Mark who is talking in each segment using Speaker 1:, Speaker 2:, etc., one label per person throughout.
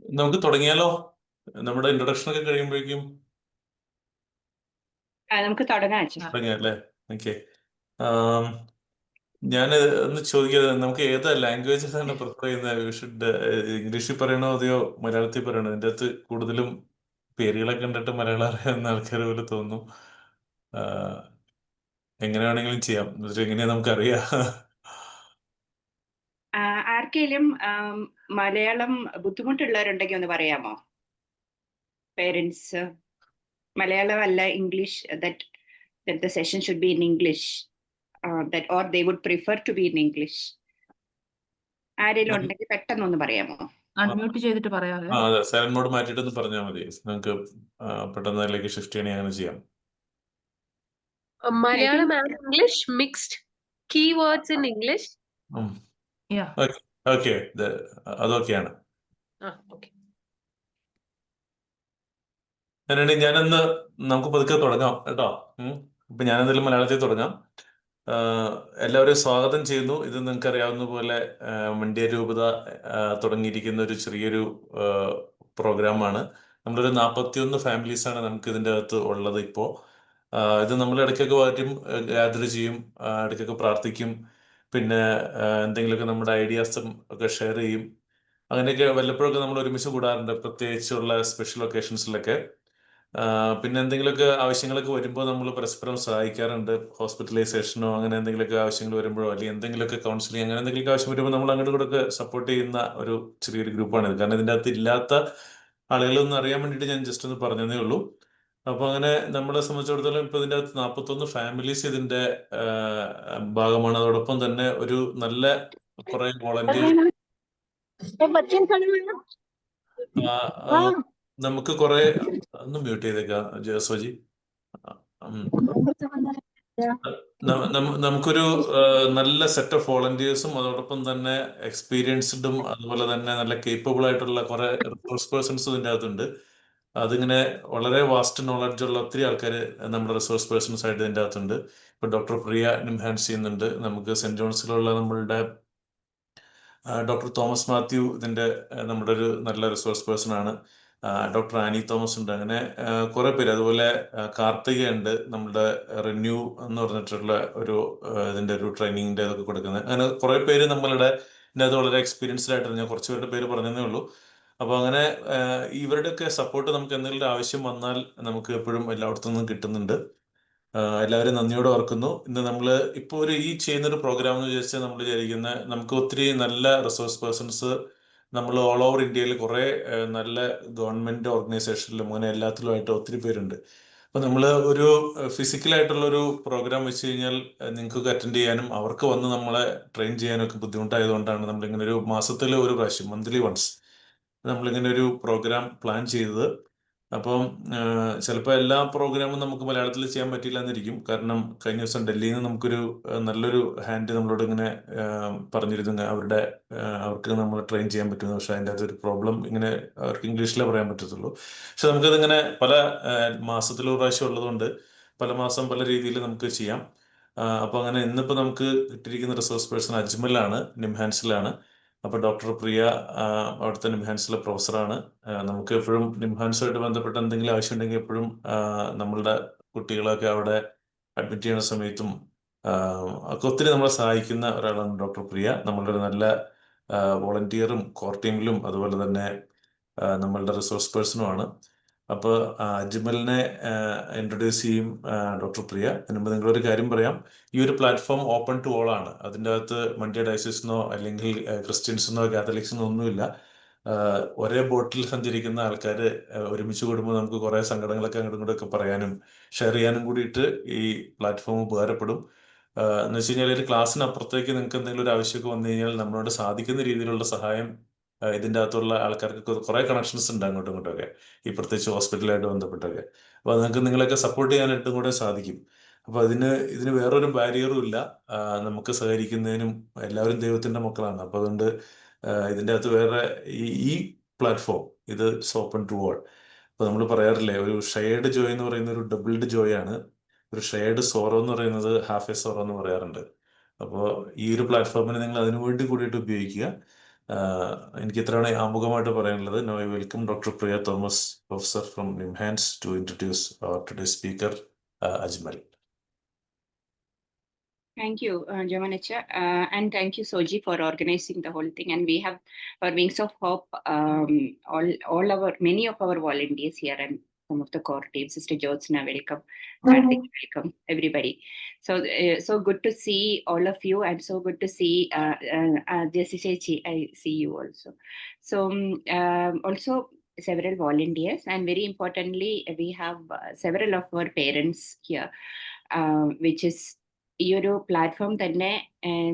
Speaker 1: നമുക്ക് തുടങ്ങിയാലോ? നമ്മുടെ ഇൻട്രൊഡക്ഷൻ ഒക്കെ കഴിയുമ്പോഴേക്കും
Speaker 2: നമുക്ക് തുടങ്ങാം അച്ഛാ.
Speaker 1: തുടങ്ങിയല്ലേ? ഓക്കെ. ഞാൻ ഒന്ന് ചോദിക്കുന്നത്, നമുക്ക് ഏതാ ലാംഗ്വേജസ് ആണ് പ്രിഫർ ചെയ്യുന്നത്? ഷുഡ് ഇംഗ്ലീഷിൽ പറയണോ അതെയോ മലയാളത്തിൽ പറയണോ? ഇതിൻ്റെ അകത്ത് കൂടുതലും പേരുകളൊക്കെ കണ്ടിട്ട് മലയാളം അറിയാവുന്ന ആൾക്കാർ പോലെ തോന്നുന്നു. ആഹ്, എങ്ങനെ വേണമെങ്കിലും ചെയ്യാം. എന്നുവെച്ചാൽ എങ്ങനെയാ നമുക്കറിയാം?
Speaker 2: ആർക്കെങ്കിലും മലയാളം ബുദ്ധിമുട്ടുള്ളവരുണ്ടെങ്കിൽ ഒന്ന് പറയാമോ? പേരൻസ് മലയാളം അല്ല English, that the session should be in English, that or they would prefer to be in English. ആരെങ്കിലും ഉണ്ടെങ്കിൽ പെട്ടെന്ന് ഒന്ന് പറയാമോ?
Speaker 3: അൺമ്യൂട്ട് ചെയ്തിട്ട് പറയാതെ.
Speaker 1: അതെ, സൈലന്റ് മോഡ് മാറ്റിയിട്ടൊന്ന് പറഞ്ഞാൽ മതി. നമുക്ക് പെട്ടെന്ന് അതിലേക്ക് ഷിഫ്റ്റ് ചെയ്യണേ അങ്ങനെ ചെയ്യാം.
Speaker 4: Malayalam and English mixed keywords in English.
Speaker 3: Yeah.
Speaker 1: Okay, അതൊക്കെയാണ്.
Speaker 4: Okay.
Speaker 1: ഞാനൊന്ന് നമുക്ക് പതുക്കെ തുടങ്ങാം കേട്ടോ. അപ്പൊ ഞാനെന്തായാലും മലയാളത്തിൽ തുടങ്ങാം. എല്ലാവരെയും സ്വാഗതം ചെയ്യുന്നു. ഇത് നിങ്ങൾക്ക് അറിയാവുന്ന പോലെ മണ്ഡ്യ രൂപത തുടങ്ങിയിരിക്കുന്ന ഒരു ചെറിയൊരു പ്രോഗ്രാമാണ്. നമ്മളൊരു 41 ഫാമിലീസാണ് നമുക്ക് ഇതിൻ്റെ അകത്ത് ഉള്ളത് ഇപ്പോൾ. ഇത് നമ്മൾ ഇടയ്ക്കൊക്കെ വരും, ഗ്യാദർ ചെയ്യും, ഇടയ്ക്കൊക്കെ പ്രാർത്ഥിക്കും, പിന്നെ എന്തെങ്കിലുമൊക്കെ നമ്മുടെ ഐഡിയാസും ഒക്കെ ഷെയർ ചെയ്യും. അങ്ങനെയൊക്കെ വല്ലപ്പോഴൊക്കെ നമ്മൾ ഒരുമിച്ച് കൂടാറുണ്ട്, പ്രത്യേകിച്ചുള്ള സ്പെഷ്യൽ ഒക്കേഷൻസിലൊക്കെ. പിന്നെ എന്തെങ്കിലുമൊക്കെ ആവശ്യങ്ങളൊക്കെ വരുമ്പോൾ നമ്മൾ പരസ്പരം സഹായിക്കാറുണ്ട്. ഹോസ്പിറ്റലൈസേഷനോ അങ്ങനെ എന്തെങ്കിലുമൊക്കെ ആവശ്യങ്ങൾ വരുമ്പോഴോ, അല്ലെങ്കിൽ എന്തെങ്കിലുമൊക്കെ കൗൺസിലിംഗ് അങ്ങനെ എന്തെങ്കിലുമൊക്കെ ആവശ്യം വരുമ്പോൾ നമ്മൾ അങ്ങോട്ട് കൂടെ സപ്പോർട്ട് ചെയ്യുന്ന ഒരു ചെറിയൊരു ഗ്രൂപ്പാണിത്. കാരണം ഇതിൻ്റെ അകത്ത് ഇല്ലാത്ത ആളുകളൊന്നും അറിയാൻ വേണ്ടിയിട്ട് ഞാൻ ജസ്റ്റ് ഒന്ന് പറഞ്ഞതേ ഉള്ളൂ. അപ്പോൾ അങ്ങനെ നമ്മളെ സംബന്ധിച്ചിടത്തോളം ഇപ്പോൾ ഇതിൻ്റെ അകത്ത് 41 ഫാമിലീസ് ഇതിൻ്റെ ഭാഗമാണ്. അതോടൊപ്പം തന്നെ ഒരു നല്ല കുറെ വോളണ്ടിയേഴ്സ്, നമുക്ക് കുറെ ഒന്ന് മ്യൂട്ട് ചെയ്തേക്കാം ജയസോജി. നമുക്കൊരു നല്ല സെറ്റ് ഓഫ് വോളണ്ടിയേഴ്സും അതോടൊപ്പം തന്നെ എക്സ്പീരിയൻസ്ഡും അതുപോലെ തന്നെ നല്ല കേപ്പബിൾ ആയിട്ടുള്ള കുറെ റിസോഴ്സ് പേഴ്സൺസും ഇതിൻ്റെ അകത്തുണ്ട്. അതിങ്ങനെ വളരെ വാസ്റ്റ് നോളജ് ഉള്ള ഒത്തിരി ആൾക്കാർ നമ്മുടെ റിസോഴ്സ് പേഴ്സൺസ് ആയിട്ട് ഇതിൻ്റെ അകത്തുണ്ട്. ഇപ്പൊ ഡോക്ടർ പ്രിയ നിംഹാൻസ് ചെയ്യുന്നുണ്ട്. നമുക്ക് സെന്റ് ജോൺസിലുള്ള നമ്മളുടെ ഡോക്ടർ തോമസ് മാത്യു ഇതിൻ്റെ നമ്മുടെ ഒരു നല്ല റിസോഴ്സ് പേഴ്സൺ ആണ്. ഡോക്ടർ ആനി തോമസ് ഉണ്ട്. അങ്ങനെ കുറെ പേര്, അതുപോലെ കാർത്തിക ഉണ്ട്, നമ്മുടെ റിന്യൂ എന്ന് പറഞ്ഞിട്ടുള്ള ഒരു ഇതിൻ്റെ ഒരു ട്രെയിനിങ്ങിൻ്റെ ഇതൊക്കെ കൊടുക്കുന്നത്. അങ്ങനെ കുറെ പേര് നമ്മളുടെ ഇതിൻ്റെ അത് വളരെ എക്സ്പീരിയൻസ്ഡ് ആയിട്ട്, ഞാൻ കുറച്ച് പേരുടെ പേര് പറഞ്ഞതേ ഉള്ളൂ. അപ്പോൾ അങ്ങനെ ഇവരുടെയൊക്കെ സപ്പോർട്ട് നമുക്ക് എന്തെങ്കിലും ആവശ്യം വന്നാൽ നമുക്ക് എപ്പോഴും എല്ലായിടത്തു നിന്നും കിട്ടുന്നുണ്ട്. എല്ലാവരും നന്ദിയോടെ ഓർക്കുന്നു. ഇന്ന് നമ്മൾ ഇപ്പോൾ ഈ ചെയ്യുന്നൊരു പ്രോഗ്രാം എന്ന് വിചാരിച്ചാൽ നമ്മൾ വിചാരിക്കുന്ന നമുക്ക് ഒത്തിരി നല്ല റിസോഴ്സ് പേഴ്സൺസ് നമ്മൾ ഓൾ ഓവർ ഇന്ത്യയിൽ കുറേ നല്ല ഗവൺമെൻറ് ഓർഗനൈസേഷനിലും അങ്ങനെ എല്ലാത്തിലുമായിട്ട് ഒത്തിരി പേരുണ്ട്. അപ്പോൾ നമ്മൾ ഒരു ഫിസിക്കലായിട്ടുള്ളൊരു പ്രോഗ്രാം വെച്ച് കഴിഞ്ഞാൽ നിങ്ങൾക്കൊക്കെ അറ്റൻഡ് ചെയ്യാനും അവർക്ക് വന്ന് നമ്മളെ ട്രെയിൻ ചെയ്യാനും ഒക്കെ ബുദ്ധിമുട്ടായതുകൊണ്ടാണ് നമ്മളിങ്ങനെ ഒരു മാസത്തിൽ ഒരു പ്രാവശ്യം, മന്ത്ലി വൺസ്, നമ്മളിങ്ങനെ ഒരു പ്രോഗ്രാം പ്ലാൻ ചെയ്തത്. അപ്പം ചിലപ്പോൾ എല്ലാ പ്രോഗ്രാമും നമുക്ക് മലയാളത്തിൽ ചെയ്യാൻ പറ്റില്ല എന്നിരിക്കും. കാരണം കഴിഞ്ഞ ദിവസം ഡൽഹിയിൽ നിന്ന് നമുക്കൊരു നല്ലൊരു ഹാൻഡ് നമ്മളോട് ഇങ്ങനെ പറഞ്ഞിരുന്നു, അവർക്ക് നമ്മൾ ട്രെയിൻ ചെയ്യാൻ പറ്റുന്നു. പക്ഷെ അതിൻ്റെ അകത്തൊരു പ്രോബ്ലം, ഇങ്ങനെ അവർക്ക് ഇംഗ്ലീഷിലേ പറയാൻ പറ്റത്തുള്ളൂ. പക്ഷെ നമുക്കതിങ്ങനെ പല മാസത്തിലൊരു പ്രാവശ്യം ഉള്ളതുകൊണ്ട് പല മാസം പല രീതിയിൽ നമുക്ക് ചെയ്യാം. അപ്പോൾ അങ്ങനെ ഇന്നിപ്പോൾ നമുക്ക് കിട്ടിയിരിക്കുന്ന റിസോഴ്സ് പേഴ്സൺ അജ്മലാണ്, നിംഹാൻസിലാണ്. അപ്പോൾ ഡോക്ടർ പ്രിയ അവിടുത്തെ നിംഹാൻസിലെ പ്രൊഫസറാണ്. നമുക്ക് എപ്പോഴും നിംഹാൻസുമായിട്ട് ബന്ധപ്പെട്ട എന്തെങ്കിലും ആവശ്യമുണ്ടെങ്കിൽ എപ്പോഴും നമ്മളുടെ കുട്ടികളൊക്കെ അവിടെ അഡ്മിറ്റ് ചെയ്യുന്ന സമയത്തും ഒക്കെ ഒത്തിരി നമ്മളെ സഹായിക്കുന്ന ഒരാളാണ് ഡോക്ടർ പ്രിയ. നമ്മളുടെ ഒരു നല്ല വോളണ്ടിയറും കോർ ടീമിലും അതുപോലെ തന്നെ നമ്മളുടെ റിസോഴ്സ് പേഴ്സണുമാണ്. അപ്പോൾ അജ്മലിനെ ഇൻട്രൊഡ്യൂസ് ചെയ്യും ഡോക്ടർ പ്രിയ. അതിനുമ്പ് നിങ്ങളൊരു കാര്യം പറയാം, ഈ ഒരു പ്ലാറ്റ്ഫോം ഓപ്പൺ ടു ഓൾ ആണ്. അതിൻ്റെ അകത്ത് മണ്ഡ്യ ഡയസിസിനോ അല്ലെങ്കിൽ ക്രിസ്ത്യൻസിനോ കാത്തലിക്സിനോ ഒന്നുമില്ല. ഒരേ ബോട്ടിൽ സഞ്ചരിക്കുന്ന ആൾക്കാർ ഒരുമിച്ച് കൂടുമ്പോൾ നമുക്ക് കുറേ സങ്കടങ്ങളൊക്കെ അങ്ങോട്ടും ഇങ്ങോട്ടൊക്കെ പറയാനും ഷെയർ ചെയ്യാനും കൂടിയിട്ട് ഈ പ്ലാറ്റ്ഫോം ഉപകാരപ്പെടും. എന്ന് വെച്ച് കഴിഞ്ഞാൽ ഒരു ക്ലാസ്സിനപ്പുറത്തേക്ക് നിങ്ങൾക്ക് എന്തെങ്കിലും ഒരു ആവശ്യമൊക്കെ വന്നു കഴിഞ്ഞാൽ നമ്മളോട് സാധിക്കുന്ന രീതിയിലുള്ള സഹായം ഇതിൻ്റെ അകത്തുള്ള ആൾക്കാർക്ക് കുറേ കണക്ഷൻസ് ഉണ്ട് അങ്ങോട്ടും ഇങ്ങോട്ടൊക്കെ, ഈ പ്രത്യേകിച്ച് ഹോസ്പിറ്റലായിട്ട് ബന്ധപ്പെട്ടൊക്കെ. അപ്പോൾ അത് നിങ്ങളൊക്കെ സപ്പോർട്ട് ചെയ്യാനായിട്ടും കൂടെ സാധിക്കും. അപ്പോൾ ഇതിന് വേറൊരു ബാരിയറും ഇല്ല. നമുക്ക് സഹകരിക്കുന്നതിനും എല്ലാവരും ദൈവത്തിൻ്റെ മക്കളാണ്. അപ്പോൾ അതുകൊണ്ട് ഇതിൻ്റെ അകത്ത് വേറെ ഈ പ്ലാറ്റ്ഫോം ഇത് ഓപ്പൺ ടു ഓൾ. അപ്പോൾ നമ്മൾ പറയാറില്ലേ, ഒരു ഷെയർഡ് ജോയ് എന്ന് പറയുന്ന ഒരു ഡബിൾഡ് ജോയ് ആണ്. ഒരു ഷെയർഡ് സോറോ എന്ന് പറയുന്നത് ഹാഫ് എ സോറോ എന്ന് പറയാറുണ്ട്. അപ്പോൾ ഈ ഒരു പ്ലാറ്റ്ഫോമിനെ നിങ്ങൾ അതിനു വേണ്ടി കൂടിയിട്ട് ഉപയോഗിക്കുക. എനിക്ക് ഇത്രയാണ് ആമുഖമായിട്ട് പറയാനുള്ളത്. Now I welcome doctor Priya Thomas, professor from NIMHANS, to introduce our today speaker Ajmal.
Speaker 2: Thank you, Jamanacha, and thank you, Soji, for organizing the whole thing. And we have our Wings of Hope, many of our volunteers here, and some of the core team. Sister Jyotsna, welcome. Karthik, welcome, everybody. So good to see all of you, and so good to see Jessie Chechi. I see you also. So also several volunteers, and very importantly, we have several of our parents here, which is ഈ ഒരു platform തന്നെ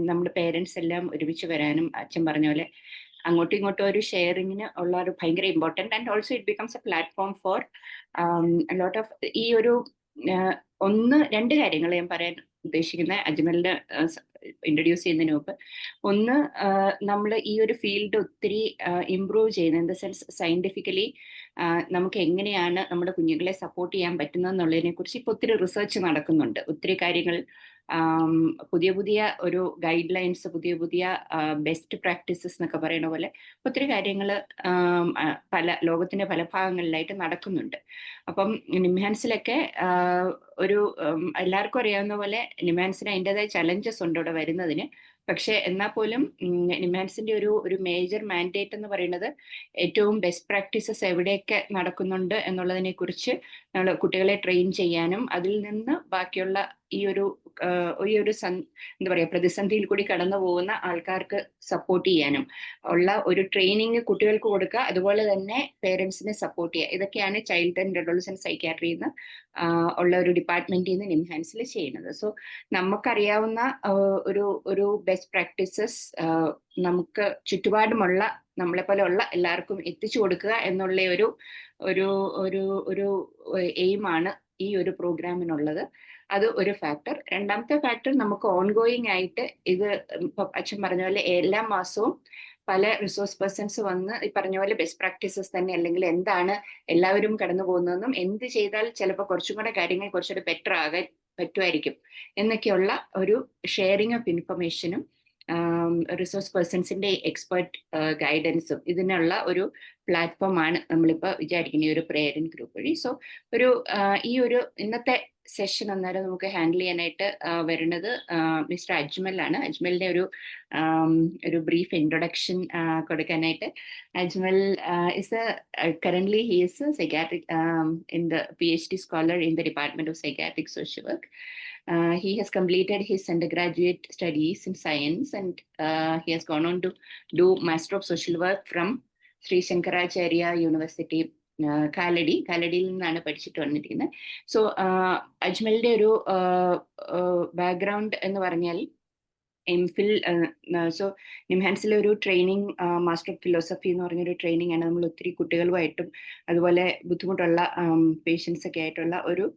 Speaker 2: നമ്മുടെ parents എല്ലാം ഒരുമിച്ച് വരാനും അച്ഛൻ പറഞ്ഞ പോലെ അങ്ങോട്ടും ഇങ്ങോട്ടും ഒരു ഷെയറിങ്ങിന് ഉള്ള ഒരു ഭയങ്കര important. And also it becomes A platform for lot of ഈ ഒരു രണ്ട് കാര്യങ്ങൾ ഞാൻ പറയാൻ ഉദ്ദേശിക്കുന്നത് അജ്മലിനെ ഇൻട്രൊഡ്യൂസ് ചെയ്യുന്നതിന് മുമ്പ്. ഒന്ന്, നമ്മൾ ഈ ഒരു ഫീൽഡ് ഒത്തിരി ഇംപ്രൂവ് ചെയ്യുന്നത്, ഇൻ ദ സെൻസ് സയൻറ്റിഫിക്കലി നമുക്ക് എങ്ങനെയാണ് നമ്മുടെ കുഞ്ഞുങ്ങളെ സപ്പോർട്ട് ചെയ്യാൻ പറ്റുന്നത് എന്നുള്ളതിനെ കുറിച്ച് ഇപ്പോൾ ഒത്തിരി റിസർച്ച് നടക്കുന്നുണ്ട്. ഒത്തിരി കാര്യങ്ങൾ, പുതിയ പുതിയ ഒരു ഗൈഡ് ലൈൻസ്, പുതിയ പുതിയ ബെസ്റ്റ് പ്രാക്ടീസസ് എന്നൊക്കെ പറയുന്ന പോലെ ഒത്തിരി കാര്യങ്ങൾ ലോകത്തിന്റെ പല ഭാഗങ്ങളിലായിട്ട് നടക്കുന്നുണ്ട്. അപ്പം നിംഹാൻസിലൊക്കെ ഒരു എല്ലാവർക്കും അറിയാവുന്ന പോലെ നിംഹാൻസിന് അതിൻ്റെതായ ചലഞ്ചസ് ഉണ്ട് ഇവിടെ വരുന്നതിന്. പക്ഷെ എന്നാൽ പോലും നിംഹാൻസിന്റെ ഒരു മേജർ മാൻഡേറ്റ് എന്ന് പറയുന്നത് ഏറ്റവും ബെസ്റ്റ് പ്രാക്ടീസസ് എവിടെയൊക്കെ നടക്കുന്നുണ്ട് എന്നുള്ളതിനെ കുറിച്ച് നമ്മൾ കുട്ടികളെ ട്രെയിൻ ചെയ്യാനും അതിൽ നിന്ന് ബാക്കിയുള്ള ഈ ഒരു എന്താ പറയുക, പ്രതിസന്ധിയിൽ കൂടി കടന്നു പോകുന്ന ആൾക്കാർക്ക് സപ്പോർട്ട് ചെയ്യാനും ഉള്ള ഒരു ട്രെയിനിങ് കുട്ടികൾക്ക് കൊടുക്കുക. അതുപോലെ തന്നെ പേരൻസിനെ സപ്പോർട്ട് ചെയ്യുക. ഇതൊക്കെയാണ് ചൈൽഡ് ആൻഡ് അഡോളസെന്റ് സൈക്യാട്രിയിൽ നിന്ന് ഉള്ള ഒരു ഡിപ്പാർട്ട്മെന്റിൽ നിന്ന് നിംഹാൻസിൽ ചെയ്യുന്നത്. സോ നമുക്കറിയാവുന്ന ഒരു ബെസ്റ്റ് പ്രാക്ടീസസ് നമുക്ക് ചുറ്റുപാടുമുള്ള നമ്മളെ പോലെയുള്ള എല്ലാവർക്കും എത്തിച്ചു കൊടുക്കുക എന്നുള്ള ഒരു എയിമാണ് ഈ ഒരു പ്രോഗ്രാമിനുള്ളത്. അത് ഒരു ഫാക്ടർ. രണ്ടാമത്തെ ഫാക്ടർ, നമുക്ക് ഓൺഗോയിങ് ആയിട്ട് ഇത് ഇപ്പൊ അച്ഛൻ പറഞ്ഞ പോലെ എല്ലാ മാസവും പല റിസോഴ്സ് പേഴ്സൺസ് വന്ന് ഈ പറഞ്ഞ പോലെ ബെസ്റ്റ് പ്രാക്ടീസസ് തന്നെ, അല്ലെങ്കിൽ എന്താണ് എല്ലാവരും കടന്നു പോകുന്നതെന്നും എന്ത് ചെയ്താൽ ചിലപ്പോൾ കുറച്ചും കൂടെ കാര്യങ്ങൾ കുറച്ചുകൂടെ ബെറ്റർ ആകാൻ പറ്റുമായിരിക്കും എന്നൊക്കെയുള്ള ഒരു ഷെയറിങ് ഓഫ് ഇൻഫർമേഷനും റിസോഴ്സ് പേഴ്സൺസിന്റെ എക്സ്പെർട്ട് ഗൈഡൻസും ഇതിനുള്ള ഒരു പ്ലാറ്റ്ഫോമാണ് നമ്മളിപ്പോൾ വിചാരിക്കുന്നത് ഈ ഒരു പ്രേയറിൻ ഗ്രൂപ്പ് വഴി. സോ ഈ ഒരു ഇന്നത്തെ സെഷൻ അന്നേരം നമുക്ക് ഹാൻഡിൽ ചെയ്യാനായിട്ട് വരുന്നത് മിസ്റ്റർ അജ്മൽ ആണ്. അജ്മലിന്റെ ഒരു ബ്രീഫ് ഇൻട്രൊഡക്ഷൻ കൊടുക്കാനായിട്ട്. Ajmal currently he is a psychiatric in the PhD scholar in the Department of Psychiatric Social Work. He has completed his undergraduate studies in science, and he has gone on to do Master of Social Work from Sri Shankaracharya University, കാലടിയിൽ നിന്നാണ് പഠിച്ചിട്ട് വന്നിരിക്കുന്നത്. So അജ്മലിന്റെ ഒരു background എന്ന് പറഞ്ഞാൽ MPhil, so നിംഹാൻസിലെ ഒരു training master of philosophy എന്ന് പറഞ്ഞൊരു training ആണ്. നമ്മൾ ഒത്തിരി കുട്ടികളുമായിട്ടും അതുപോലെ ബുദ്ധിമുട്ടുള്ള പേഷ്യൻസ് ഒക്കെ ആയിട്ടുള്ള ഒരു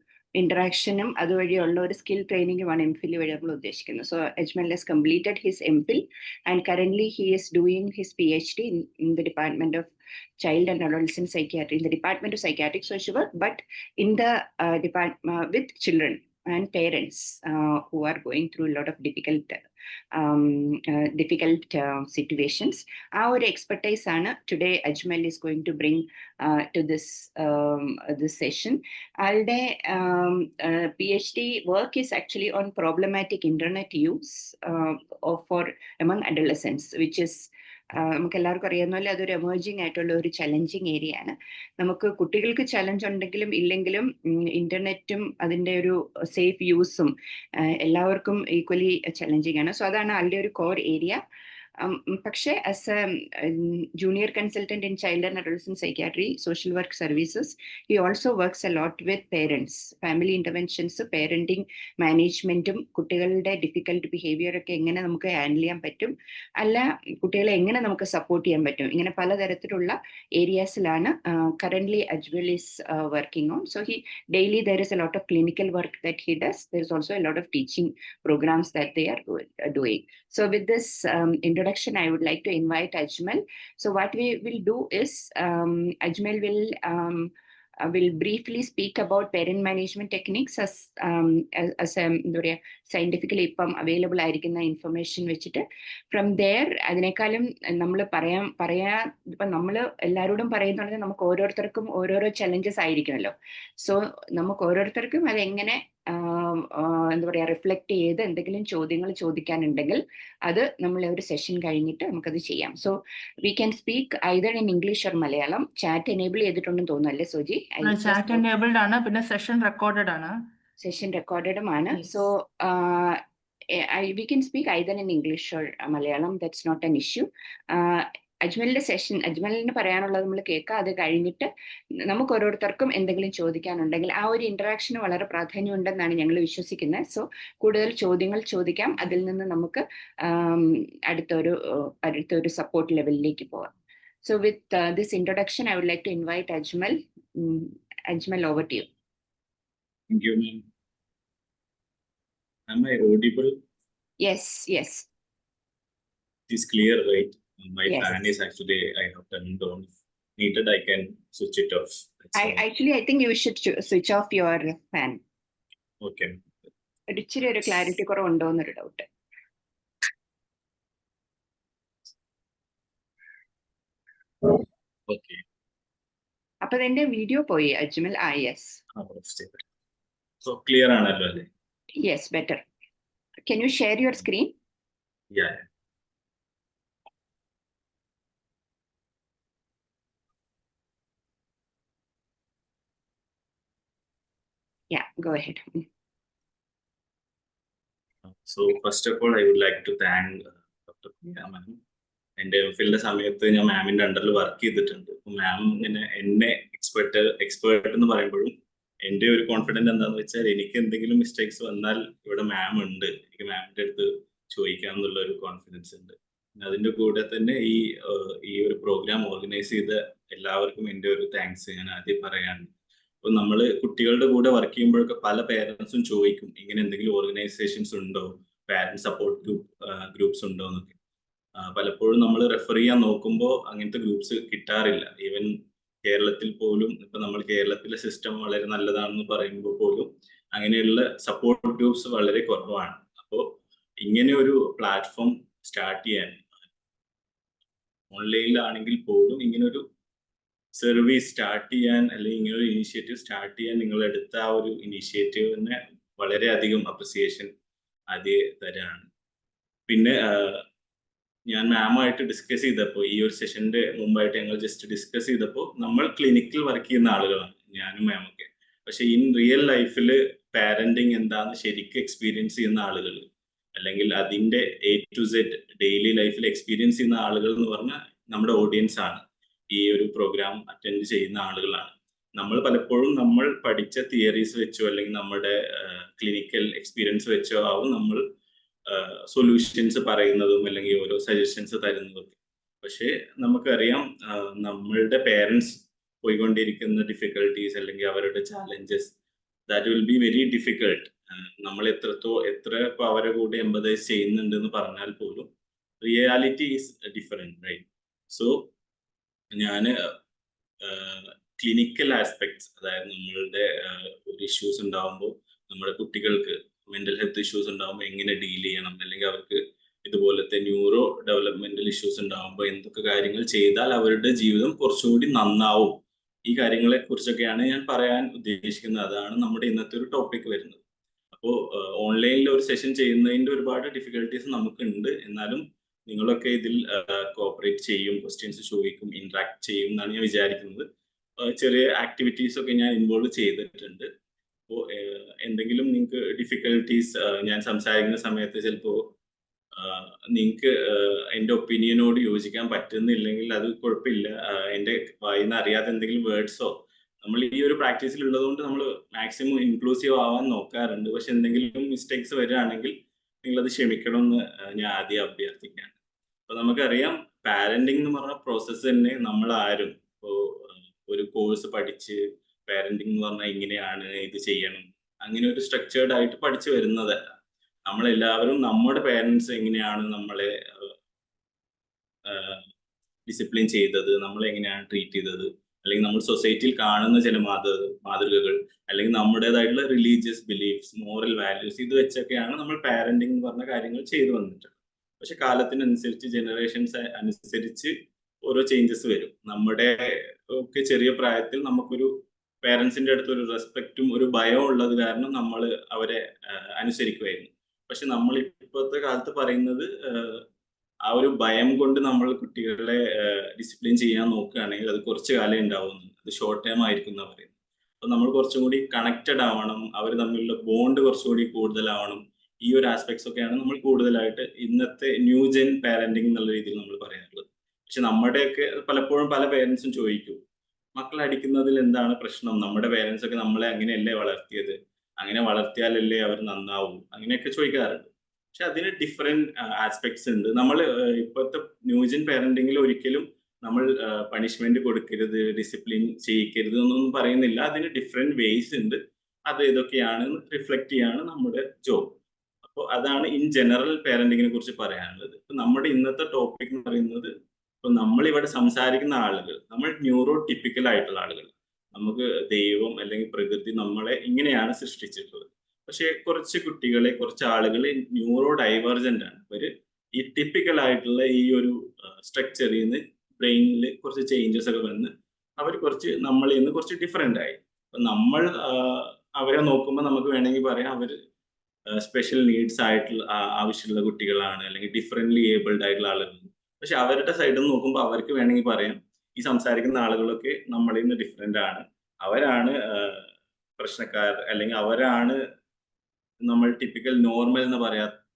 Speaker 2: ഇന്ററാക്ഷനും അതുവഴിയുള്ള ഒരു സ്കിൽ ട്രെയിനിങ്ങുമാണ് എംഫിൽ വഴി നമ്മൾ ഉദ്ദേശിക്കുന്നത്. So Ajmal has completed his MPhil and currently he is doing his PhD in the Department of Child and Adolescent Psychiatry, in the Department of Psychiatric Social Work, but in the department with children and parents who are going through a lot of difficult situations. Our expertise ആണ് today Ajmal is going to bring to this session. Alde PhD work is actually on problematic internet use for among adolescents, which is നമുക്ക് എല്ലാവർക്കും അറിയാവുന്ന പോലെ അതൊരു emerging ആയിട്ടുള്ള ഒരു challenging area ആണ്. നമുക്ക് കുട്ടികൾക്ക് ചലഞ്ച് ഉണ്ടെങ്കിലും ഇല്ലെങ്കിലും ഇന്റർനെറ്റും അതിൻ്റെ ഒരു സേഫ് യൂസും എല്ലാവർക്കും ഈക്വലി ചലഞ്ചിങ് ആണ്. സോ അതാണ് അതിൻ്റെ ഒരു കോർ ഏരിയ. പക്ഷേ as A junior consultant in child and adolescent psychiatry social work services, he also works a lot with parents, family interventions, parenting മാനേജ്മെന്റും കുട്ടികളുടെ ഡിഫിക്കൽട്ട് ബിഹേവിയർ ഒക്കെ എങ്ങനെ നമുക്ക് ഹാൻഡിൽ ചെയ്യാൻ പറ്റും, അല്ല കുട്ടികളെ എങ്ങനെ നമുക്ക് സപ്പോർട്ട് ചെയ്യാൻ പറ്റും, ഇങ്ങനെ പലതരത്തിലുള്ള ഏരിയാസിലാണ് currently Ajmal is working on. So he daily there is a lot of clinical work that he does. There is also a lot of teaching programmes that they are doing. So with this introduction, I would like to invite Ajmal. So what we will do is Ajmal will briefly speak about parent management techniques as a scientifically ഇപ്പം available ആയിരിക്കുന്ന information വെച്ചിട്ട് from there അതിനേക്കാളും നമ്മൾ ഇപ്പം നമ്മൾ എല്ലാവരോടും പറയുന്നുണ്ടെങ്കിൽ നമുക്ക് ഓരോരുത്തർക്കും ഓരോരോ ചലഞ്ചസ് ആയിരിക്കുമല്ലോ. സോ നമുക്ക് ഓരോരുത്തർക്കും അതെങ്ങനെ എന്താ പറയുക റിഫ്ലക്ട് ചെയ്ത് എന്തെങ്കിലും ചോദ്യങ്ങൾ ചോദിക്കാനുണ്ടെങ്കിൽ അത് നമ്മൾ ഒരു സെഷൻ കഴിഞ്ഞിട്ട് നമുക്കത് ചെയ്യാം. So we can speak either in English or Malayalam. Chat enable ചെയ്തിട്ടുണ്ടെന്ന് തോന്നുന്നു അല്ലേ സോജി?
Speaker 3: ചാറ്റ് എനേബിൾഡ് ആണ്, പിന്നെ സെഷൻ റെക്കോർഡഡ് ആണ്.
Speaker 2: സെഷൻ റെക്കോർഡഡുമാണ്.
Speaker 3: Yes.
Speaker 2: So we can speak either in English or Malayalam. That's not an issue. അജ്മലിന്റെ സെഷൻ അജ്മലിന് പറയാനുള്ളത് നമ്മൾ കേൾക്കാം. അത് കഴിഞ്ഞിട്ട് നമുക്ക് ഓരോരുത്തർക്കും എന്തെങ്കിലും ചോദിക്കാനുണ്ടെങ്കിൽ ആ ഒരു ഇന്ററാക്ഷന് വളരെ പ്രാധാന്യമുണ്ടെന്നാണ് ഞങ്ങൾ വിശ്വസിക്കുന്നത്. സോ കൂടുതൽ ചോദ്യങ്ങൾ ചോദിക്കാം, അതിൽ നിന്ന് നമുക്ക് അടുത്തൊരു സപ്പോർട്ട് ലെവലിലേക്ക് പോവാം. So with this introduction I would like to invite Ajmal. Ajmal, over to you.
Speaker 5: Thank you, ma'am. Am I audible?
Speaker 2: Yes.
Speaker 5: It is clear, right? My
Speaker 2: Yes.
Speaker 5: fan is actually, I have turned on. If needed, I can switch it off. That's all.
Speaker 2: I think you should switch off your fan.
Speaker 5: Okay.
Speaker 2: ഇച്ചിരി ഒരു clarity കുറവുണ്ടോ എന്നൊരു doubt.
Speaker 5: Okay.
Speaker 2: അപ്പൊ എന്റെ video പോയി Ajmal. Yes
Speaker 5: So clear ആണല്ലോ അല്ലേ?
Speaker 2: Yes better. Can you share your screen?
Speaker 5: Yeah.
Speaker 2: Yeah, go ahead.
Speaker 5: So first of all, I would like to thank Dr. Priya ma'am. എൻ്റെ എംഫിലിന്റെ സമയത്ത് ഞാൻ മാമിന്റെ അണ്ടറിൽ വർക്ക് ചെയ്തിട്ടുണ്ട്. മാം ഇങ്ങനെ എന്നെ എക്സ്പേർട്ട് എന്ന് പറയുമ്പോഴും എൻ്റെ ഒരു കോൺഫിഡൻസ് എന്താണെന്ന് വെച്ചാൽ എനിക്ക് എന്തെങ്കിലും മിസ്റ്റേക്സ് വന്നാൽ ഇവിടെ മാം ഉണ്ട്, എനിക്ക് മാമിന്റെ അടുത്ത് ചോദിക്കാം എന്നുള്ള ഒരു കോൺഫിഡൻസ് ഉണ്ട്. അതിന്റെ കൂടെ തന്നെ ഈ ഒരു പ്രോഗ്രാം ഓർഗനൈസ് ചെയ്ത എല്ലാവർക്കും എൻ്റെ ഒരു താങ്ക്സ് ഞാൻ ആദ്യം പറയാണ്. അപ്പോൾ നമ്മൾ കുട്ടികളുടെ കൂടെ വർക്ക് ചെയ്യുമ്പോഴൊക്കെ പല പേരൻസും ചോദിക്കും ഇങ്ങനെ എന്തെങ്കിലും ഓർഗനൈസേഷൻസ് ഉണ്ടോ, പാരന്റ് സപ്പോർട്ട് ഗ്രൂപ്പ്സ് ഉണ്ടോ എന്നൊക്കെ. പലപ്പോഴും നമ്മൾ റെഫർ ചെയ്യാൻ നോക്കുമ്പോൾ അങ്ങനത്തെ ഗ്രൂപ്പ്സ് കിട്ടാറില്ല. ഈവൻ കേരളത്തിൽ പോലും ഇപ്പൊ നമ്മൾ കേരളത്തിലെ സിസ്റ്റം വളരെ നല്ലതാണെന്ന് പറയുമ്പോൾ പോലും അങ്ങനെയുള്ള സപ്പോർട്ട് ഗ്രൂപ്പ്സ് വളരെ കുറവാണ്. അപ്പോൾ ഇങ്ങനെ ഒരു പ്ലാറ്റ്ഫോം സ്റ്റാർട്ട് ചെയ്യാൻ ഓൺലൈനിലാണെങ്കിൽ പോലും ഇങ്ങനെ ഒരു സർവീസ് സ്റ്റാർട്ട് ചെയ്യാൻ അല്ലെങ്കിൽ ഇങ്ങനെ ഒരു ഇനിഷ്യേറ്റീവ് സ്റ്റാർട്ട് ചെയ്യാൻ നിങ്ങൾ എടുത്ത ആ ഒരു ഇനിഷ്യേറ്റീവിന് വളരെയധികം അപ്രിസിയേഷൻ ആദ്യം തരാണ്. പിന്നെ ഞാൻ മാമായിട്ട് ഡിസ്കസ് ചെയ്തപ്പോൾ ഈ ഒരു സെഷന്റെ മുമ്പായിട്ട് ഞങ്ങൾ ജസ്റ്റ് ഡിസ്കസ് ചെയ്തപ്പോൾ നമ്മൾ ക്ലിനിക്കിൽ വർക്ക് ചെയ്യുന്ന ആളുകളാണ് ഞാനും മാമൊക്കെ. പക്ഷെ ഇൻ റിയൽ ലൈഫിൽ പാരന്റിങ് എന്താന്ന് ശരിക്കും എക്സ്പീരിയൻസ് ചെയ്യുന്ന ആളുകൾ അല്ലെങ്കിൽ അതിന്റെ A to Z ഡെയിലി ലൈഫിൽ എക്സ്പീരിയൻസ് ചെയ്യുന്ന ആളുകൾ എന്ന് പറഞ്ഞാൽ നമ്മുടെ ഓഡിയൻസ് ആണ്, ഈ ഒരു പ്രോഗ്രാം അറ്റൻഡ് ചെയ്യുന്ന ആളുകളാണ്. നമ്മൾ പലപ്പോഴും നമ്മൾ പഠിച്ച തിയറീസ് വെച്ചോ അല്ലെങ്കിൽ നമ്മുടെ ക്ലിനിക്കൽ എക്സ്പീരിയൻസ് വെച്ചോ ആവും നമ്മൾ സൊല്യൂഷൻസ് പറയുന്നതും അല്ലെങ്കിൽ ഓരോ സജഷൻസ് തരുന്നതും. പക്ഷേ നമുക്കറിയാം നമ്മളുടെ പേരൻസ് പോയിക്കൊണ്ടിരിക്കുന്ന ഡിഫിക്കൽട്ടീസ് അല്ലെങ്കിൽ അവരുടെ challenges that will be very difficult. നമ്മൾ എത്ര ഇപ്പോൾ അവരെ കൂടെ എംപതൈസ് ചെയ്യുന്നുണ്ടെന്ന് പറഞ്ഞാൽ പോലും reality is different, right? So ഞാൻ ക്ലിനിക്കൽ ആസ്പെക്ട്സ്, അതായത് നമ്മളുടെ ഒരു ഇഷ്യൂസ് ഉണ്ടാകുമ്പോൾ നമ്മുടെ കുട്ടികൾക്ക് മെന്റൽ ഹെൽത്ത് ഇഷ്യൂസ് ഉണ്ടാകുമ്പോൾ എങ്ങനെ ഡീൽ ചെയ്യണം, അല്ലെങ്കിൽ അവർക്ക് ഇതുപോലത്തെ ന്യൂറോ ഡെവലപ്മെന്റൽ ഇഷ്യൂസ് ഉണ്ടാകുമ്പോൾ എന്തൊക്കെ കാര്യങ്ങൾ ചെയ്താൽ അവരുടെ ജീവിതം കുറച്ചുകൂടി നന്നാവും, ഈ കാര്യങ്ങളെ കുറിച്ചൊക്കെയാണ് ഞാൻ പറയാൻ ഉദ്ദേശിക്കുന്നത്. അതാണ് നമ്മുടെ ഇന്നത്തെ ഒരു ടോപ്പിക് വരുന്നത്. അപ്പോൾ ഓൺലൈനിൽ ഒരു സെഷൻ ചെയ്യുന്നതിൻ്റെ ഒരുപാട് ഡിഫിക്കൽട്ടീസ് നമുക്കുണ്ട്. എന്നാലും നിങ്ങളൊക്കെ ഇതിൽ കോപ്പറേറ്റ് ചെയ്യും, ക്വസ്റ്റ്യൻസ് ചോദിക്കും, ഇന്ററാക്ട് ചെയ്യും എന്നാണ് ഞാൻ വിചാരിക്കുന്നത്. ചെറിയ ആക്ടിവിറ്റീസ് ഒക്കെ ഞാൻ ഇൻവോൾവ് ചെയ്തിട്ടുണ്ട്. അപ്പോൾ എന്തെങ്കിലും നിങ്ങൾക്ക് ഡിഫിക്കൽട്ടീസ് ഞാൻ സംസാരിക്കുന്ന സമയത്ത് ചിലപ്പോൾ നിങ്ങൾക്ക് എൻ്റെ ഒപ്പീനിയനോട് യോജിക്കാൻ പറ്റുന്നില്ലെങ്കിൽ അത് കുഴപ്പമില്ല. എൻ്റെ വായിന്ന് അറിയാത്ത എന്തെങ്കിലും വേർഡ്സോ, നമ്മൾ ഈ ഒരു പ്രാക്ടീസിൽ ഉള്ളതുകൊണ്ട് നമ്മൾ മാക്സിമം ഇൻക്ലൂസീവ് ആവാൻ നോക്കാറുണ്ട്. പക്ഷെ എന്തെങ്കിലും മിസ്റ്റേക്സ് വരികയാണെങ്കിൽ നിങ്ങളത് ക്ഷമിക്കണമെന്ന് ഞാൻ ആദ്യം അഭ്യർത്ഥിക്കുകയാണ്. അപ്പോൾ നമുക്കറിയാം പാരന്റിങ് എന്ന് പറഞ്ഞ പ്രോസസ്സ് തന്നെ നമ്മൾ ആരും ഇപ്പോൾ ഒരു കോഴ്സ് പഠിച്ച് പാരന്റിങ് എന്ന് പറഞ്ഞാൽ ഇങ്ങനെയാണ്, ഇത് ചെയ്യണം, അങ്ങനെ ഒരു സ്ട്രക്ചേർഡ് ആയിട്ട് പഠിച്ചു വരുന്നതല്ല. നമ്മളെല്ലാവരും നമ്മുടെ പേരൻസ് എങ്ങനെയാണ് നമ്മളെ ഡിസിപ്ലിൻ ചെയ്തത്, നമ്മളെങ്ങനെയാണ് ട്രീറ്റ് ചെയ്തത്, അല്ലെങ്കിൽ നമ്മൾ സൊസൈറ്റിയിൽ കാണുന്ന ചില മാതൃകകൾ, അല്ലെങ്കിൽ നമ്മുടേതായിട്ടുള്ള റിലീജിയസ് ബിലീഫ്സ്, മോറൽ വാല്യൂസ്, ഇത് വെച്ചൊക്കെയാണ് നമ്മൾ പാരന്റിങ് എന്ന് പറഞ്ഞ കാര്യങ്ങൾ ചെയ്തു വന്നിട്ടുള്ളത്. പക്ഷെ കാലത്തിനനുസരിച്ച്, ജനറേഷൻസ് അനുസരിച്ച് ഓരോ ചേഞ്ചസ് വരും. നമ്മുടെ ഒക്കെ ചെറിയ പ്രായത്തിൽ നമുക്കൊരു പേരൻസിന്റെ അടുത്ത് ഒരു റെസ്പെക്റ്റും ഒരു ഭയവും ഉള്ളത് കാരണം നമ്മൾ അവരെ അനുസരിക്കുമായിരുന്നു. പക്ഷെ നമ്മൾ ഇപ്പോഴത്തെ കാലത്ത് പറയുന്നത് ആ ഒരു ഭയം കൊണ്ട് നമ്മൾ കുട്ടികളെ ഡിസിപ്ലിൻ ചെയ്യാൻ നോക്കുകയാണെങ്കിൽ അത് കുറച്ച് കാലം ഉണ്ടാവുന്നു, അത് ഷോർട്ട് ടൈം ആയിരിക്കും എന്നാണ് പറയുന്നത്. അപ്പൊ നമ്മൾ കുറച്ചും കൂടി കണക്റ്റഡ് ആവണം, അവർ തമ്മിലുള്ള ബോണ്ട് കുറച്ചുകൂടി കൂടുതലാവണം. ഈ ഒരു ആസ്പെക്ട്സ് ഒക്കെയാണ് നമ്മൾ കൂടുതലായിട്ട് ഇന്നത്തെ ന്യൂ ജെൻ പാരന്റിങ് എന്നുള്ള രീതിയിൽ നമ്മൾ പറയാറുള്ളത്. പക്ഷെ നമ്മുടെയൊക്കെ പലപ്പോഴും പല പേരൻസും ചോദിക്കും, മക്കളെ അടിക്കുന്നതിൽ എന്താണ് പ്രശ്നം? നമ്മുടെ പേരൻസ് ഒക്കെ നമ്മളെ അങ്ങനെയല്ലേ വളർത്തിയത്, അങ്ങനെ വളർത്തിയാലല്ലേ അവർ നന്നാവൂ, അങ്ങനെയൊക്കെ ചോദിക്കാറുണ്ട്. പക്ഷെ അതിന് ഡിഫറെന്റ് ആസ്പെക്ട്സ് ഉണ്ട്. നമ്മൾ ഇപ്പോഴത്തെ ന്യൂജൻ പാരന്റിങ്ങിൽ ഒരിക്കലും നമ്മൾ പണിഷ്മെന്റ് കൊടുക്കരുത്, ഡിസിപ്ലിൻ ചെയ്യിക്കരുത് എന്നൊന്നും പറയുന്നില്ല. അതിന് ഡിഫറെന്റ് വേസ് ഉണ്ട്. അത് ഏതൊക്കെയാണ് റിഫ്ലക്ട് ചെയ്യാണ് നമ്മുടെ ജോബ്. അപ്പോൾ അതാണ് ഇൻ ജനറൽ പാരന്റിങ്ങിനെ കുറിച്ച് പറയാനുള്ളത്. ഇപ്പൊ നമ്മുടെ ഇന്നത്തെ ടോപ്പിക് എന്ന് പറയുന്നത്, ഇപ്പൊ നമ്മളിവിടെ സംസാരിക്കുന്ന ആളുകൾ, നമ്മൾ ന്യൂറോ ടിപ്പിക്കൽ ആയിട്ടുള്ള ആളുകൾ. നമുക്ക് ദൈവം അല്ലെങ്കിൽ പ്രകൃതി നമ്മളെ ഇങ്ങനെയാണ് സൃഷ്ടിച്ചിട്ടുള്ളത്. പക്ഷെ കുറച്ച് കുട്ടികളെ, കുറച്ച് ആളുകളെ ന്യൂറോ ഡൈവേർജന്റ് ആണ്. അവര് ഈ ടിപ്പിക്കൽ ആയിട്ടുള്ള ഈ ഒരു സ്ട്രക്ചറിൽ നിന്ന് ബ്രെയിനിൽ കുറച്ച് ചേഞ്ചസ് ഒക്കെ വന്ന് അവർ കുറച്ച് നമ്മളിൽ നിന്ന് കുറച്ച് ഡിഫറെന്റ് ആയി. അപ്പൊ നമ്മൾ അവരെ നോക്കുമ്പോൾ നമുക്ക് വേണമെങ്കിൽ പറയാം അവർ സ്പെഷ്യൽ നീഡ്സ് ആയിട്ടുള്ള ആവശ്യമുള്ള കുട്ടികളാണ്, അല്ലെങ്കിൽ ഡിഫറെന്റ്ലി ഏബിൾഡ് ആയിട്ടുള്ള ആളുകൾ. പക്ഷെ അവരുടെ സൈഡിൽ നിന്ന് നോക്കുമ്പോൾ അവർക്ക് വേണമെങ്കിൽ പറയാം ഈ സംസാരിക്കുന്ന ആളുകളൊക്കെ നമ്മളിൽ നിന്ന് ഡിഫറെന്റ് ആണ്, അവരാണ് പ്രശ്നക്കാർ, അല്ലെങ്കിൽ അവരാണ് നമ്മൾ ടിപ്പിക്കൽ നോർമൽ എന്ന്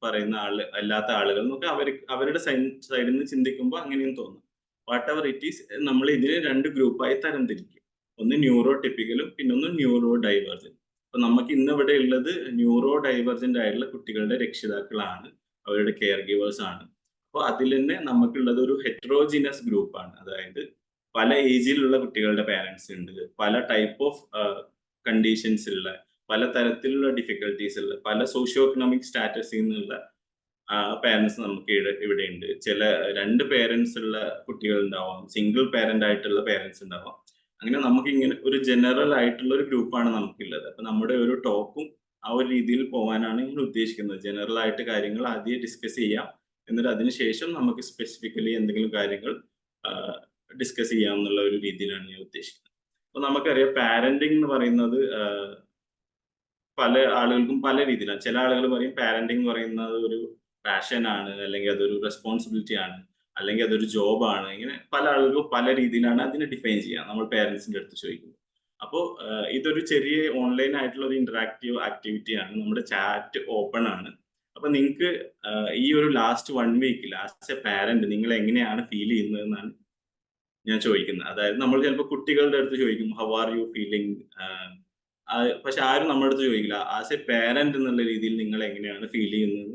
Speaker 5: പറയുന്ന അല്ലാത്ത ആളുകൾ എന്നൊക്കെ അവരുടെ സൈഡിൽ നിന്ന് ചിന്തിക്കുമ്പോൾ അങ്ങനെയും തോന്നും. വാട്ട് എവർ ഇറ്റ് ഈസ്, നമ്മൾ ഇതിനെ 2 ഗ്രൂപ്പായി തരംതിരിക്കും. ഒന്ന് ന്യൂറോ ടിപ്പിക്കലും പിന്നൊന്ന് ന്യൂറോ ഡൈവേർജന്റ്. അപ്പൊ നമുക്ക് ഇന്ന് ഇവിടെ ഉള്ളത് ന്യൂറോ ഡൈവേർജന്റ് ആയിട്ടുള്ള കുട്ടികളുടെ രക്ഷിതാക്കളാണ്, അവരുടെ കെയർ ഗിവേഴ്സ് ആണ്. അപ്പോൾ അതിൽ തന്നെ നമുക്കുള്ളത് ഒരു ഹെറ്ററോജിനസ് ഗ്രൂപ്പാണ്. അതായത് പല ഏജിലുള്ള കുട്ടികളുടെ പാരന്റ്സ് ഉണ്ട്, പല ടൈപ്പ് ഓഫ് കണ്ടീഷൻസ് ഉള്ള, പല തരത്തിലുള്ള ഡിഫിക്കൽട്ടീസ് ഉള്ള, പല സോഷ്യോ എക്കണോമിക് സ്റ്റാറ്റസിൽ നിന്നുള്ള പാരന്റ്സ് നമുക്ക് ഇവിടെ ഉണ്ട്. ചില 2 പേരൻസ് ഉള്ള കുട്ടികൾ ഉണ്ടാവാം, സിംഗിൾ പാരന്റ് ആയിട്ടുള്ള പേരൻസ് ഉണ്ടാവാം. അങ്ങനെ നമുക്ക് ഇങ്ങനെ ഒരു ജനറൽ ആയിട്ടുള്ള ഒരു ഗ്രൂപ്പാണ് നമുക്കുള്ളത്. അപ്പൊ നമ്മുടെ ഒരു ടോക്കും ആ ഒരു രീതിയിൽ പോകാനാണ് ഞാൻ ഉദ്ദേശിക്കുന്നത്. ജനറൽ ആയിട്ട് കാര്യങ്ങൾ ആദ്യം ഡിസ്കസ് ചെയ്യാം, എന്നിട്ട് അതിനുശേഷം നമുക്ക് സ്പെസിഫിക്കലി എന്തെങ്കിലും കാര്യങ്ങൾ ഡിസ്കസ് ചെയ്യാം എന്നുള്ള ഒരു രീതിയിലാണ് ഞാൻ ഉദ്ദേശിക്കുന്നത്. അപ്പൊ നമുക്കറിയാം പാരന്റിങ് എന്ന് പറയുന്നത് പല ആളുകൾക്കും പല രീതിയിലാണ്. ചില ആളുകൾ പറയും പാരന്റിങ് എന്ന് പറയുന്നത് ഒരു പാഷൻ ആണ്, അല്ലെങ്കിൽ അതൊരു റെസ്പോൺസിബിലിറ്റി ആണ്, അല്ലെങ്കിൽ അതൊരു ജോബാണ്. ഇങ്ങനെ പല ആളുകൾക്കും പല രീതിയിലാണ് അതിനെ ഡിഫൈൻ ചെയ്യുക നമ്മൾ പേരൻസിന്റെ അടുത്ത് ചോദിക്കുമ്പോൾ. അപ്പോൾ ഇതൊരു ചെറിയ ഓൺലൈൻ ആയിട്ടുള്ള ഒരു ഇന്ററാക്റ്റീവ് ആക്ടിവിറ്റി ആണ്. നമ്മുടെ ചാറ്റ് ഓപ്പൺ ആണ്. അപ്പൊ നിങ്ങൾക്ക് ഈ ഒരു ലാസ്റ്റ് 1 വീക്കിൽ ആസ് എ പാരന്റ് നിങ്ങൾ എങ്ങനെയാണ് ഫീൽ ചെയ്യുന്നതെന്നാണ് ഞാൻ ചോദിക്കുന്നത്. അതായത് നമ്മൾ ചിലപ്പോൾ കുട്ടികളുടെ അടുത്ത് ചോദിക്കും ഹൗ ആർ യു ഫീലിംഗ്, പക്ഷെ ആരും നമ്മുടെ അടുത്ത് ചോദിക്കില്ല ആസ് എ പാരന്റ് എന്നുള്ള രീതിയിൽ നിങ്ങൾ എങ്ങനെയാണ് ഫീൽ ചെയ്യുന്നത്,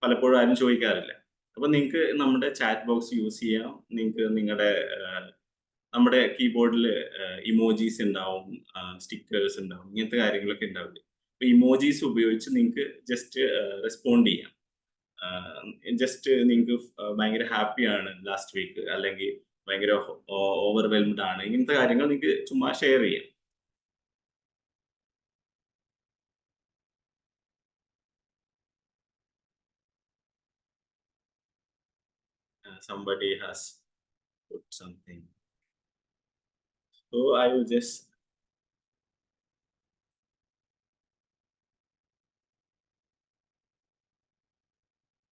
Speaker 5: പലപ്പോഴും ആരും ചോദിക്കാറില്ല. അപ്പൊ നിങ്ങൾക്ക് നമ്മുടെ ചാറ്റ് ബോക്സ് യൂസ് ചെയ്യാം. നിങ്ങൾക്ക് നമ്മുടെ കീബോർഡിൽ ഇമോജീസ് ഉണ്ടാവും, സ്റ്റിക്കേഴ്സ് ഉണ്ടാവും, ഇങ്ങനത്തെ കാര്യങ്ങളൊക്കെ ഉണ്ടാവില്ലേ. അപ്പൊ ഇമോജീസ് ഉപയോഗിച്ച് നിങ്ങൾക്ക് ജസ്റ്റ് റെസ്പോണ്ട് ചെയ്യാം. ജസ്റ്റ് നിങ്ങൾക്ക് ഭയങ്കര ഹാപ്പിയാണ് ലാസ്റ്റ് വീക്ക്, അല്ലെങ്കിൽ ഭയങ്കര ഓവർവെൽംഡ് ആണ്, ഇങ്ങനത്തെ കാര്യങ്ങൾ നിങ്ങൾക്ക് ചുമ്മാ ഷെയർ ചെയ്യാം. Somebody has put something. So I will just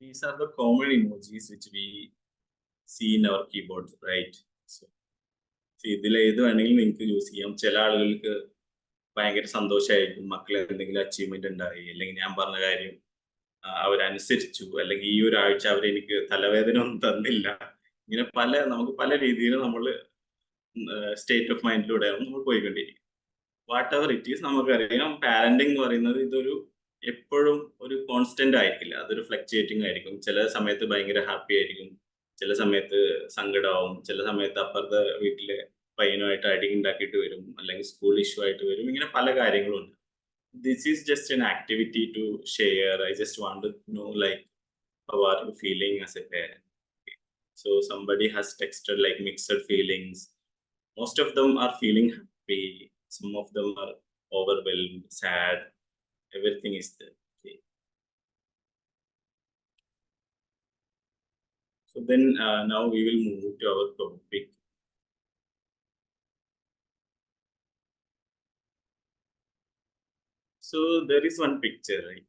Speaker 5: these are the common emojis which we see in our keyboards, right? So ഇതിൽ ഏത് വേണമെങ്കിലും നിങ്ങൾക്ക് യൂസ് ചെയ്യാം. ചില ആളുകൾക്ക് ഭയങ്കര സന്തോഷമായിരിക്കും, മക്കളെ എന്തെങ്കിലും അച്ചീവ്മെന്റ് ഉണ്ടായി, അല്ലെങ്കിൽ ഞാൻ പറഞ്ഞ കാര്യം അവരനുസരിച്ചു, അല്ലെങ്കിൽ ഈ ഒരാഴ്ച അവരെനിക്ക് തലവേദന ഒന്നും തന്നില്ല. ഇങ്ങനെ നമുക്ക് പല രീതിയിൽ നമ്മൾ സ്റ്റേറ്റ് ഓഫ് മൈൻഡിലൂടെയാണ് നമ്മൾ പോയിക്കൊണ്ടിരിക്കും. വാട്ട് എവർ ഇറ്റ് ഈസ്, നമുക്കറിയാം പാരന്റിങ് എന്ന് പറയുന്നത് ഇതൊരു എപ്പോഴും ഒരു കോൺസ്റ്റന്റ് ആയിരിക്കില്ല, അതൊരു ഫ്ലക്ച്വേറ്റിംഗ് ആയിരിക്കും. ചില സമയത്ത് ഭയങ്കര ഹാപ്പി ആയിരിക്കും, ചില സമയത്ത് സങ്കടമാവും, ചില സമയത്ത് അപ്പുറത്തെ വീട്ടിലെ പയ്യനുമായിട്ട് അടി ഉണ്ടാക്കിയിട്ട് വരും, അല്ലെങ്കിൽ സ്കൂൾ ഇഷ്യൂ ആയിട്ട് വരും. ഇങ്ങനെ പല കാര്യങ്ങളുണ്ട്. This is just an activity to share. I just want to know like how are you feeling as a parent. Okay. So somebody has texted like mixed feelings. most of them are feeling happy, some of them are overwhelmed, sad, everything is there. Okay. So then now we will move to our topic. So there is one picture, right?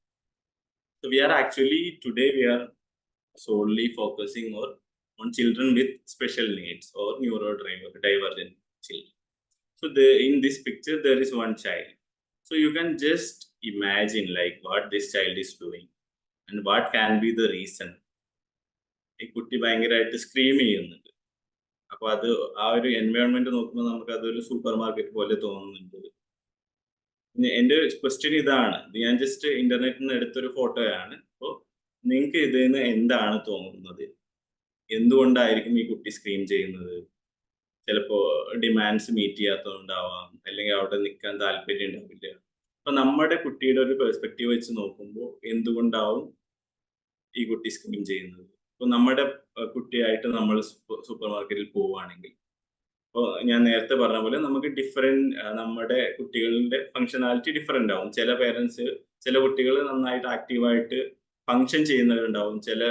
Speaker 5: So we are solely focusing on children with special needs or neurodivergent children. So in this picture, there is one child. So you can just imagine like what this child is doing and what can be the reason. ഈ കുട്ടി ഭയങ്കരമായിട്ട് scream ചെയ്യുന്നുണ്ട്. അപ്പൊ അത് ആ ഒരു environment നോക്കുമ്പോൾ നമുക്ക് അതൊരു സൂപ്പർ മാർക്കറ്റ് പോലെ തോന്നുന്നുണ്ട്. എന്റെ ക്വസ്റ്റ്യൻ ഇതാണ്, ഇത് ഞാൻ ജസ്റ്റ് ഇന്റർനെറ്റിൽ നിന്ന് എടുത്തൊരു ഫോട്ടോയാണ്. അപ്പോൾ നിങ്ങൾക്ക് ഇതിൽ നിന്ന് എന്താണ് തോന്നുന്നത്? എന്തുകൊണ്ടായിരിക്കും ഈ കുട്ടി സ്ക്രീം ചെയ്യുന്നത്? ചിലപ്പോ ഡിമാൻഡ്സ് മീറ്റ് ചെയ്യാത്തതുകൊണ്ടാവാം, അല്ലെങ്കിൽ അവിടെ നിൽക്കാൻ താല്പര്യം ഉണ്ടാവില്ല. അപ്പൊ നമ്മുടെ കുട്ടിയുടെ ഒരു പെർസ്പെക്റ്റീവ് വെച്ച് നോക്കുമ്പോൾ എന്തുകൊണ്ടാവും ഈ കുട്ടി സ്ക്രീം ചെയ്യുന്നത്? ഇപ്പൊ നമ്മുടെ കുട്ടിയായിട്ട് നമ്മൾ സൂപ്പർ മാർക്കറ്റിൽ പോവുകയാണെങ്കിൽ, ഇപ്പോൾ ഞാൻ നേരത്തെ പറഞ്ഞ പോലെ നമുക്ക് നമ്മുടെ കുട്ടികളുടെ ഫങ്ഷനാലിറ്റി ഡിഫറെന്റ് ആവും. ചില പേരൻസ്, ചില കുട്ടികൾ നന്നായിട്ട് ആക്റ്റീവായിട്ട് ഫങ്ഷൻ ചെയ്യുന്നവരുണ്ടാവും, ചില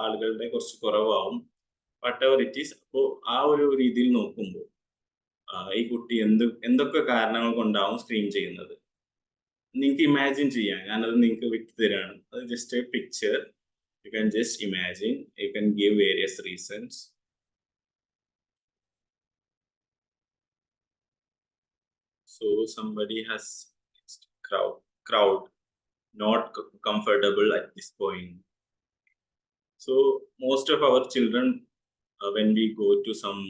Speaker 5: ആളുകളുടെ കുറച്ച് കുറവാവും. Whatever it is. അപ്പോൾ ആ ഒരു രീതിയിൽ നോക്കുമ്പോൾ ഈ കുട്ടി എന്തൊക്കെ കാരണങ്ങൾ കൊണ്ടാവും സ്ക്രീം ചെയ്യുന്നത് നിങ്ങൾക്ക് ഇമാജിൻ ചെയ്യാം. ഞാനത് നിങ്ങൾക്ക് വിട്ടു തരാണ്. അത് just A picture. You can just imagine. You can give various reasons. So somebody has crowd not comfortable at this point. So most of our children, when we go to some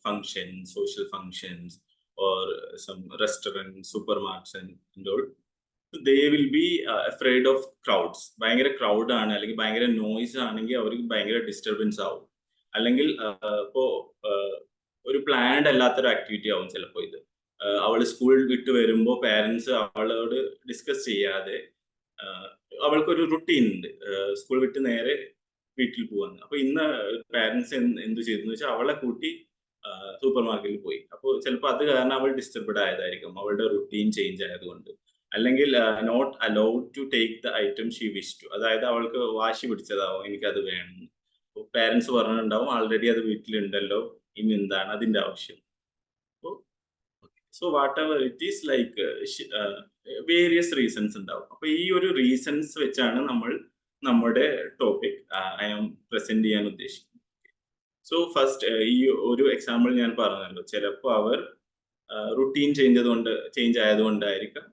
Speaker 5: functions, social functions, or some restaurants, supermarkets and all, so they will be afraid of crowds. ഭയങ്കര crowd ആണ് അല്ലെങ്കിൽ ഭയങ്കര noise ആണെങ്കിൽ അവർക്ക് ഭയങ്കര disturbance ആവും. അല്ലെങ്കിൽ ഇപ്പോ ഒരു പ്ലാൻഡ് അല്ലാത്തൊരു ആക്ടിവിറ്റി ആവും ചിലപ്പോൾ ഇത്. അവൾ സ്കൂൾ വിട്ട് വരുമ്പോൾ പാരൻസ് അവളോട് ഡിസ്കസ് ചെയ്യാതെ, അവൾക്കൊരു റുട്ടീൻ ഉണ്ട്, സ്കൂൾ വിട്ട് നേരെ വീട്ടിൽ പോവാന്ന്. അപ്പൊ ഇന്ന് പാരൻസ് എന്ത് ചെയ്തെന്ന് വെച്ചാൽ അവളെ കൂട്ടി സൂപ്പർ മാർക്കറ്റിൽ പോയി. അപ്പോൾ ചിലപ്പോൾ അത് കാരണം അവൾ ഡിസ്റ്റർബ്ഡ് ആയതായിരിക്കും, അവളുടെ റുട്ടീൻ ചേഞ്ച് ആയതുകൊണ്ട്. അല്ലെങ്കിൽ not allowed to take the item she wish to, അതായത് അവൾക്ക് വാശി പിടിച്ചതാവും എനിക്കത് വേണം. അപ്പോൾ പാരൻസ് പറഞ്ഞിട്ടുണ്ടാവും ആൾറെഡി അത് വീട്ടിലുണ്ടല്ലോ, ഇനി എന്താണ് അതിന്റെ ആവശ്യം. So what ever it is like various reasons ഉണ്ടാവും. അപ്പൊ ഈ ഒരു റീസൺസ് വെച്ചാണ് നമ്മൾ നമ്മുടെ ടോപ്പിക് ഐ ആം പ്രസന്റ് ചെയ്യാൻ ഉദ്ദേശിക്കുന്നത്. സോ ഫസ്റ്റ് ഈ ഒരു എക്സാമ്പിൾ ഞാൻ പറഞ്ഞല്ലോ, ചിലപ്പോൾ അവർ റുട്ടീൻ ചേഞ്ച് ആയതുകൊണ്ടായിരിക്കാം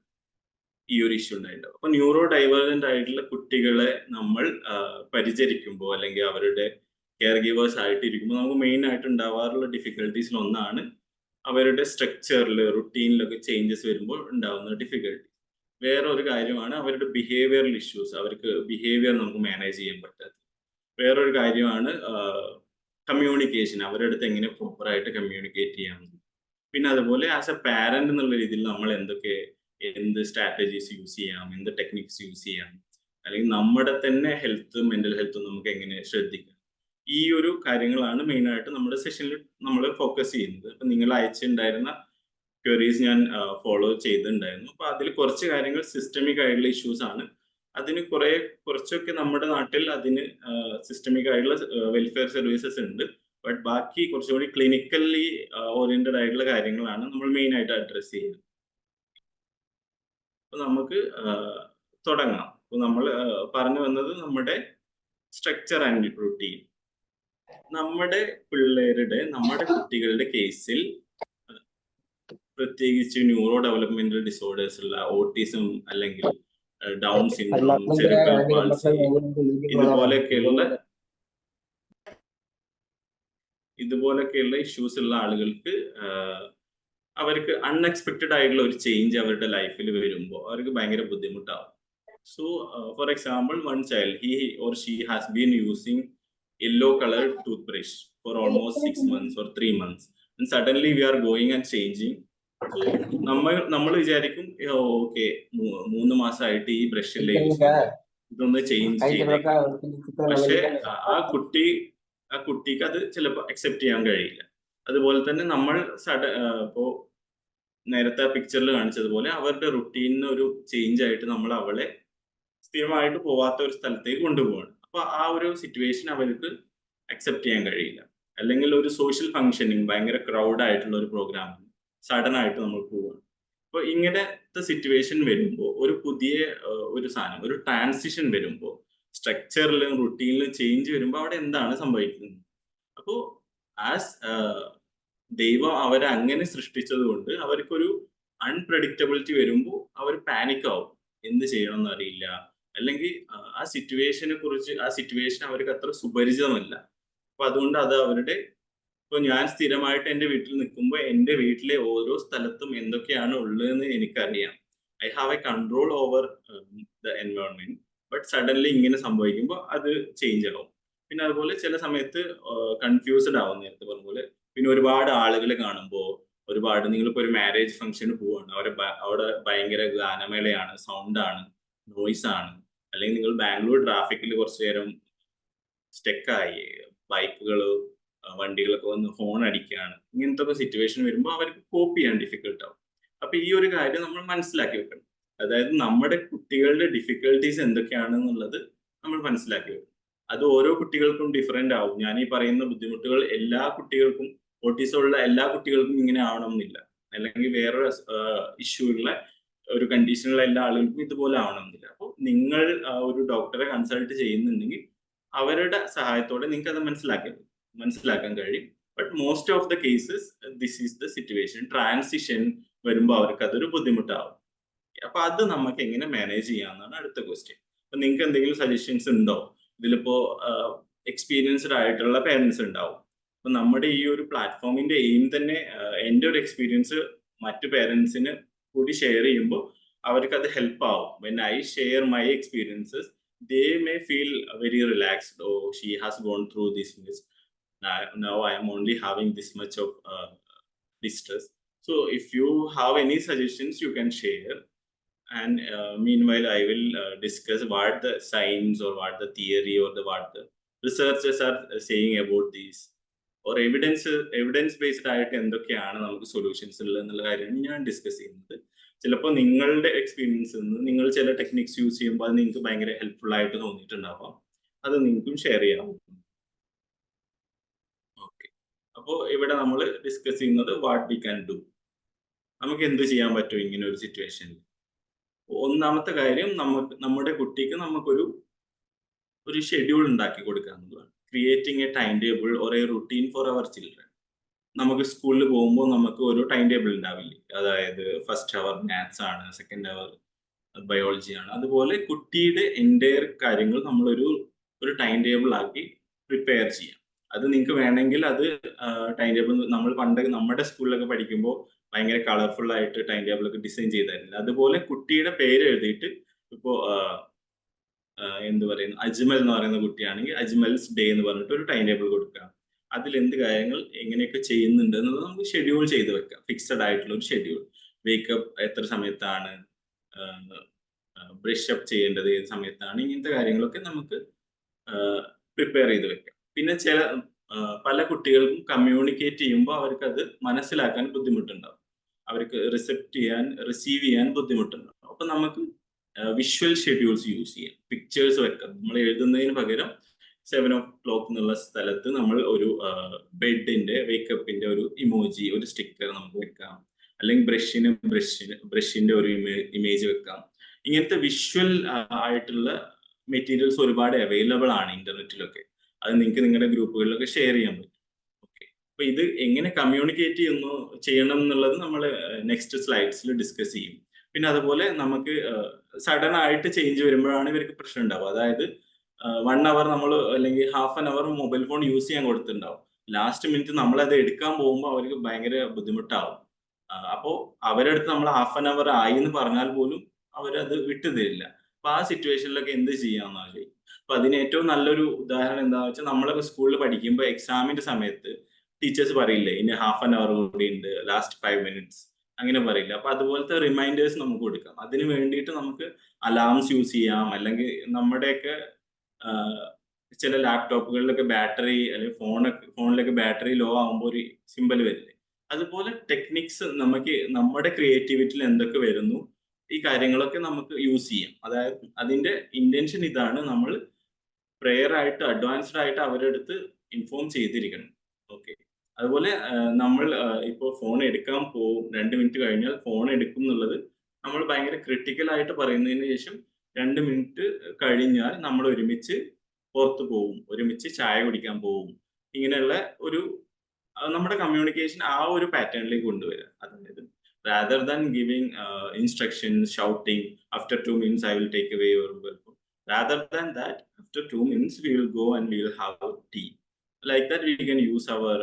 Speaker 5: ഈ ഒരു ഇഷ്യൂ ഉണ്ടായിട്ടുണ്ടാവും. അപ്പൊ ന്യൂറോ ഡൈവേർജന്റ് ആയിട്ടുള്ള കുട്ടികളെ നമ്മൾ പരിചരിക്കുമ്പോൾ അല്ലെങ്കിൽ അവരുടെ കെയർ ഗീവേഴ്സ് ആയിട്ടിരിക്കുമ്പോൾ നമുക്ക് മെയിൻ ആയിട്ട് ഉണ്ടാവാറുള്ള ഡിഫിക്കൽട്ടീസിൽ ഒന്നാണ് അവരുടെ സ്ട്രക്ചറിൽ, റുട്ടീനിലൊക്കെ ചേഞ്ചസ് വരുമ്പോൾ ഉണ്ടാകുന്ന ഡിഫിക്കൽട്ടി. വേറെ ഒരു കാര്യമാണ് അവരുടെ ബിഹേവിയറൽ ഇഷ്യൂസ്, അവർക്ക് ബിഹേവിയർ നമുക്ക് മാനേജ് ചെയ്യാൻ പറ്റാത്തത്. വേറൊരു കാര്യമാണ് കമ്മ്യൂണിക്കേഷൻ, അവരുടെ അടുത്ത് എങ്ങനെ പ്രോപ്പറായിട്ട് കമ്മ്യൂണിക്കേറ്റ് ചെയ്യാം. പിന്നെ അതുപോലെ ആസ് എ പാരന്റ് എന്നുള്ള രീതിയിൽ നമ്മൾ എന്ത് സ്ട്രാറ്റജീസ് യൂസ് ചെയ്യാം, എന്ത് ടെക്നിക്സ് യൂസ് ചെയ്യാം, അല്ലെങ്കിൽ നമ്മുടെ തന്നെ ഹെൽത്തും മെന്റൽ ഹെൽത്തും നമുക്ക് എങ്ങനെ ശ്രദ്ധിക്കാം. ഈ ഒരു കാര്യങ്ങളാണ് മെയിനായിട്ട് നമ്മുടെ സെഷനിൽ നമ്മൾ ഫോക്കസ് ചെയ്യുന്നത്. അപ്പം നിങ്ങൾ അയച്ചിട്ടുണ്ടായിരുന്ന ക്വയറീസ് ഞാൻ ഫോളോ ചെയ്തിട്ടുണ്ടായിരുന്നു. അപ്പോൾ അതിൽ കുറച്ച് കാര്യങ്ങൾ സിസ്റ്റമിക് ആയിട്ടുള്ള ഇഷ്യൂസ് ആണ്. അതിന് കുറച്ചൊക്കെ നമ്മുടെ നാട്ടിൽ അതിന് സിസ്റ്റമിക് ആയിട്ടുള്ള വെൽഫെയർ സർവീസസ് ഉണ്ട്. ബട്ട് ബാക്കി കുറച്ചുകൂടി ക്ലിനിക്കലി ഓറിയന്റഡ് ആയിട്ടുള്ള കാര്യങ്ങളാണ് നമ്മൾ മെയിനായിട്ട് അഡ്രസ് ചെയ്യുന്നത്. അപ്പോൾ നമുക്ക് തുടങ്ങാം. അപ്പോൾ നമ്മൾ പറഞ്ഞു വന്നത് നമ്മുടെ സ്ട്രക്ചർ ആൻഡ് റുട്ടീൻ. നമ്മുടെ കുട്ടികളുടെ കേസിൽ പ്രത്യേകിച്ച് ന്യൂറോ ഡെവലപ്മെന്റൽ ഡിസോർഡേഴ്സ് ഉള്ള ഓട്ടിസം അല്ലെങ്കിൽ ഡൗൺ സിൻഡ്രോം, സെറിബ്രൽ പാൾസി, ഇതുപോലൊക്കെയുള്ള ഇഷ്യൂസ് ഉള്ള ആളുകൾക്ക് അവർക്ക് അൺഎക്സ്പെക്റ്റഡ് ആയിട്ടുള്ള ഒരു ചേഞ്ച് അവരുടെ ലൈഫിൽ വരുമ്പോൾ അവർക്ക് ഭയങ്കര ബുദ്ധിമുട്ടാവും. So for example, one child, he or she has been using yellow colored toothbrush for almost 6 months or 3 months, and suddenly we are going and changing. So നമ്മൾ വിചാരിക്കും ഓക്കെ 3 മാസമായിട്ട് ഈ ബ്രഷല്ലേ യൂസ് ചെയ്യുന്നത്, ഇതൊന്ന് ചേഞ്ച് ചെയ്തേക്കാം. പക്ഷെ ആ കുട്ടിക്ക് അത് ചിലപ്പോൾ അക്സെപ്റ്റ് ചെയ്യാൻ കഴിയില്ല. അതുപോലെ തന്നെ നമ്മൾ ഇപ്പോൾ നേരത്തെ ആ പിക്ചറിൽ കാണിച്ചതുപോലെ അവരുടെ റുട്ടീനിന് ഒരു ചേഞ്ച് ആയിട്ട് നമ്മൾ അവളെ സ്ഥിരമായിട്ട് പോവാത്ത ഒരു സ്ഥലത്തേക്ക് കൊണ്ടുപോവാണ്. അപ്പൊ ആ ഒരു സിറ്റുവേഷൻ അവർക്ക് അക്സെപ്റ്റ് ചെയ്യാൻ കഴിയില്ല. അല്ലെങ്കിൽ ഒരു സോഷ്യൽ ഫംഗ്ഷനിങ് ഭയങ്കര ക്രൗഡ് ആയിട്ടുള്ള ഒരു പ്രോഗ്രാമിൽ സഡൻ ആയിട്ട് നമ്മൾ പോവാണ്. അപ്പൊ ഇങ്ങനത്തെ സിറ്റുവേഷൻ വരുമ്പോൾ ഒരു പുതിയ ഒരു സാധനം, ഒരു ട്രാൻസിഷൻ വരുമ്പോൾ സ്ട്രക്ചറിലും റുട്ടീനിലും ചേഞ്ച് വരുമ്പോൾ അവിടെ എന്താണ് സംഭവിക്കുന്നത്? അപ്പോൾ ആസ് ദൈവം അവരെ അങ്ങനെ സൃഷ്ടിച്ചത് കൊണ്ട് അവർക്കൊരു അൺപ്രഡിക്റ്റബിലിറ്റി വരുമ്പോൾ അവർ പാനിക് ആവും. എന്ത് ചെയ്യണമെന്ന് അറിയില്ല. അല്ലെങ്കിൽ ആ സിറ്റുവേഷൻ അവർക്ക് അത്ര സുപരിചിതമല്ല. അപ്പൊ അതുകൊണ്ട് അത് അവരുടെ ഇപ്പൊ ഞാൻ സ്ഥിരമായിട്ട് എൻ്റെ വീട്ടിൽ നിൽക്കുമ്പോൾ എൻ്റെ വീട്ടിലെ ഓരോ സ്ഥലത്തും എന്തൊക്കെയാണ് ഉള്ളതെന്ന് എനിക്കറിയാം. I have A control over the environment. But suddenly ഇങ്ങനെ സംഭവിക്കുമ്പോൾ അത് ചേഞ്ച് ആവും. പിന്നെ അതുപോലെ ചില സമയത്ത് കൺഫ്യൂസ്ഡ് ആവും, നേരത്തെ പറഞ്ഞ പോലെ. പിന്നെ ഒരുപാട് ആളുകളെ കാണുമ്പോൾ നിങ്ങളിപ്പോൾ ഒരു മാരേജ് ഫംഗ്ഷന് പോവാണ്, അവിടെ ഭയങ്കര ഗാനമേളയാണ്, സൗണ്ടാണ്, നോയ്സ് ആണ്. അല്ലെങ്കിൽ നിങ്ങൾ ബാംഗ്ലൂർ ട്രാഫിക്കിൽ കുറച്ചു നേരം സ്റ്റെക്കായി, ബൈക്കുകളോ വണ്ടികളൊക്കെ വന്ന് ഹോൺ അടിക്കുകയാണ്. ഇങ്ങനത്തെ ഒക്കെ സിറ്റുവേഷൻ വരുമ്പോൾ അവർക്ക് കോപ്പ് ചെയ്യാൻ ഡിഫിക്കൽട്ട് ആവും. അപ്പൊ ഈ ഒരു കാര്യം നമ്മൾ മനസ്സിലാക്കി വെക്കണം. അതായത് നമ്മുടെ കുട്ടികളുടെ ഡിഫിക്കൽട്ടീസ് എന്തൊക്കെയാണെന്നുള്ളത് നമ്മൾ മനസ്സിലാക്കി വെക്കണം. അത് ഓരോ കുട്ടികൾക്കും ഡിഫറെന്റ് ആവും. ഞാൻ ഈ പറയുന്ന ബുദ്ധിമുട്ടുകൾ എല്ലാ കുട്ടികൾക്കും, ഓട്ടിസം ഉള്ള എല്ലാ കുട്ടികൾക്കും ഇങ്ങനെ ആവണമെന്നില്ല. അല്ലെങ്കിൽ വേറൊരു ഇഷ്യൂ ഉള്ള ഒരു കണ്ടീഷനുള്ള എല്ലാ ആളുകൾക്കും ഇതുപോലെ ആവണമെന്നില്ല. അപ്പോൾ നിങ്ങൾ ഒരു ഡോക്ടറെ കൺസൾട്ട് ചെയ്യുന്നുണ്ടെങ്കിൽ അവരുടെ സഹായത്തോടെ നിങ്ങൾക്ക് അത് മനസ്സിലാക്കാൻ കഴിയും. But most of the cases this is the situation. Transition വരുമ്പോൾ അവർക്ക് അതൊരു ബുദ്ധിമുട്ടാവും. അപ്പൊ അത് നമുക്ക് എങ്ങനെ മാനേജ് ചെയ്യാമെന്നാണ് അടുത്ത ക്വസ്റ്റ്യൻ. അപ്പൊ നിങ്ങൾക്ക് എന്തെങ്കിലും സജഷൻസ് ഉണ്ടോ? ഇതിലിപ്പോ എക്സ്പീരിയൻസ്ഡ് ആയിട്ടുള്ള പേരൻസ് ഉണ്ടാവും. അപ്പൊ നമ്മുടെ ഈ ഒരു പ്ലാറ്റ്ഫോമിന്റെ എയിം തന്നെ എൻ്റെ ഒരു എക്സ്പീരിയൻസ് മറ്റു പേരൻസിന് കൂടി ഷെയർ ചെയ്യുമ്പോൾ അവർക്ക് അത് ഹെൽപ്പ് ആവും. When I share my experiences, they may feel very relaxed. Oh, she has gone through this much. Now I am only having this much of distress. So if you have any suggestions, you can share. And meanwhile, I will discuss what the science or what the theory or what the researchers are saying about these. Or evidence based ആയിട്ട് എന്തൊക്കെയാണ് നമുക്ക് solutions ഉള്ളത് എന്നുള്ള കാര്യമാണ് ഞാൻ discuss ചെയ്യുന്നത്. ചിലപ്പോൾ നിങ്ങളുടെ എക്സ്പീരിയൻസിൽ നിന്ന് നിങ്ങൾ ചില ടെക്നിക്സ് യൂസ് ചെയ്യുമ്പോൾ അത് നിങ്ങൾക്ക് ഭയങ്കര ഹെൽപ്ഫുൾ ആയിട്ട് തോന്നിയിട്ടുണ്ടാവാം. അത് നിങ്ങൾക്കും ഷെയർ ചെയ്യാം. ഓക്കെ, അപ്പോൾ ഇവിടെ നമ്മൾ ഡിസ്കസ് ചെയ്യുന്നത് വാട്ട് വി ക്യാൻ ഡു. നമുക്ക് എന്ത് ചെയ്യാൻ പറ്റും ഇങ്ങനെ ഒരു സിറ്റുവേഷനിൽ? ഒന്നാമത്തെ കാര്യം, നമ്മുടെ കുട്ടിക്ക് നമുക്കൊരു ഷെഡ്യൂൾ ഉണ്ടാക്കി കൊടുക്കുക എന്നുള്ളതാണ്. Creating a time table or a routine for our children. നമുക്ക് സ്കൂളിൽ പോകുമ്പോൾ നമുക്ക് ഒരു ടൈം ടേബിൾ ഉണ്ടാവില്ലേ? അതായത് ഫസ്റ്റ് അവർ മാത്സ് ആണ്, സെക്കൻഡ് അവർ ബയോളജി ആണ്. അതുപോലെ കുട്ടിയുടെ എൻ്റയർ കാര്യങ്ങൾ നമ്മളൊരു ടൈം ടേബിൾ ആക്കി പ്രിപ്പയർ ചെയ്യാം. അത് നിങ്ങൾക്ക് വേണമെങ്കിൽ അത് ടൈം ടേബിൾ നമ്മൾ പണ്ട് നമ്മുടെ സ്കൂളിലൊക്കെ പഠിക്കുമ്പോൾ ഭയങ്കര കളർഫുൾ ആയിട്ട് ടൈം ടേബിൾ ഒക്കെ ഡിസൈൻ ചെയ്തായിരുന്നു. അതുപോലെ കുട്ടിയുടെ പേര് എഴുതിയിട്ട് ഇപ്പോൾ എന്ത് പറയുന്നു, അജ്മൽ എന്ന് പറയുന്ന കുട്ടിയാണെങ്കിൽ അജ്മൽസ് ഡേ എന്ന് പറഞ്ഞിട്ട് ഒരു ടൈം ടേബിൾ കൊടുക്കുക. അതിൽ എന്ത് കാര്യങ്ങൾ എങ്ങനെയൊക്കെ ചെയ്യുന്നുണ്ട് എന്നുള്ളത് നമുക്ക് ഷെഡ്യൂൾ ചെയ്ത് വെക്കാം. ഫിക്സഡ് ആയിട്ടുള്ള ഒരു ഷെഡ്യൂൾ. വേക്കപ്പ് എത്ര സമയത്താണ്, ബ്രഷ് അപ്പ് ചെയ്യേണ്ടത് ഏത് സമയത്താണ്, ഇങ്ങനത്തെ കാര്യങ്ങളൊക്കെ നമുക്ക് പ്രിപ്പയർ ചെയ്ത് വെക്കാം. പിന്നെ പല കുട്ടികൾക്കും കമ്മ്യൂണിക്കേറ്റ് ചെയ്യുമ്പോൾ അവർക്ക് അത് മനസ്സിലാക്കാൻ ബുദ്ധിമുട്ടുണ്ടാവും. അവർക്ക് റിസീവ് ചെയ്യാൻ ബുദ്ധിമുട്ടുണ്ടാവും. അപ്പൊ നമുക്ക് വിഷ്വൽ ഷെഡ്യൂൾസ് യൂസ് ചെയ്യാം. പിക്ചേഴ്സ് വെക്കാം. നമ്മൾ എഴുതുന്നതിന് പകരം 7 o'clock എന്നുള്ള സ്ഥലത്ത് നമ്മൾ ഒരു ബെഡിന്റെ വേക്കപ്പിന്റെ ഒരു ഇമോജി, ഒരു സ്റ്റിക്കർ നമുക്ക് വെക്കാം. അല്ലെങ്കിൽ ബ്രഷിന്റെ ഒരു ഇമേജ് വെക്കാം. ഇങ്ങനത്തെ വിഷ്വൽ ആയിട്ടുള്ള മെറ്റീരിയൽസ് ഒരുപാട് അവൈലബിൾ ആണ് ഇന്റർനെറ്റിലൊക്കെ. അത് നിങ്ങൾക്ക് നിങ്ങളുടെ ഗ്രൂപ്പുകളിലൊക്കെ ഷെയർ ചെയ്യാൻ പറ്റും. ഓക്കെ, അപ്പൊ ഇത് എങ്ങനെ കമ്മ്യൂണിക്കേറ്റ് ചെയ്യണം എന്നുള്ളത് നമ്മൾ നെക്സ്റ്റ് സ്ലൈഡ്സിൽ ഡിസ്കസ് ചെയ്യും. പിന്നെ അതുപോലെ നമുക്ക് സഡൻ ആയിട്ട് ചേഞ്ച് വരുമ്പോഴാണ് ഇവർക്ക് പ്രശ്നം ഉണ്ടാവുക. അതായത് 1 hour നമ്മൾ അല്ലെങ്കിൽ half an hour mobile phone use ചെയ്യാൻ കൊടുത്തിട്ടുണ്ടാവും. ലാസ്റ്റ് മിനിറ്റ് നമ്മളത് എടുക്കാൻ പോകുമ്പോൾ അവർക്ക് ഭയങ്കര ബുദ്ധിമുട്ടാവും. അപ്പോൾ അവരുടെ അടുത്ത് നമ്മൾ ഹാഫ് ആൻ അവർ ആയി എന്ന് പറഞ്ഞാൽ പോലും അവരത് വിട്ടു തരില്ല. അപ്പൊ ആ സിറ്റുവേഷനിലൊക്കെ എന്ത് ചെയ്യാമെന്നാണ് ചോദിക്കും. അപ്പൊ അതിന് ഏറ്റവും നല്ലൊരു ഉദാഹരണം എന്താണെന്ന് വെച്ചാൽ, നമ്മളൊക്കെ സ്കൂളിൽ പഠിക്കുമ്പോൾ എക്സാമിന്റെ സമയത്ത് ടീച്ചേഴ്സ് പറയില്ലേ, ഇനി ഹാഫ് ആൻ അവർ കൂടി ഉണ്ട്, ലാസ്റ്റ് 5 minutes അങ്ങനെ പറയില്ല. അപ്പൊ അതുപോലത്തെ റിമൈൻഡേഴ്സ് നമുക്ക് കൊടുക്കാം. അതിന് വേണ്ടിയിട്ട് നമുക്ക് അലാംസ് യൂസ് ചെയ്യാം. അല്ലെങ്കിൽ നമ്മുടെയൊക്കെ ചില ലാപ്ടോപ്പുകളിലൊക്കെ ബാറ്ററി അല്ലെങ്കിൽ ഫോണിലൊക്കെ ബാറ്ററി ലോ ആകുമ്പോൾ ഒരു സിമ്പൽ വരില്ലേ, അതുപോലെ ടെക്നിക്സ് നമുക്ക് നമ്മുടെ ക്രിയേറ്റിവിറ്റിയിൽ എന്തൊക്കെ വരുന്നു ഈ കാര്യങ്ങളൊക്കെ നമുക്ക് യൂസ് ചെയ്യാം. അതായത് അതിന്റെ ഇന്റൻഷൻ ഇതാണ്, നമ്മൾ പ്രെയർ ആയിട്ട് അഡ്വാൻസ്ഡ് ആയിട്ട് അവരുടെ അടുത്ത് ഇൻഫോം ചെയ്തിരിക്കണം. ഓക്കെ. അതുപോലെ നമ്മൾ ഇപ്പോൾ ഫോൺ എടുക്കാൻ പോകും, 2 മിനിറ്റ് കഴിഞ്ഞാൽ ഫോൺ എടുക്കും എന്നുള്ളത് നമ്മൾ ഭയങ്കര ക്രിട്ടിക്കൽ ആയിട്ട് പറയുന്നതിന് ശേഷം 2 മിനിറ്റ് കഴിഞ്ഞാൽ നമ്മൾ ഒരുമിച്ച് പുറത്ത് പോകും, ഒരുമിച്ച് ചായ കുടിക്കാൻ പോകും. ഇങ്ങനെയുള്ള ഒരു നമ്മുടെ കമ്മ്യൂണിക്കേഷൻ ആ ഒരു പാറ്റേണിലേക്ക് കൊണ്ടുവരിക. അതായത് rather than giving instructions, shouting, after 2 minutes I will take away your mobile phone. Rather than that, after 2 minutes we will go and we will have a tea. Like that we can use our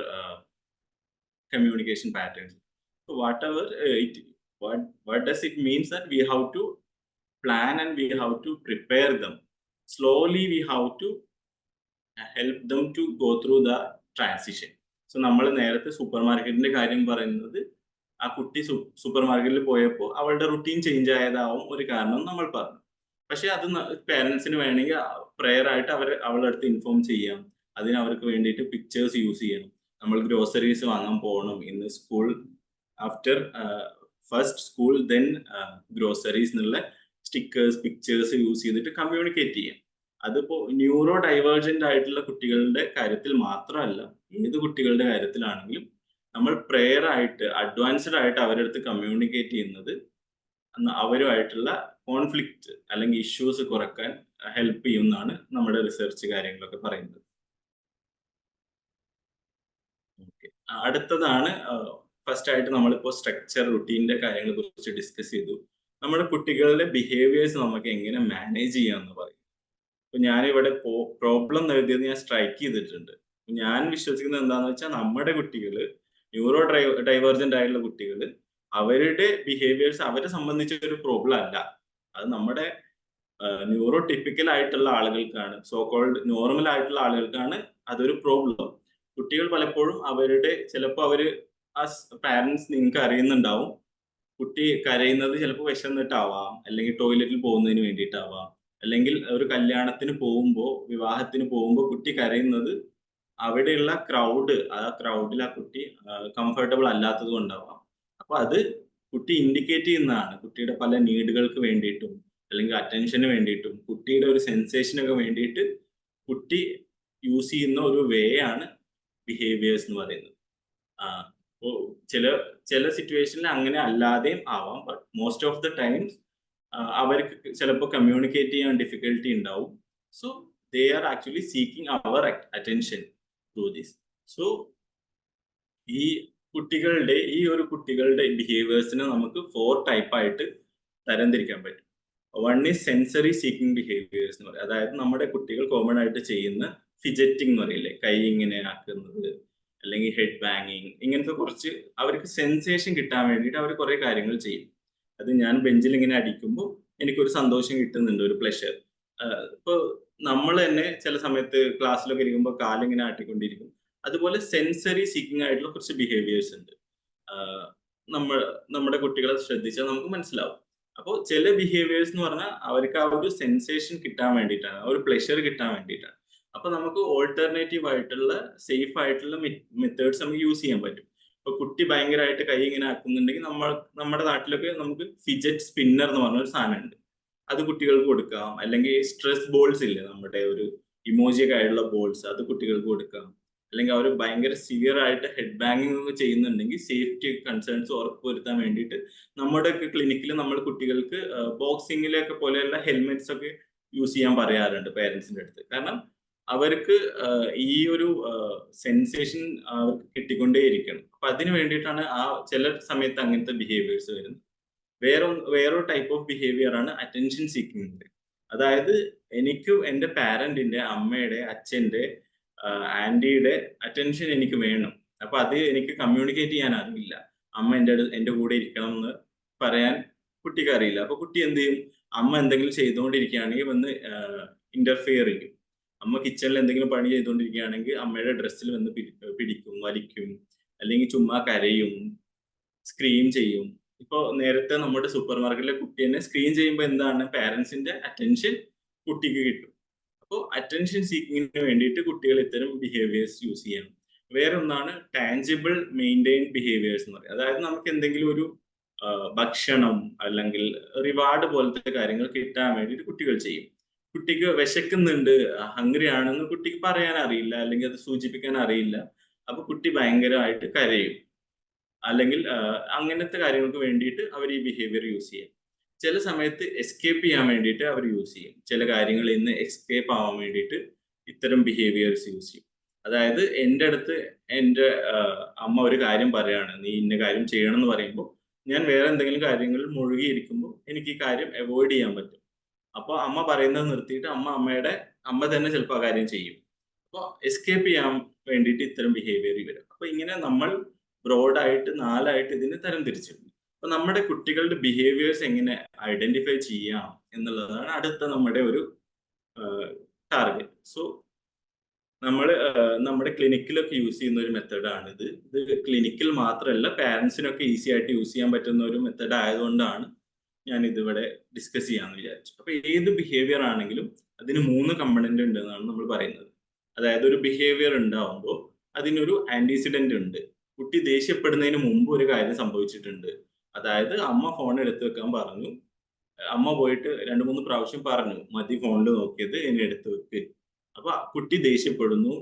Speaker 5: communication patterns. So whatever what does it means that we have to plan and we have to prepare them. Slowly we have to help them to go through the transition. So നമ്മൾ നേരത്തെ super മാർക്കറ്റിന്റെ കാര്യം പറയുന്നത്, ആ കുട്ടി super മാർക്കറ്റിൽ പോയപ്പോൾ അവളുടെ റുട്ടീൻ ചേഞ്ച് ആയതാവും ഒരു കാരണം നമ്മൾ പറഞ്ഞു. പക്ഷെ അത് പേരൻസിന് വേണമെങ്കിൽ പ്രെയർ ആയിട്ട് അവളുടെ അടുത്ത് ഇൻഫോം ചെയ്യാം. അതിന് അവർക്ക് വേണ്ടിയിട്ട് പിക്ചേഴ്സ് യൂസ് ചെയ്യണം. നമ്മൾ ഗ്രോസറീസ് വാങ്ങാൻ പോകണം ഇന്ന് school, after first school then groceries എന്നുള്ള സ്റ്റിക്കേഴ്സ് പിക്ചേഴ്സ് യൂസ് ചെയ്തിട്ട് കമ്മ്യൂണിക്കേറ്റ് ചെയ്യാം. അതിപ്പോ ന്യൂറോ ഡൈവേർജന്റ് ആയിട്ടുള്ള കുട്ടികളുടെ കാര്യത്തിൽ മാത്രമല്ല, ഏത് കുട്ടികളുടെ കാര്യത്തിലാണെങ്കിലും നമ്മൾ പ്രെയർ ആയിട്ട് അഡ്വാൻസ്ഡ് ആയിട്ട് അവരുടെ അടുത്ത് കമ്മ്യൂണിക്കേറ്റ് ചെയ്യുന്നത് അവരുമായിട്ടുള്ള കോൺഫ്ലിക്റ്റ് അല്ലെങ്കിൽ ഇഷ്യൂസ് കുറക്കാൻ ഹെൽപ്പ് ചെയ്യുമെന്നാണ് നമ്മുടെ റിസർച്ച് കാര്യങ്ങളൊക്കെ പറയുന്നത്. ഓക്കെ, അടുത്തതാണ് ഫസ്റ്റ് ആയിട്ട് നമ്മളിപ്പോൾ സ്ട്രക്ചർ റുട്ടീൻ്റെ കാര്യങ്ങളെ കുറിച്ച് ഡിസ്കസ് ചെയ്തു. നമ്മുടെ കുട്ടികളുടെ ബിഹേവിയേഴ്സ് നമുക്ക് എങ്ങനെ മാനേജ് ചെയ്യാമെന്ന് പറയും. ഇപ്പൊ ഞാനിവിടെ പ്രോബ്ലം എഴുതിയത് ഞാൻ സ്ട്രൈക്ക് ചെയ്തിട്ടുണ്ട്. ഞാൻ വിശ്വസിക്കുന്നത് എന്താണെന്ന് വെച്ചാൽ നമ്മുടെ കുട്ടികൾ, ന്യൂറോ ഡൈവേർജന്റ് ആയിട്ടുള്ള കുട്ടികൾ, അവരുടെ ബിഹേവിയേഴ്സ് അവരെ സംബന്ധിച്ച ഒരു പ്രോബ്ലം അല്ല. അത് നമ്മുടെ ന്യൂറോ ടിപ്പിക്കൽ ആയിട്ടുള്ള ആളുകൾക്കാണ്, സോ കോൾഡ് നോർമൽ ആയിട്ടുള്ള ആളുകൾക്കാണ് അതൊരു പ്രോബ്ലം. കുട്ടികൾ പലപ്പോഴും ചിലപ്പോൾ അവര് പാരന്റ്സ് നിങ്ങൾക്ക് അറിയുന്നുണ്ടാവും, കുട്ടി കരയുന്നത് ചിലപ്പോൾ വിശന്നിട്ടാവാം, അല്ലെങ്കിൽ ടോയ്ലറ്റിൽ പോകുന്നതിന് വേണ്ടിയിട്ടാവാം, അല്ലെങ്കിൽ ഒരു കല്യാണത്തിന് പോകുമ്പോൾ, വിവാഹത്തിന് പോകുമ്പോൾ കുട്ടി കരയുന്നത് അവിടെയുള്ള ആ ക്രൗഡിൽ ആ കുട്ടി കംഫർട്ടബിൾ അല്ലാത്തത് കൊണ്ടാവാം. അപ്പൊ അത് കുട്ടി ഇൻഡിക്കേറ്റ് ചെയ്യുന്നതാണ്. കുട്ടിയുടെ പല നീഡുകൾക്ക് വേണ്ടിയിട്ടും അല്ലെങ്കിൽ അറ്റൻഷന് വേണ്ടിയിട്ടും കുട്ടിയുടെ ഒരു സെൻസേഷനൊക്കെ വേണ്ടിയിട്ട് കുട്ടി യൂസ് ചെയ്യുന്ന ഒരു വേ ആണ് ബിഹേവിയേഴ്സ് എന്ന് പറയുന്നത്. അപ്പോൾ ചില സിറ്റുവേഷനിൽ അങ്ങനെ അല്ലാതെയും ആവാം. But most of the times അവർക്ക് ചിലപ്പോൾ കമ്മ്യൂണിക്കേറ്റ് ചെയ്യാൻ ഡിഫിക്കൽട്ടി ഉണ്ടാവും. So they are actually seeking our attention through this. So ഈ കുട്ടികളുടെ ബിഹേവിയേഴ്സിനെ നമുക്ക് 4 ടൈപ്പായിട്ട് തരംതിരിക്കാൻ പറ്റും. 1 ഈസ് സെൻസറി സീക്കിംഗ് ബിഹേവിയേഴ്സ് എന്ന് പറയും. അതായത് നമ്മുടെ കുട്ടികൾ കോമൺ ആയിട്ട് ചെയ്യുന്ന ഫിജറ്റിംഗ് എന്ന് പറയില്ലേ, കൈ ഇങ്ങനെ ആക്കുന്നത് അല്ലെങ്കിൽ ഹെഡ് ബാങ്ങിങ്, ഇങ്ങനത്തെ കുറച്ച് അവർക്ക് സെൻസേഷൻ കിട്ടാൻ വേണ്ടിയിട്ട് അവർ കുറേ കാര്യങ്ങൾ ചെയ്യും. അത് ഞാൻ ബെഞ്ചിൽ ഇങ്ങനെ അടിക്കുമ്പോൾ എനിക്കൊരു സന്തോഷം കിട്ടുന്നുണ്ട്, ഒരു പ്ലഷർ. ഇപ്പോൾ നമ്മൾ തന്നെ ചില സമയത്ത് ക്ലാസ്സിലൊക്കെ ഇരിക്കുമ്പോൾ കാലിങ്ങനെ ആട്ടിക്കൊണ്ടിരിക്കും. അതുപോലെ സെൻസറി സീക്കിംഗ് ആയിട്ടുള്ള കുറച്ച് ബിഹേവിയേഴ്സ് ഉണ്ട്. നമ്മുടെ കുട്ടികളെ ശ്രദ്ധിച്ചാൽ നമുക്ക് മനസ്സിലാവും. അപ്പോൾ ചില ബിഹേവിയേഴ്സ് എന്ന് പറഞ്ഞാൽ അവർക്ക് ആ ഒരു സെൻസേഷൻ കിട്ടാൻ വേണ്ടിയിട്ടാണ്, ആ ഒരു പ്ലഷർ കിട്ടാൻ വേണ്ടിയിട്ടാണ്. അപ്പൊ നമുക്ക് ഓൾട്ടർനേറ്റീവ് ആയിട്ടുള്ള സേഫ് ആയിട്ടുള്ള മെത്തേഡ്സ് നമുക്ക് യൂസ് ചെയ്യാൻ പറ്റും. ഇപ്പൊ കുട്ടി ഭയങ്കരമായിട്ട് കൈ ഇങ്ങനെ ആക്കുന്നുണ്ടെങ്കിൽ നമ്മുടെ നാട്ടിലൊക്കെ നമുക്ക് ഫിജറ്റ് സ്പിന്നർ എന്ന് പറഞ്ഞ ഒരു സാധനമുണ്ട്. അത് കുട്ടികൾക്ക് കൊടുക്കാം. അല്ലെങ്കിൽ സ്ട്രെസ് ബോൾസ് ഇല്ലേ, നമ്മുടെ ഒരു ഇമോജിയൊക്കെ ആയിട്ടുള്ള ബോൾസ്, അത് കുട്ടികൾക്ക് കൊടുക്കാം. അല്ലെങ്കിൽ അവർ ഭയങ്കര സിവിയർ ആയിട്ട് ഹെഡ് ബാങ്ങിങ് ഒക്കെ ചെയ്യുന്നുണ്ടെങ്കിൽ സേഫ്റ്റി കൺസേൺസ് ഉറപ്പുവരുത്താൻ വേണ്ടിയിട്ട് നമ്മുടെ ഒക്കെ ക്ലിനിക്കിൽ നമ്മൾ കുട്ടികൾക്ക് ബോക്സിങ്ങിലൊക്കെ പോലെയുള്ള ഹെൽമെറ്റ്സ് ഒക്കെ യൂസ് ചെയ്യാൻ പറയാറുണ്ട് പേരൻസിന്റെ അടുത്ത്. കാരണം അവർക്ക് ഈ ഒരു സെൻസേഷൻ അവർക്ക് കിട്ടിക്കൊണ്ടേയിരിക്കണം. അപ്പൊ അതിന് വേണ്ടിയിട്ടാണ് ചില സമയത്ത് അങ്ങനത്തെ ബിഹേവിയേഴ്സ് വരുന്നത്. വേറൊരു ടൈപ്പ് ഓഫ് ബിഹേവിയർ ആണ് അറ്റൻഷൻ സീക്കിംഗ്. അതായത് എനിക്ക് എൻ്റെ പാരന്റിന്റെ, അമ്മയുടെ, അച്ഛന്റെ, ആന്റിയുടെ അറ്റൻഷൻ എനിക്ക് വേണം. അപ്പൊ അത് എനിക്ക് കമ്മ്യൂണിക്കേറ്റ് ചെയ്യാൻ അറിയില്ല. അമ്മ എൻ്റെ കൂടെ ഇരിക്കണം എന്ന് പറയാൻ കുട്ടിക്ക് അറിയില്ല. അപ്പൊ കുട്ടി എന്ത് ചെയ്യും, അമ്മ എന്തെങ്കിലും ചെയ്തുകൊണ്ടിരിക്കുകയാണെങ്കിൽ വന്ന് ഇന്റർഫിയർ ചെയ്യും. അമ്മ കിച്ചണിൽ എന്തെങ്കിലും പണി ചെയ്തുകൊണ്ടിരിക്കുകയാണെങ്കിൽ അമ്മയുടെ ഡ്രസ്സിൽ വന്ന് പിടിക്കും, വലിക്കും, അല്ലെങ്കിൽ ചുമ്മാ കരയും, സ്ക്രീം ചെയ്യും. ഇപ്പൊ നേരത്തെ നമ്മുടെ സൂപ്പർ മാർക്കറ്റിലെ കുട്ടി തന്നെ സ്ക്രീൻ ചെയ്യുമ്പോൾ എന്താണ്, പാരന്റ്സിന്റെ അറ്റൻഷൻ കുട്ടിക്ക് കിട്ടും. അപ്പോൾ അറ്റൻഷൻ സീക്കിങ്ങിന് വേണ്ടിയിട്ട് കുട്ടികൾ ഇത്തരം ബിഹേവിയേഴ്സ് യൂസ് ചെയ്യണം. വേറെ ഒന്നാണ് ടാഞ്ചിബിൾ മെയിൻറ്റെയിൻ ബിഹേവിയേഴ്സ് എന്ന് പറയുന്നത്. അതായത് നമുക്ക് എന്തെങ്കിലും ഒരു ഭക്ഷണം അല്ലെങ്കിൽ റിവാർഡ് പോലത്തെ കാര്യങ്ങൾ കിട്ടാൻ വേണ്ടിയിട്ട് കുട്ടികൾ ചെയ്യും. കുട്ടിക്ക് വിശക്കുന്നുണ്ട്, ഹംഗ്രി ആണെന്ന് കുട്ടിക്ക് പറയാൻ അറിയില്ല, അല്ലെങ്കിൽ അത് സൂചിപ്പിക്കാൻ അറിയില്ല. അപ്പൊ കുട്ടി ഭയങ്കരമായിട്ട് കരയും, അല്ലെങ്കിൽ അങ്ങനത്തെ കാര്യങ്ങൾക്ക് വേണ്ടിയിട്ട് അവർ ഈ ബിഹേവിയർ യൂസ് ചെയ്യും. ചില സമയത്ത് എസ്കേപ്പ് ചെയ്യാൻ വേണ്ടിയിട്ട് അവർ യൂസ് ചെയ്യും. ചില കാര്യങ്ങളിൽ നിന്ന് എസ്കേപ്പ് ആവാൻ വേണ്ടിയിട്ട് ഇത്തരം ബിഹേവിയേഴ്സ് യൂസ് ചെയ്യും. അതായത് എൻ്റെ അടുത്ത് എൻ്റെ അമ്മ ഒരു കാര്യം പറയാണ്, നീ ഇന്ന കാര്യം ചെയ്യണം എന്ന് പറയുമ്പോൾ ഞാൻ വേറെ എന്തെങ്കിലും കാര്യങ്ങളിൽ മുഴുകിയിരിക്കുമ്പോൾ എനിക്ക് ഈ കാര്യം അവോയ്ഡ് ചെയ്യാൻ പറ്റും. അപ്പോൾ അമ്മ പറയുന്നത് നിർത്തിയിട്ട് അമ്മ തന്നെ ചിലപ്പോൾ ആ കാര്യം ചെയ്യും. അപ്പോൾ എസ്കേപ്പ് ചെയ്യാൻ വേണ്ടിയിട്ട് ഇത്തരം ബിഹേവിയർ വരും. അപ്പോൾ ഇങ്ങനെ നമ്മൾ ബ്രോഡായിട്ട് 4ആയിട്ട് ഇതിനെ തരം തിരിച്ചിട്ടുണ്ട്. അപ്പോൾ നമ്മുടെ കുട്ടികളുടെ ബിഹേവിയേഴ്സ് എങ്ങനെ ഐഡന്റിഫൈ ചെയ്യാം എന്നുള്ളതാണ് അടുത്ത നമ്മുടെ ഒരു ടാർഗറ്റ്. സോ നമ്മൾ നമ്മുടെ ക്ലിനിക്കിലൊക്കെ യൂസ് ചെയ്യുന്ന ഒരു മെത്തേഡാണ് ഇത്. ഇത് ക്ലിനിക്കിൽ മാത്രമല്ല, പാരൻസിനൊക്കെ ഈസി ആയിട്ട് യൂസ് ചെയ്യാൻ പറ്റുന്ന ഒരു മെത്തേഡ് ആയതുകൊണ്ടാണ് ഞാൻ ഇതിവിടെ ഡിസ്കസ് ചെയ്യാമെന്ന് വിചാരിച്ചു. അപ്പോൾ ഏത് ബിഹേവിയർ ആണെങ്കിലും അതിന് 3 കമ്പണന്റ് ഉണ്ട് എന്നാണ് നമ്മൾ പറയുന്നത്. അതായത് ഒരു ബിഹേവിയർ ഉണ്ടാവുമ്പോൾ അതിനൊരു ആന്റിസിഡന്റ് ഉണ്ട്. കുട്ടി ദേഷ്യപ്പെടുന്നതിന് മുമ്പ് ഒരു കാര്യം സംഭവിച്ചിട്ടുണ്ട്. അതായത് അമ്മ ഫോൺ എടുത്തു വെക്കാൻ പറഞ്ഞു, അമ്മ പോയിട്ട് 2-3 പ്രാവശ്യം പറഞ്ഞു, മതി ഫോണിൽ നോക്കിയത്, ഇനി എടുത്തു വെക്ക്. അപ്പൊ കുട്ടി ദേഷ്യപ്പെടുന്നു,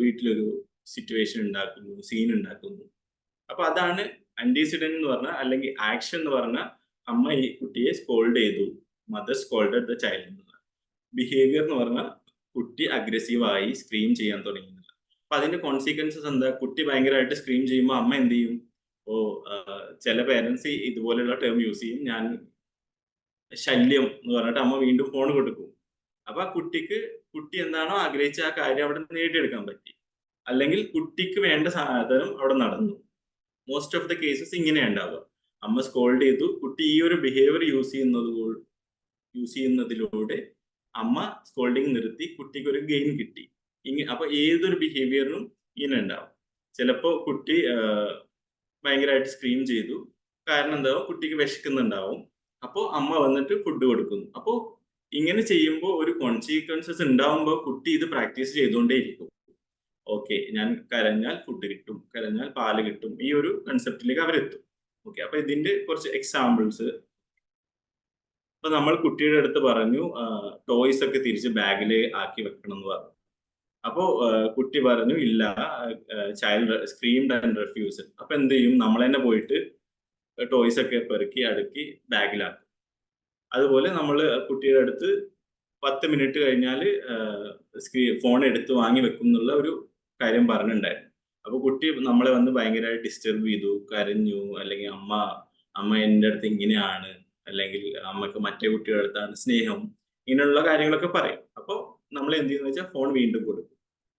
Speaker 5: വീട്ടിലൊരു സിറ്റുവേഷൻ ഉണ്ടാക്കുന്നു, സീൻ ഉണ്ടാക്കുന്നു. അപ്പൊ അതാണ് ആന്റിസിഡന്റ് എന്ന് പറഞ്ഞാൽ, അല്ലെങ്കിൽ ആക്ഷൻ എന്ന് പറഞ്ഞാൽ അമ്മ ഈ കുട്ടിയെ സ്കോൾഡ് ചെയ്തു, മദർ സ്കോൾഡഡ് ദ ചൈൽഡ് എന്ന്. ബിഹേവിയർ എന്ന് പറഞ്ഞാൽ കുട്ടി അഗ്രസീവായി സ്ക്രീം ചെയ്യാൻ തുടങ്ങി. അപ്പൊ അതിന്റെ കോൺസിക്വൻസസ് എന്താ? കുട്ടി ഭയങ്കരമായിട്ട് സ്ക്രീം ചെയ്യുമ്പോൾ അമ്മ എന്ത് ചെയ്യും? ചില പേരൻസ് ഇതുപോലെയുള്ള ടേം യൂസ് ചെയ്യും, ഞാൻ ശല്യം എന്ന് പറഞ്ഞിട്ട് അമ്മ വീണ്ടും ഫോൺ കൊടുക്കും. അപ്പൊ ആ കുട്ടി എന്താണോ ആഗ്രഹിച്ച ആ കാര്യം അവിടെ നേടിയെടുക്കാൻ പറ്റി, അല്ലെങ്കിൽ കുട്ടിക്ക് വേണ്ട സാധനം അവിടെ നടന്നു. മോസ്റ്റ് ഓഫ് ദ കേസസ് ഇങ്ങനെ ഉണ്ടാവുക. അമ്മ സ്കോൾഡ് ചെയ്തു, കുട്ടി ഈ ഒരു ബിഹേവിയർ യൂസ് ചെയ്യുന്നതിലൂടെ അമ്മ സ്കോൾഡിങ് നിർത്തി, കുട്ടിക്ക് ഒരു ഗെയിൻ കിട്ടി. അപ്പൊ ഏതൊരു ബിഹേവിയറിനും ഇങ്ങനെ ഉണ്ടാവും. ചിലപ്പോ കുട്ടി ഭയങ്കരമായിട്ട് സ്ക്രീം ചെയ്തു, കാരണം എന്താവും, കുട്ടിക്ക് വിശക്കുന്നുണ്ടാവും. അപ്പോൾ അമ്മ വന്നിട്ട് ഫുഡ് കൊടുക്കുന്നു. അപ്പോൾ ഇങ്ങനെ ചെയ്യുമ്പോൾ ഒരു കോൺസിക്വൻസസ് ഉണ്ടാവുമ്പോൾ കുട്ടി ഇത് പ്രാക്ടീസ് ചെയ്തുകൊണ്ടേയിരിക്കും. ഓക്കെ, ഞാൻ കരഞ്ഞാൽ ഫുഡ് കിട്ടും, കരഞ്ഞാൽ പാല് കിട്ടും, ഈ ഒരു കൺസെപ്റ്റിലേക്ക് അവരെത്തും. ഓക്കെ, അപ്പൊ ഇതിന്റെ കുറച്ച് എക്സാമ്പിൾസ്. അപ്പൊ നമ്മൾ കുട്ടിയുടെ അടുത്ത് പറഞ്ഞു ടോയ്സ് ഒക്കെ തിരിച്ച് ബാഗിൽ ആക്കി വെക്കണം എന്ന് പറഞ്ഞു. അപ്പോ കുട്ടി പറഞ്ഞു ഇല്ല, ചൈൽഡ് സ്ക്രീംഡ് ആൻഡ് റെഫ്യൂസ്ഡ്. അപ്പൊ എന്ത് ചെയ്യും? നമ്മൾ തന്നെ പോയിട്ട് ടോയ്സ് ഒക്കെ പെറുക്കി അടുക്കി ബാഗിലാക്കും. അതുപോലെ നമ്മൾ കുട്ടിയുടെ അടുത്ത് 10 മിനിറ്റ് കഴിഞ്ഞാൽ ഫോൺ എടുത്ത് വാങ്ങി വെക്കും എന്നുള്ള ഒരു കാര്യം പറഞ്ഞിട്ടുണ്ടായിരുന്നു. അപ്പൊ കുട്ടി നമ്മളെ വന്ന് ഭയങ്കരമായിട്ട് ഡിസ്റ്റർബ് ചെയ്തു, കരഞ്ഞു, അല്ലെങ്കിൽ അമ്മ എൻ്റെ അടുത്ത് ഇങ്ങനെയാണ്, അല്ലെങ്കിൽ അമ്മക്ക് മറ്റേ കുട്ടിയുടെ അടുത്താണ് സ്നേഹം, ഇങ്ങനെയുള്ള കാര്യങ്ങളൊക്കെ പറയും. അപ്പോൾ നമ്മൾ എന്ത് ചെയ്യുന്ന വെച്ചാൽ ഫോൺ വീണ്ടും കൊടുക്കും.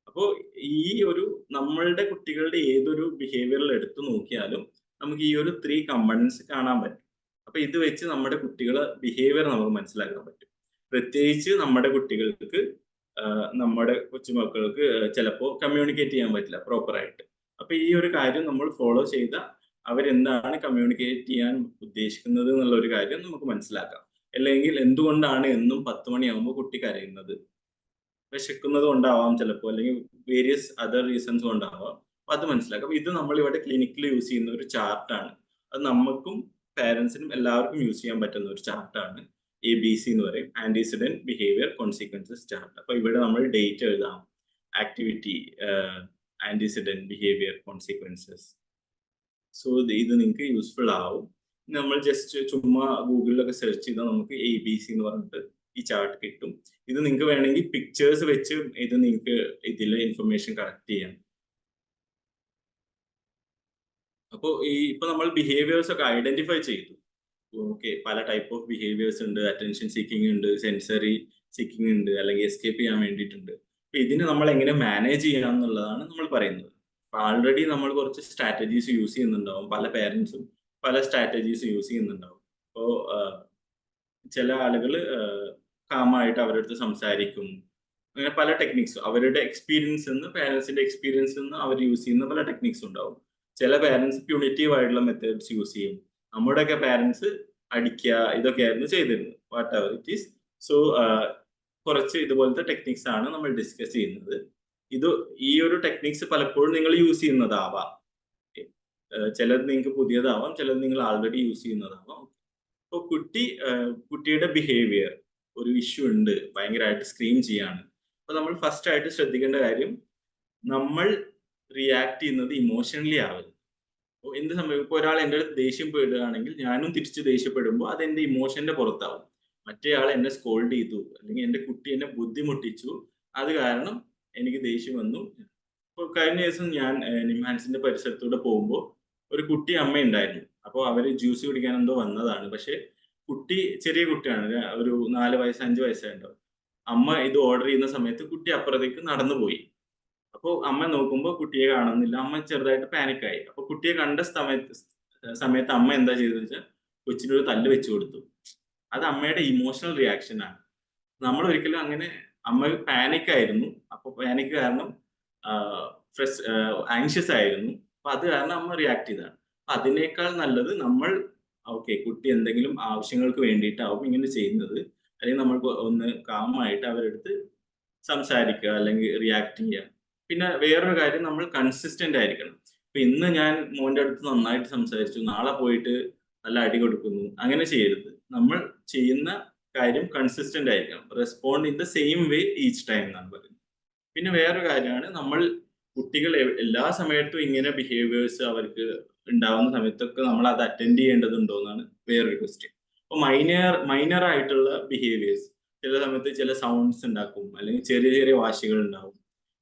Speaker 5: അപ്പോൾ ഈ ഒരു നമ്മളുടെ കുട്ടികളുടെ ഏതൊരു ബിഹേവിയറിൽ എടുത്തു നോക്കിയാലും നമുക്ക് ഈ ഒരു 3 കമ്പണൻസ് കാണാൻ പറ്റും. അപ്പൊ ഇത് വെച്ച് നമ്മുടെ കുട്ടികളെ ബിഹേവിയർ നമുക്ക് മനസ്സിലാക്കാൻ പറ്റും. പ്രത്യേകിച്ച് നമ്മുടെ കുട്ടികൾക്ക് നമ്മുടെ കൊച്ചുമക്കൾക്ക് ചിലപ്പോൾ കമ്മ്യൂണിക്കേറ്റ് ചെയ്യാൻ പറ്റില്ല പ്രോപ്പറായിട്ട്. അപ്പൊ ഈ ഒരു കാര്യം നമ്മൾ ഫോളോ ചെയ്താൽ അവരെന്താണ് കമ്മ്യൂണിക്കേറ്റ് ചെയ്യാൻ ഉദ്ദേശിക്കുന്നത് എന്നുള്ള ഒരു കാര്യം നമുക്ക് മനസ്സിലാക്കാം. അല്ലെങ്കിൽ എന്തുകൊണ്ടാണ് എന്നും 10 മണിയാകുമ്പോൾ കുട്ടി കരയുന്നത്? വിശക്കുന്നത് കൊണ്ടാവാം ചിലപ്പോൾ, അല്ലെങ്കിൽ വേരിയസ് അതർ റീസൺസ് കൊണ്ടാവാം. അപ്പൊ അത് മനസ്സിലാക്കാം. ഇത് നമ്മൾ ഇവിടെ ക്ലിനിക്കിൽ യൂസ് ചെയ്യുന്ന ഒരു ചാർട്ടാണ്. അത് നമുക്കും പാരൻസിനും എല്ലാവർക്കും യൂസ് ചെയ്യാൻ പറ്റുന്ന ഒരു ചാർട്ടാണ്. ABC എന്ന് പറയും, ആന്റിസിഡന്റ് ബിഹേവിയർ കോൺസിക്വൻസസ് ചാർട്ട്. അപ്പൊ ഇവിടെ നമ്മൾ ഡേറ്റ് എഴുതാം, activity, antecedent behaviour consequences. So ഇത് നിങ്ങൾക്ക് യൂസ്ഫുൾ ആവും. നമ്മൾ ജസ്റ്റ് ചുമ്മാ ഗൂഗിളിലൊക്കെ സെർച്ച് ചെയ്താൽ നമുക്ക് ABC എന്ന് പറഞ്ഞിട്ട് ഈ ചാർട്ട് കിട്ടും. ഇത് നിങ്ങൾക്ക് വേണമെങ്കിൽ പിക്ചേഴ്സ് വെച്ച് ഇത് നിങ്ങൾക്ക് ഇതിലെ ഇൻഫർമേഷൻ കളക്ട് ചെയ്യാം. അപ്പോൾ ഇപ്പൊ നമ്മൾ ബിഹേവിയേഴ്സ് ഒക്കെ ഐഡന്റിഫൈ ചെയ്തു. ഓക്കെ, പല ടൈപ്പ് ഓഫ് ബിഹേവിയേഴ്സ് ഉണ്ട്. അറ്റൻഷൻ സീക്കിംഗ് ഉണ്ട്, സെൻസറി സീക്കിംഗ് ഉണ്ട്, അല്ലെങ്കിൽ എസ്കേപ്പ് ചെയ്യാൻ വേണ്ടിയിട്ടുണ്ട്. അപ്പൊ ഇതിനെ നമ്മൾ എങ്ങനെ മാനേജ് ചെയ്യാം എന്നുള്ളതാണ് നമ്മൾ പറയുന്നത്. അപ്പൊ ആൾറെഡി നമ്മൾ കുറച്ച് സ്ട്രാറ്റജീസ് യൂസ് ചെയ്യുന്നുണ്ടാവും. പല പേരൻസും പല സ്ട്രാറ്റജീസ് യൂസ് ചെയ്യുന്നുണ്ടാവും. അപ്പോൾ ചില ആളുകൾ കാമായിട്ട് അവരുടെ അടുത്ത് സംസാരിക്കും. അങ്ങനെ പല ടെക്നിക്സ് അവരുടെ എക്സ്പീരിയൻസ് നിന്ന്, പേരൻസിന്റെ എക്സ്പീരിയൻസ് നിന്ന് അവർ യൂസ് ചെയ്യുന്ന പല ടെക്നിക്സ് ഉണ്ടാവും. ചില പേരൻസ് പ്യൂണിറ്റീവ് ആയിട്ടുള്ള മെത്തേഡ്സ് യൂസ് ചെയ്യും. നമ്മുടെയൊക്കെ പേരൻസ് അടിക്കുക, ഇതൊക്കെയായിരുന്നു ചെയ്തിരുന്നത്, what ever it is. So കുറച്ച് ഇതുപോലത്തെ ടെക്നിക്സ് ആണ് നമ്മൾ ഡിസ്കസ് ചെയ്യുന്നത്. ഈ ഒരു ടെക്നിക്സ് പലപ്പോഴും നിങ്ങൾ യൂസ് ചെയ്യുന്നതാവാം. ചിലത് നിങ്ങൾക്ക് പുതിയതാവാം, ചിലത് നിങ്ങൾ ആൾറെഡി യൂസ് ചെയ്യുന്നതാവാം. അപ്പോൾ കുട്ടിയുടെ ബിഹേവിയർ ഒരു ഇഷ്യൂ ഉണ്ട്, ഭയങ്കരമായിട്ട് സ്ക്രീം ചെയ്യാണ്. അപ്പോൾ നമ്മൾ ഫസ്റ്റ് ആയിട്ട് ശ്രദ്ധിക്കേണ്ട കാര്യം, നമ്മൾ റിയാക്ട് ചെയ്യുന്നത് ഇമോഷണലി ആവരുത്. അപ്പോൾ എന്ത് സംഭവിക്കും, ഇപ്പോൾ ഒരാൾ എൻ്റെ അടുത്ത് ദേഷ്യപ്പെടുകയാണെങ്കിൽ ഞാനും തിരിച്ച് ദേഷ്യപ്പെടുമ്പോൾ അത് എൻ്റെ ഇമോഷന്റെ പുറത്താവും. മറ്റേ ആൾ എന്നെ സ്കോൾഡ് ചെയ്തു, അല്ലെങ്കിൽ എൻ്റെ കുട്ടി എന്നെ ബുദ്ധിമുട്ടിച്ചു, അത് കാരണം എനിക്ക് ദേഷ്യം വന്നു. ഇപ്പോൾ കഴിഞ്ഞ ദിവസം ഞാൻ നിംഹാൻസിന്റെ പരിസരത്തൂടെ പോകുമ്പോൾ ഒരു കുട്ടി അമ്മ ഉണ്ടായിരുന്നു. അപ്പോൾ അവര് ജ്യൂസ് കുടിക്കാൻ എന്തോ വന്നതാണ്. പക്ഷെ കുട്ടി ചെറിയ കുട്ടിയാണ്, ഒരു 4 വയസ്സ് 5 വയസ്സായിട്ടുണ്ടാവും. അമ്മ ഇത് ഓർഡർ ചെയ്യുന്ന സമയത്ത് കുട്ടി അപ്പുറത്തേക്ക് നടന്നു പോയി. അപ്പോൾ അമ്മ നോക്കുമ്പോൾ കുട്ടിയെ കാണുന്നില്ല. അമ്മ ചെറുതായിട്ട് പാനിക്കായി. അപ്പോൾ കുട്ടിയെ കണ്ട സമയത്ത് അമ്മ എന്താ ചെയ്തതെന്ന് വെച്ചാൽ കൊച്ചിനൊരു തല്ല് വെച്ചു കൊടുത്തു. അത് അമ്മയുടെ ഇമോഷണൽ റിയാക്ഷൻ ആണ്. നമ്മൾ ഒരിക്കലും അങ്ങനെ, അമ്മ പാനിക് ആയിരുന്നു. അപ്പോൾ പാനിക് കാരണം ആങ്ഷ്യസ് ആയിരുന്നു. അപ്പൊ അത് കാരണം അമ്മ റിയാക്ട് ചെയ്തതാണ്. അപ്പൊ അതിനേക്കാൾ നല്ലത് നമ്മൾ കുട്ടി എന്തെങ്കിലും ആവശ്യങ്ങൾക്ക് വേണ്ടിയിട്ടാവും ഇങ്ങനെ ചെയ്യുന്നത്, അല്ലെങ്കിൽ നമ്മൾക്ക് ഒന്ന് കാമായിട്ട് അവരെടുത്ത് സംസാരിക്കുക അല്ലെങ്കിൽ റിയാക്ട് ചെയ്യുക. പിന്നെ വേറൊരു കാര്യം, നമ്മൾ കൺസിസ്റ്റന്റ് ആയിരിക്കണം. ഇപ്പൊ ഇന്ന് ഞാൻ മോന്റെ അടുത്ത് നന്നായിട്ട് സംസാരിച്ചു, നാളെ പോയിട്ട് നല്ല അടി കൊടുക്കുന്നു, അങ്ങനെ ചെയ്യരുത്. നമ്മൾ ചെയ്യുന്ന കാര്യം കൺസിസ്റ്റന്റ് ആയിരിക്കണം. Respond in the same way each time എന്നാണ് പറയുന്നത്. പിന്നെ വേറൊരു കാര്യമാണ്, നമ്മൾ കുട്ടികൾ എല്ലാ സമയത്തും ഇങ്ങനെ ബിഹേവിയേഴ്സ് അവർക്ക് ഉണ്ടാവുന്ന സമയത്തൊക്കെ നമ്മൾ അത് അറ്റൻഡ് ചെയ്യേണ്ടതുണ്ടോ എന്നാണ് വേറൊരു ക്വസ്റ്റ്യൻ. അപ്പോൾ മൈനർ ആയിട്ടുള്ള ബിഹേവിയേഴ്സ്, ചില സമയത്ത് ചില സൗണ്ട്സ് ഉണ്ടാക്കും, അല്ലെങ്കിൽ ചെറിയ ചെറിയ വാശികൾ ഉണ്ടാവും.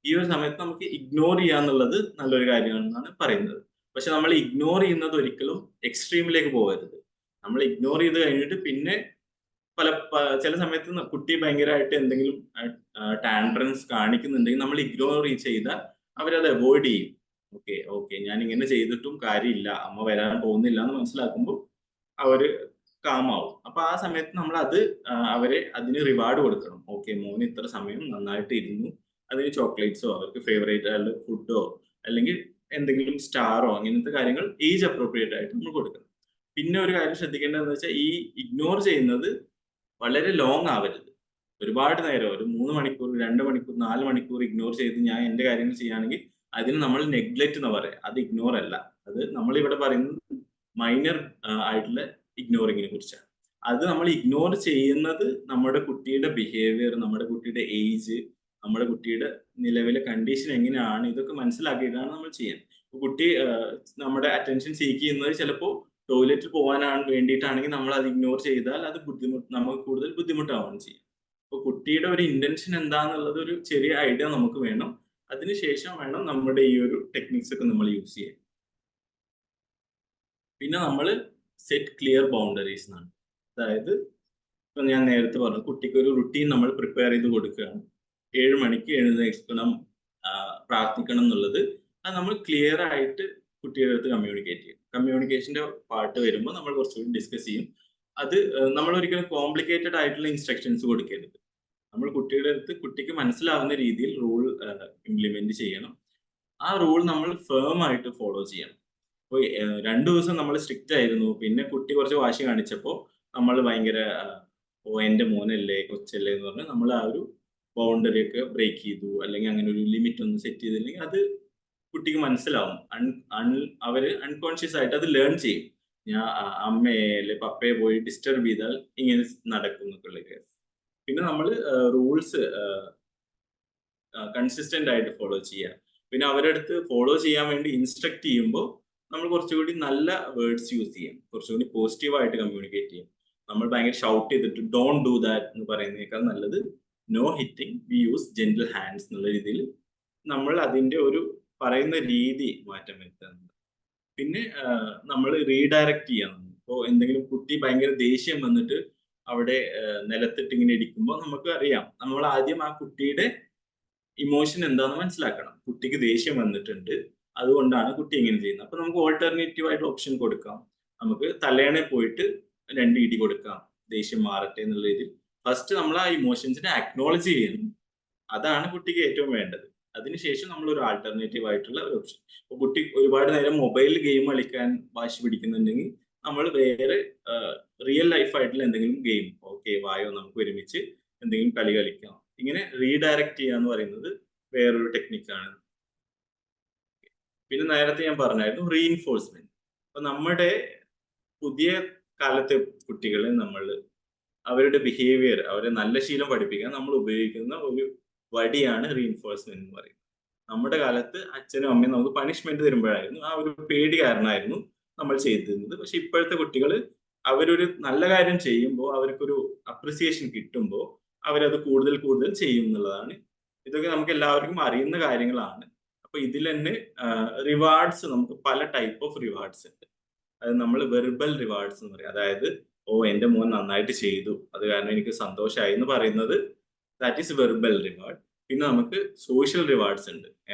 Speaker 5: ഈ ഒരു സമയത്ത് നമുക്ക് ഇഗ്നോർ ചെയ്യാന്നുള്ളത് നല്ലൊരു കാര്യമാണെന്നാണ് പറയുന്നത്. പക്ഷെ നമ്മൾ ഇഗ്നോർ ചെയ്യുന്നത് ഒരിക്കലും എക്സ്ട്രീമിലേക്ക് പോകരുത്. നമ്മൾ ഇഗ്നോർ ചെയ്ത് കഴിഞ്ഞിട്ട് പിന്നെ ചില സമയത്ത് കുട്ടി ഭയങ്കരമായിട്ട് എന്തെങ്കിലും ടാൻട്രൻസ് കാണിക്കുന്നുണ്ടെങ്കിൽ നമ്മൾ ഇഗ്നോർ ചെയ്താൽ അവരത് അവോയ്ഡ് ചെയ്യും. ഓക്കെ ഞാൻ ഇങ്ങനെ ചെയ്തിട്ടും കാര്യമില്ല, അമ്മ വരാൻ പോകുന്നില്ല എന്ന് മനസ്സിലാക്കുമ്പോൾ അവര് കാമാവും. അപ്പൊ ആ സമയത്ത് നമ്മൾ അതിന് റിവാർഡ് കൊടുക്കണം. മോന് ഇത്ര സമയം നന്നായിട്ട് ഇരുന്നു, അതിന് ചോക്ലേറ്റ്സോ അവർക്ക് ഫേവറേറ്റ് ആയിട്ടുള്ള ഫുഡോ അല്ലെങ്കിൽ എന്തെങ്കിലും സ്റ്റാറോ അങ്ങനത്തെ കാര്യങ്ങൾ ഏജ് അപ്രോപ്രിയേറ്റ് ആയിട്ട് നമ്മൾ കൊടുക്കണം. പിന്നെ ഒരു കാര്യം ശ്രദ്ധിക്കേണ്ടതെന്ന് വെച്ചാൽ, ഈ ഇഗ്നോർ ചെയ്യുന്നത് വളരെ ലോങ് ആവരുത്. ഒരുപാട് നേരം, ഒരു 3 മണിക്കൂർ 2 മണിക്കൂർ 4 മണിക്കൂർ ഇഗ്നോർ ചെയ്ത് ഞാൻ എന്റെ കാര്യങ്ങൾ ചെയ്യുകയാണെങ്കിൽ അതിന് നമ്മൾ നെഗ്ലെക്റ്റ് എന്ന് പറയാം. അത് ഇഗ്നോർ അല്ല. അത് നമ്മളിവിടെ പറയുന്നത് മൈനർ ആയിട്ടുള്ള ഇഗ്നോറിങ്ങിനെ കുറിച്ചാണ്. അത് നമ്മൾ ഇഗ്നോർ ചെയ്യുന്നത് നമ്മുടെ കുട്ടിയുടെ ബിഹേവിയർ, നമ്മുടെ കുട്ടിയുടെ ഏജ്, നമ്മുടെ കുട്ടിയുടെ നിലവിലെ കണ്ടീഷൻ എങ്ങനെയാണ്, ഇതൊക്കെ മനസ്സിലാക്കിയിട്ടാണ് നമ്മൾ ചെയ്യാൻ. കുട്ടി നമ്മുടെ അറ്റൻഷൻ സീക്ക് ചെയ്യുന്നത് ചിലപ്പോൾ ടോയ്ലറ്റിൽ പോകാനാണ് വേണ്ടിയിട്ടാണെങ്കിൽ നമ്മൾ അത് ഇഗ്നോർ ചെയ്താൽ അത് നമുക്ക് കൂടുതൽ ബുദ്ധിമുട്ടാവുകയാണ് ചെയ്യും. അപ്പോൾ കുട്ടിയുടെ ഒരു ഇന്റൻഷൻ എന്താണെന്നുള്ളത് ഒരു ചെറിയ ഐഡിയ നമുക്ക് വേണം. അതിനുശേഷം വേണം നമ്മുടെ ഈ ഒരു ടെക്നിക്സ് ഒക്കെ നമ്മൾ യൂസ് ചെയ്യാൻ. പിന്നെ നമ്മൾ സെറ്റ് ക്ലിയർ ബൗണ്ടറീസ് എന്നാണ്. അതായത് ഇപ്പൊ ഞാൻ നേരത്തെ പറഞ്ഞു, കുട്ടിക്ക് ഒരു റുട്ടീൻ നമ്മൾ പ്രിപ്പയർ ചെയ്ത് കൊടുക്കുകയാണ്. 7 മണിക്ക് എഴുന്നേൽക്കണം, പ്രാർത്ഥിക്കണം എന്നുള്ളത് അത് നമ്മൾ ക്ലിയർ ആയിട്ട് കുട്ടിയുടെ അടുത്ത് കമ്മ്യൂണിക്കേറ്റ് ചെയ്യും. കമ്മ്യൂണിക്കേഷന്റെ പാർട്ട് വരുമ്പോൾ നമ്മൾ കുറച്ചുകൂടി ഡിസ്കസ് ചെയ്യും. അത് നമ്മൾ ഒരിക്കലും കോംപ്ലിക്കേറ്റഡ് ആയിട്ടുള്ള ഇൻസ്ട്രക്ഷൻസ് കൊടുക്കരുത്. നമ്മൾ കുട്ടിയുടെ അടുത്ത് കുട്ടിക്ക് മനസ്സിലാവുന്ന രീതിയിൽ റൂൾ ഇംപ്ലിമെന്റ് ചെയ്യണം. ആ റൂൾ നമ്മൾ ഫേം ആയിട്ട് ഫോളോ ചെയ്യണം. അപ്പോൾ 2 ദിവസം നമ്മൾ സ്ട്രിക്റ്റ് ആയിരുന്നു, പിന്നെ കുട്ടി കുറച്ച് വാശി കാണിച്ചപ്പോൾ നമ്മൾ ഭയങ്കര എന്റെ മോനല്ലേ കൊച്ചല്ലേ എന്ന് പറഞ്ഞ് നമ്മൾ ആ ഒരു ബൗണ്ടറി ഒക്കെ ബ്രേക്ക് ചെയ്തു, അല്ലെങ്കിൽ അങ്ങനെ ഒരു ലിമിറ്റ് ഒന്നും സെറ്റ് ചെയ്തില്ലെങ്കിൽ അത് കുട്ടിക്ക് മനസ്സിലാവും. അവര് അൺകോൺഷ്യസ് ആയിട്ട് അത് ലേൺ ചെയ്യും. ഞാൻ അമ്മയെ അല്ലെ പപ്പയെ പോയി ഡിസ്റ്റർബ് ചെയ്താൽ ഇങ്ങനെ നടക്കും എന്നൊക്കെയുള്ള കാര്യം. പിന്നെ നമ്മൾ റൂൾസ് കൺസിസ്റ്റന്റ് ആയിട്ട് ഫോളോ ചെയ്യുക. പിന്നെ അവരുടെ അടുത്ത് ഫോളോ ചെയ്യാൻ വേണ്ടി ഇൻസ്ട്രക്ട് ചെയ്യുമ്പോൾ നമ്മൾ കുറച്ചുകൂടി നല്ല വേർഡ്സ് യൂസ് ചെയ്യാം, കുറച്ചുകൂടി പോസിറ്റീവായിട്ട് കമ്മ്യൂണിക്കേറ്റ് ചെയ്യാം. നമ്മൾ ഭയങ്കര ഷൗട്ട് ചെയ്തിട്ട് ഡോണ്ട് ഡു ദാറ്റ് എന്ന് പറയുന്നതിനേക്കാൾ നല്ലത് no hitting, we use gentle hands എന്നുള്ള രീതിയിൽ നമ്മൾ അതിന്റെ ഒരു പറയുന്ന രീതി മാറ്റം വരുത്തുന്നുണ്ട്. പിന്നെ നമ്മൾ റീഡയറക്റ്റ് ചെയ്യണം. ഇപ്പോൾ എന്തെങ്കിലും കുട്ടി ഭയങ്കര ദേഷ്യം വന്നിട്ട് അവിടെ നിലത്തിട്ട് ഇങ്ങനെ ഇടിക്കുമ്പോൾ നമുക്ക് അറിയാം, നമ്മൾ ആദ്യം ആ കുട്ടിയുടെ ഇമോഷൻ എന്താണെന്ന് മനസ്സിലാക്കണം. കുട്ടിക്ക് ദേഷ്യം വന്നിട്ടുണ്ട്, അതുകൊണ്ടാണ് കുട്ടി ഇങ്ങനെ ചെയ്യുന്നത്. അപ്പൊ നമുക്ക് ഓൾട്ടർനേറ്റീവ് ആയിട്ട് ഓപ്ഷൻ കൊടുക്കാം. നമുക്ക് തലേണെ പോയിട്ട് 2 ഇടി കൊടുക്കാം, ദേഷ്യം മാറട്ടെ എന്നുള്ള രീതിയിൽ. ഫസ്റ്റ് നമ്മൾ ആ ഇമോഷൻസിനെ അക്നോളജ് ചെയ്യണം. അതാണ് കുട്ടിക്ക് ഏറ്റവും വേണ്ടത്. അതിനുശേഷം നമ്മൾ ഒരു ആൾട്ടർനേറ്റീവ് ആയിട്ടുള്ള ഒരു ഓപ്ഷൻ. ഇപ്പോൾ കുട്ടി ഒരുപാട് നേരം മൊബൈൽ ഗെയിം കളിക്കാൻ വാശി പിടിക്കുന്നുണ്ടെങ്കിൽ നമ്മൾ വേറെ റിയൽ ലൈഫ് ആയിട്ടുള്ള എന്തെങ്കിലും ഗെയിം, വായോ നമുക്ക് ഒരുമിച്ച് എന്തെങ്കിലും കളി കളിക്കാം. ഇങ്ങനെ റീഡയറക്റ്റ് ചെയ്യുക എന്ന് പറയുന്നത് വേറൊരു ടെക്നിക്കാണ്. പിന്നെ നേരത്തെ ഞാൻ പറഞ്ഞായിരുന്നു റീഇൻഫോഴ്സ്മെന്റ്. അപ്പൊ നമ്മുടെ പുതിയ കാലത്തെ കുട്ടികളെ നമ്മൾ അവരുടെ ബിഹേവിയർ, അവരെ നല്ല ശീലം പഠിപ്പിക്കാൻ നമ്മൾ ഉപയോഗിക്കുന്ന ഒരു വടിയാണ് റീഇൻഫോഴ്സ്മെന്റ് എന്ന് പറയുന്നത്. നമ്മുടെ കാലത്ത് അച്ഛനും അമ്മയും നമുക്ക് പണിഷ്മെന്റ് തരുമ്പോഴായിരുന്നു ആ ഒരു പേടി കാരണമായിരുന്നു നമ്മൾ ചെയ്തിരുന്നത്. പക്ഷെ ഇപ്പോഴത്തെ കുട്ടികൾ അവരൊരു നല്ല കാര്യം ചെയ്യുമ്പോൾ അവർക്കൊരു അപ്രിസിയേഷൻ കിട്ടുമ്പോൾ അവരത് കൂടുതൽ കൂടുതൽ ചെയ്യും എന്നുള്ളതാണ്. ഇതൊക്കെ നമുക്ക് എല്ലാവർക്കും അറിയുന്ന കാര്യങ്ങളാണ്. അപ്പൊ ഇതിൽ തന്നെ റിവാർഡ്സ്, നമുക്ക് പല ടൈപ്പ് ഓഫ് റിവാർഡ്സ് ഉണ്ട്. അത് നമ്മൾ വെർബൽ റിവാർഡ്സ് എന്ന് പറയും. അതായത് എന്റെ മോൻ നന്നായിട്ട് ചെയ്തു, അത് കാരണം എനിക്ക് സന്തോഷമായി എന്ന് പറയുന്നത്, ദാറ്റ് ഈസ് വെർബൽ റിവാർഡ്. പിന്നെ നമുക്ക് സോഷ്യൽ റിവാർഡ്സ് ഉണ്ട്.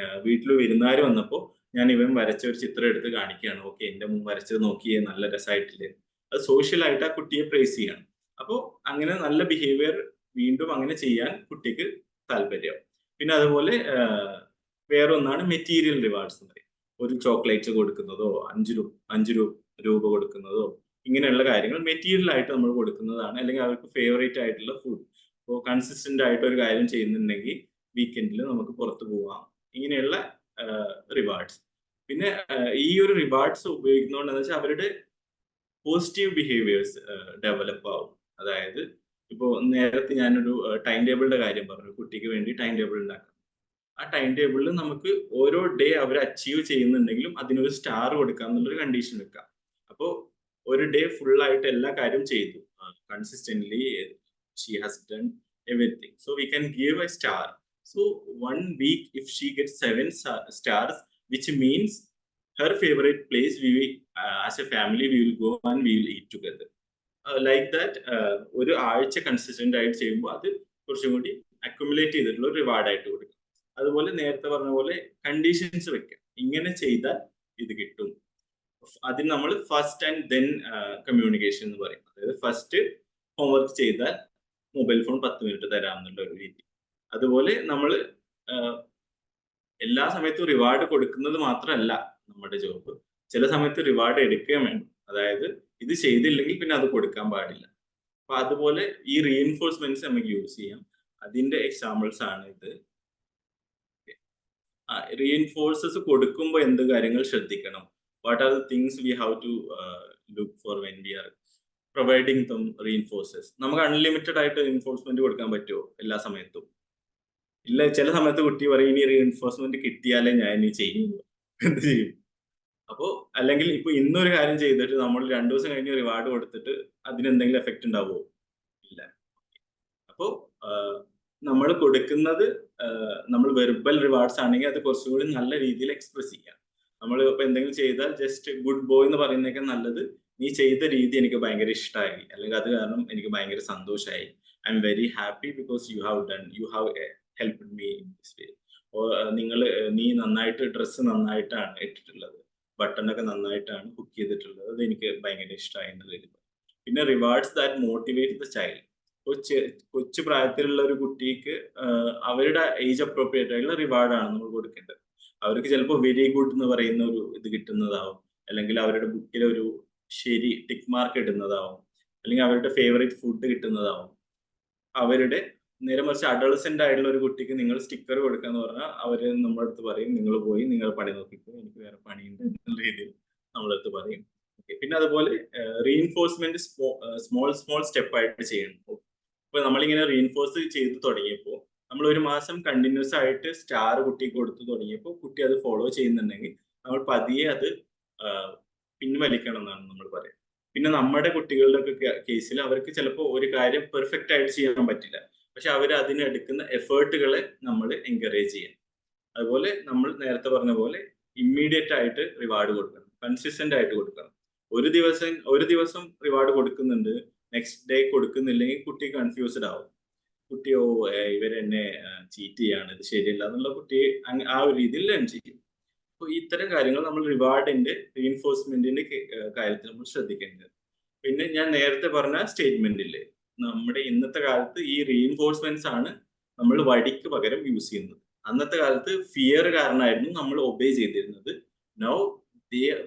Speaker 5: വീട്ടിൽ വിരുന്നുകാർ വന്നപ്പോൾ ഞാൻ ഇവൻ വരച്ച ഒരു ചിത്രം എടുത്ത് കാണിക്കുകയാണ്, ഓക്കെ എന്റെ മോൻ വരച്ചത് നോക്കിയേ നല്ല രസമായിട്ടില്ലേ, അത് സോഷ്യലായിട്ട് ആ കുട്ടിയെ പ്രൈസ് ചെയ്യണം. അപ്പോൾ അങ്ങനെ നല്ല ബിഹേവിയർ വീണ്ടും അങ്ങനെ ചെയ്യാൻ കുട്ടിക്ക് താല്പര്യം. പിന്നെ അതുപോലെ വേറെ ഒന്നാണ് മെറ്റീരിയൽ റിവാർഡ്സ് എന്ന് പറയും. ഒരു ചോക്ലേറ്റ് കൊടുക്കുന്നതോ 5 രൂപ കൊടുക്കുന്നതോ ഇങ്ങനെയുള്ള കാര്യങ്ങൾ മെറ്റീരിയൽ ആയിട്ട് നമ്മൾ കൊടുക്കുന്നതാണ്. അല്ലെങ്കിൽ അവർക്ക് ഫേവറേറ്റ് ആയിട്ടുള്ള ഫുഡ്, ഇപ്പോൾ കൺസിസ്റ്റന്റ് ആയിട്ട് ഒരു കാര്യം ചെയ്യുന്നുണ്ടെങ്കിൽ വീക്കെൻഡിൽ നമുക്ക് പുറത്തു പോവാം, ഇങ്ങനെയുള്ള റിവാർഡ്സ്. പിന്നെ ഈ ഒരു റിവാർഡ്സ് ഉപയോഗിക്കുന്നതുകൊണ്ടെന്ന് വെച്ചാൽ അവരുടെ പോസിറ്റീവ് ബിഹേവിയേഴ്സ് ഡെവലപ്പ് ആവും. അതായത് ഇപ്പോൾ നേരത്തെ ഞാനൊരു ടൈം ടേബിളിന്റെ കാര്യം പറഞ്ഞു, കുട്ടിക്ക് വേണ്ടി ടൈം ടേബിൾ ഉണ്ടാക്കാം. ആ ടൈം ടേബിളിൽ നമുക്ക് ഓരോ ഡേ അവർ അച്ചീവ് ചെയ്യുന്നുണ്ടെങ്കിലും അതിനൊരു സ്റ്റാർ കൊടുക്കാം എന്നുള്ളൊരു കണ്ടീഷൻ വെക്കാം. അപ്പോൾ ഒരു ഡേ ഫുൾ ആയിട്ട് എല്ലാ കാര്യം ചെയ്തു, consistently she has done everything, so we can give A star. So 1 week if she gets 7 stars, which means her favorite place, we will, as a family we will go and we will eat together. Like that ഒരു ആഴ്ച consistent ആയിട്ട് ചെയ്യുമ്പോൾ അത് കുറച്ചും കൂടി accumulate ചെയ്തിട്ടുള്ള ഒരു reward ആയിട്ട് കൊടുക്കും. അതുപോലെ നേരത്തെ പറഞ്ഞ പോലെ കണ്ടീഷൻസ് വെക്കാം, ഇങ്ങനെ ചെയ്താൽ ഇത് കിട്ടും. അതിന് നമ്മൾ ഫസ്റ്റ് ആൻഡ് ദെൻ കമ്മ്യൂണിക്കേഷൻ എന്ന് പറയും. അതായത് ഫസ്റ്റ് ഹോംവർക്ക് ചെയ്താൽ മൊബൈൽ ഫോൺ 10 മിനിറ്റ് തരാമെന്നുള്ള ഒരു രീതി. അതുപോലെ നമ്മൾ എല്ലാ സമയത്തും റിവാർഡ് കൊടുക്കുന്നത് മാത്രമല്ല നമ്മുടെ ജോബ്, ചില സമയത്ത് റിവാർഡ് എടുക്കുകയും വേണം. അതായത് ഇത് ചെയ്തില്ലെങ്കിൽ പിന്നെ അത് കൊടുക്കാൻ പാടില്ല. അപ്പൊ അതുപോലെ ഈ റീഇൻഫോഴ്സ്മെന്റ്സ് നമുക്ക് യൂസ് ചെയ്യാം. അതിന്റെ എക്സാമ്പിൾസ് ആണ് ഇത്. റീഇൻഫോഴ്സസ് കൊടുക്കുമ്പോൾ എന്ത് കാര്യങ്ങൾ ശ്രദ്ധിക്കണം, what are the things we have to look for when we are providing them reinforces. നമുക്ക് അൺലിമിറ്റഡ് ആയിട്ട് റീഇൻഫോഴ്സ്മെന്റ് കൊടുക്കാൻ പറ്റുമോ എല്ലാ സമയത്തും? ഇല്ല. ചില സമയത്ത് കുട്ടി പറയും ഇനി റീഇൻഫോഴ്സ്മെന്റ് കിട്ടിയാലേ ഞാൻ ഇനി ചെയ്യുള്ളൂ, എന്ത് ചെയ്യും? അപ്പോൾ അല്ലെങ്കിൽ ഇപ്പൊ ഇന്നൊരു കാര്യം ചെയ്തിട്ട് നമ്മൾ 2 ദിവസം കഴിഞ്ഞ് റിവാർഡ് കൊടുത്തിട്ട് അതിനെന്തെങ്കിലും എഫക്റ്റ് ഉണ്ടാവുമോ? ഇല്ല. അപ്പോൾ നമ്മൾ കൊടുക്കുന്നത്, നമ്മൾ വെർബൽ റിവാർഡ്സ് ആണെങ്കിൽ അത് കുറച്ചുകൂടി നല്ല രീതിയിൽ എക്സ്പ്രസ് ചെയ്യാം. നമ്മൾ ഇപ്പൊ എന്തെങ്കിലും ചെയ്താൽ ജസ്റ്റ് ഗുഡ് ബോയ് എന്ന് പറയുന്നതൊക്കെ നല്ലത്, നീ ചെയ്ത രീതി എനിക്ക് ഭയങ്കര ഇഷ്ടമായി, അല്ലെങ്കിൽ അത് കാരണം എനിക്ക് ഭയങ്കര സന്തോഷമായി, I am very happy because you have helped me in this way. നീ നന്നായിട്ട് ഡ്രസ്സ് നന്നായിട്ടാണ് ഇട്ടിട്ടുള്ളത്, ബട്ടണൊക്കെ നന്നായിട്ടാണ് കുക്ക് ചെയ്തിട്ടുള്ളത്, അത് എനിക്ക് ഭയങ്കര ഇഷ്ടമായി എന്നുള്ളത്. പിന്നെ rewards that motivate the child. കൊച്ചു പ്രായത്തിലുള്ള ഒരു കുട്ടിക്ക് അവരുടെ ഏജ് അപ്രോപ്രിയേറ്റ് ആയിട്ടുള്ള റിവാർഡാണ് നമ്മൾ കൊടുക്കേണ്ടത്. അവർക്ക് ചിലപ്പോൾ വെരി ഗുഡ് എന്ന് പറയുന്ന ഒരു ഇത് കിട്ടുന്നതാവും, അല്ലെങ്കിൽ അവരുടെ ബുക്കിൽ ഒരു ശരി ടിക്ക് മാർക്ക് ഇടുന്നതാവും, അല്ലെങ്കിൽ അവരുടെ ഫേവറേറ്റ് ഫുഡ് കിട്ടുന്നതാവും. അവരുടെ നേരെ മറിച്ച് അഡോളസെന്റ് ആയിട്ടുള്ള ഒരു കുട്ടിക്ക് നിങ്ങൾ സ്റ്റിക്കർ കൊടുക്കാന്ന് പറഞ്ഞാൽ അവര് നമ്മുടെ അടുത്ത് പറയും നിങ്ങൾ പോയി നിങ്ങൾ പണി നോക്കിക്കോ, എനിക്ക് വേറെ പണിയുണ്ട് എന്നുള്ള രീതിയിൽ നമ്മുടെ അടുത്ത് പറയും. പിന്നെ അതുപോലെ റീഇൻഫോഴ്സ്മെന്റ് സ്മോൾ സ്റ്റെപ്പ് ആയിട്ട് ചെയ്യണം. ഇപ്പൊ നമ്മളിങ്ങനെ റീഇൻഫോഴ്സ് ചെയ്ത് തുടങ്ങിയപ്പോൾ, നമ്മൾ 1 മാസം കണ്ടിന്യൂസ് ആയിട്ട് സ്റ്റാർ കുട്ടിക്ക് കൊടുത്തു തുടങ്ങിയപ്പോൾ കുട്ടി അത് ഫോളോ ചെയ്യുന്നുണ്ടെങ്കിൽ നമ്മൾ പതിയെ അത് പിൻവലിക്കണം എന്നാണ് നമ്മൾ പറയുന്നത്. പിന്നെ നമ്മുടെ കുട്ടികളുടെ ഒക്കെ കേസിൽ അവർക്ക് ചിലപ്പോൾ ഒരു കാര്യം പെർഫെക്റ്റ് ആയിട്ട് ചെയ്യാൻ പറ്റില്ല, പക്ഷെ അവർ അതിനെടുക്കുന്ന എഫേർട്ടുകളെ നമ്മൾ എൻകറേജ് ചെയ്യണം. അതുപോലെ നമ്മൾ നേരത്തെ പറഞ്ഞ പോലെ ഇമ്മീഡിയറ്റ് ആയിട്ട് റിവാർഡ് കൊടുക്കണം, കൺസിസ്റ്റന്റ് ആയിട്ട് കൊടുക്കണം. ഒരു ദിവസം റിവാർഡ് കൊടുക്കുന്നുണ്ട്, നെക്സ്റ്റ് ഡേ കൊടുക്കുന്നില്ലെങ്കിൽ കുട്ടി കൺഫ്യൂസ്ഡ് ആവും. കുട്ടിയോ ഇവരെന്നെ ചീറ്റ് ചെയ്യാണ്, ഇത് ശരിയല്ല എന്നുള്ള കുട്ടി ആ ഒരു രീതിയിൽ ലേൺ ചെയ്യും. അപ്പോൾ ഇത്തരം കാര്യങ്ങൾ നമ്മൾ റിവാർഡിന്റെ റീഇൻഫോഴ്സ്മെന്റിന്റെ കാര്യത്തിൽ നമ്മൾ ശ്രദ്ധിക്കേണ്ടത്. പിന്നെ ഞാൻ നേരത്തെ പറഞ്ഞ സ്റ്റേറ്റ്മെന്റില്ലേ, നമ്മുടെ ഇന്നത്തെ കാലത്ത് ഈ റീഇൻഫോഴ്സ്മെന്റ്സ് ആണ് നമ്മൾ വടിക്ക് പകരം യൂസ് ചെയ്യുന്നത്. അന്നത്തെ കാലത്ത് ഫിയർ കാരണമായിരുന്നു നമ്മൾ ഒബേ ചെയ്തിരുന്നത്. Now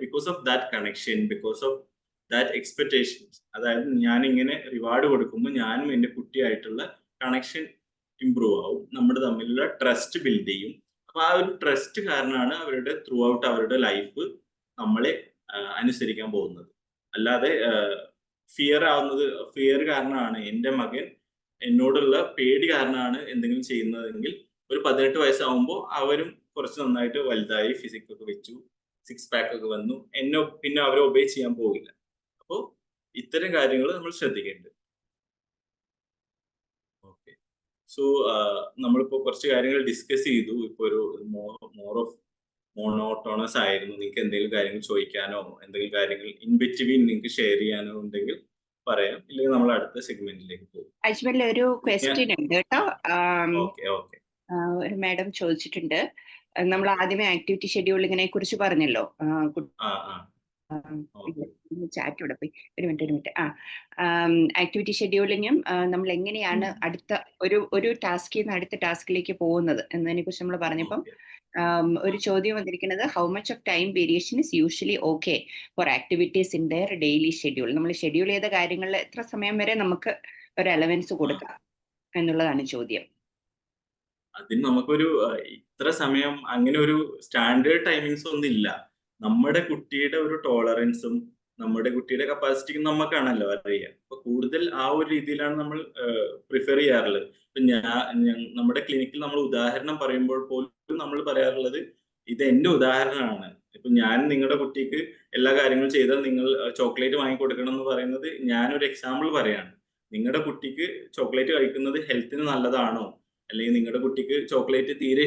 Speaker 5: because of that connection, because of that expectations, അതായത് ഞാൻ ഇങ്ങനെ റിവാർഡ് കൊടുക്കുമ്പോൾ ഞാനും എൻ്റെ കുട്ടിയായിട്ടുള്ള കണക്ഷൻ ഇമ്പ്രൂവ് ആവും, നമ്മുടെ തമ്മിലുള്ള ട്രസ്റ്റ് ബിൽഡ് ചെയ്യും. അപ്പൊ ആ ഒരു ട്രസ്റ്റ് കാരണമാണ് അവരുടെ ത്രൂ ഔട്ട് അവരുടെ ലൈഫ് നമ്മളെ അനുസരിക്കാൻ പോകുന്നത്. അല്ലാതെ ഫിയർ കാരണമാണ് എൻ്റെ മകൻ എന്നോടുള്ള പേടി കാരണമാണ് എന്തെങ്കിലും ചെയ്യുന്നതെങ്കിൽ ഒരു 18 വയസ്സാവുമ്പോൾ അവരും കുറച്ച് നന്നായിട്ട് വലുതായി, ഫിസിക് ഒക്കെ വെച്ചു, 6 പാക്ക് ഒക്കെ വന്നു, പിന്നെ അവരെ ഒബേ ചെയ്യാൻ പോകില്ല. അപ്പോൾ ഇത്തരം കാര്യങ്ങൾ നമ്മൾ ശ്രദ്ധിക്കേണ്ടത്. ഓക്കെ, സോ നമ്മളിപ്പോൾ കുറച്ച് കാര്യങ്ങൾ ഡിസ്കസ് ചെയ്തു. ഇപ്പോൾ ഒരു മോർ ഓഫ് മോണോട്ടോണസ് ആയിരുന്നു. നിങ്ങൾക്ക് എന്തെങ്കിലും കാര്യങ്ങൾ ചോദിക്കാനോ എന്തെങ്കിലും കാര്യങ്ങൾ ഇൻ ബിറ്റ്വീൻ നിങ്ങൾക്ക് ഷെയർ ചെയ്യാനോ ഉണ്ടെങ്കിൽ പറയാം, ഇല്ലെങ്കിൽ നമ്മൾ അടുത്ത സെഗ്മെന്റിലേക്ക് പോകും.
Speaker 2: അജ്മൽ, ഒരു ക്വസ്റ്റ്യൻ ഉണ്ട് കേട്ടോ.
Speaker 5: ഓക്കെ ഓക്കെ
Speaker 2: ഒരു മാഡം ചോദിച്ചിട്ടുണ്ട്. നമ്മൾ ആദ്യമേ ആക്ടിവിറ്റി ഷെഡ്യൂളിങ്ങിനെ കുറിച്ച് പറഞ്ഞല്ലോ. ചാറ്റ് ഇവിടെ പോയി, ഒരു മിനിറ്റ്. ആക്ടിവിറ്റി ഷെഡ്യൂളിങ്ങും നമ്മൾ എങ്ങനെയാണ് അടുത്ത ഒരു ടാസ്കിൽ നിന്ന് അടുത്ത ടാസ്കിലേക്ക് പോകുന്നത് എന്നതിനെ കുറിച്ച് നമ്മൾ പറഞ്ഞപ്പം ഒരു ചോദ്യം വന്നിരിക്കുന്നത്, how much of time variation is usually okay for activities in their daily schedule. നമ്മൾ ഷെഡ്യൂൾ ചെയ്ത കാര്യങ്ങളിൽ എത്ര സമയം വരെ നമുക്ക് ഒരു അലവൻസ് കൊടുക്കാം എന്നുള്ളതാണ് ചോദ്യം.
Speaker 5: അതിന് നമുക്കൊരു ഇത്ര സമയം അങ്ങനെ ഒരു സ്റ്റാൻഡേർഡ് ടൈമിങ്സ് ഒന്നും ഇല്ല. നമ്മുടെ കുട്ടിയുടെ ഒരു ടോളറൻസും നമ്മുടെ കുട്ടിയുടെ കപ്പാസിറ്റിക്കും നമുക്കാണല്ലോ അറിയാം. അപ്പൊ കൂടുതൽ ആ ഒരു രീതിയിലാണ് നമ്മൾ പ്രിഫർ ചെയ്യാറുള്ളത്. ഇപ്പൊ നമ്മുടെ ക്ലിനിക്കിൽ നമ്മൾ ഉദാഹരണം പറയുമ്പോൾ പോലും നമ്മൾ പറയാറുള്ളത് ഇത് എന്റെ ഉദാഹരണമാണ്. ഇപ്പൊ ഞാൻ നിങ്ങളുടെ കുട്ടിക്ക് എല്ലാ കാര്യങ്ങളും ചെയ്താൽ നിങ്ങൾ ചോക്ലേറ്റ് വാങ്ങിക്കൊടുക്കണം എന്ന് പറയുന്നത് ഞാനൊരു എക്സാമ്പിൾ പറയാണ്. നിങ്ങളുടെ കുട്ടിക്ക് ചോക്ലേറ്റ് കഴിക്കുന്നത് ഹെൽത്തിന് നല്ലതാണോ, അല്ലെങ്കിൽ നിങ്ങളുടെ കുട്ടിക്ക് ചോക്ലേറ്റ് തീരെ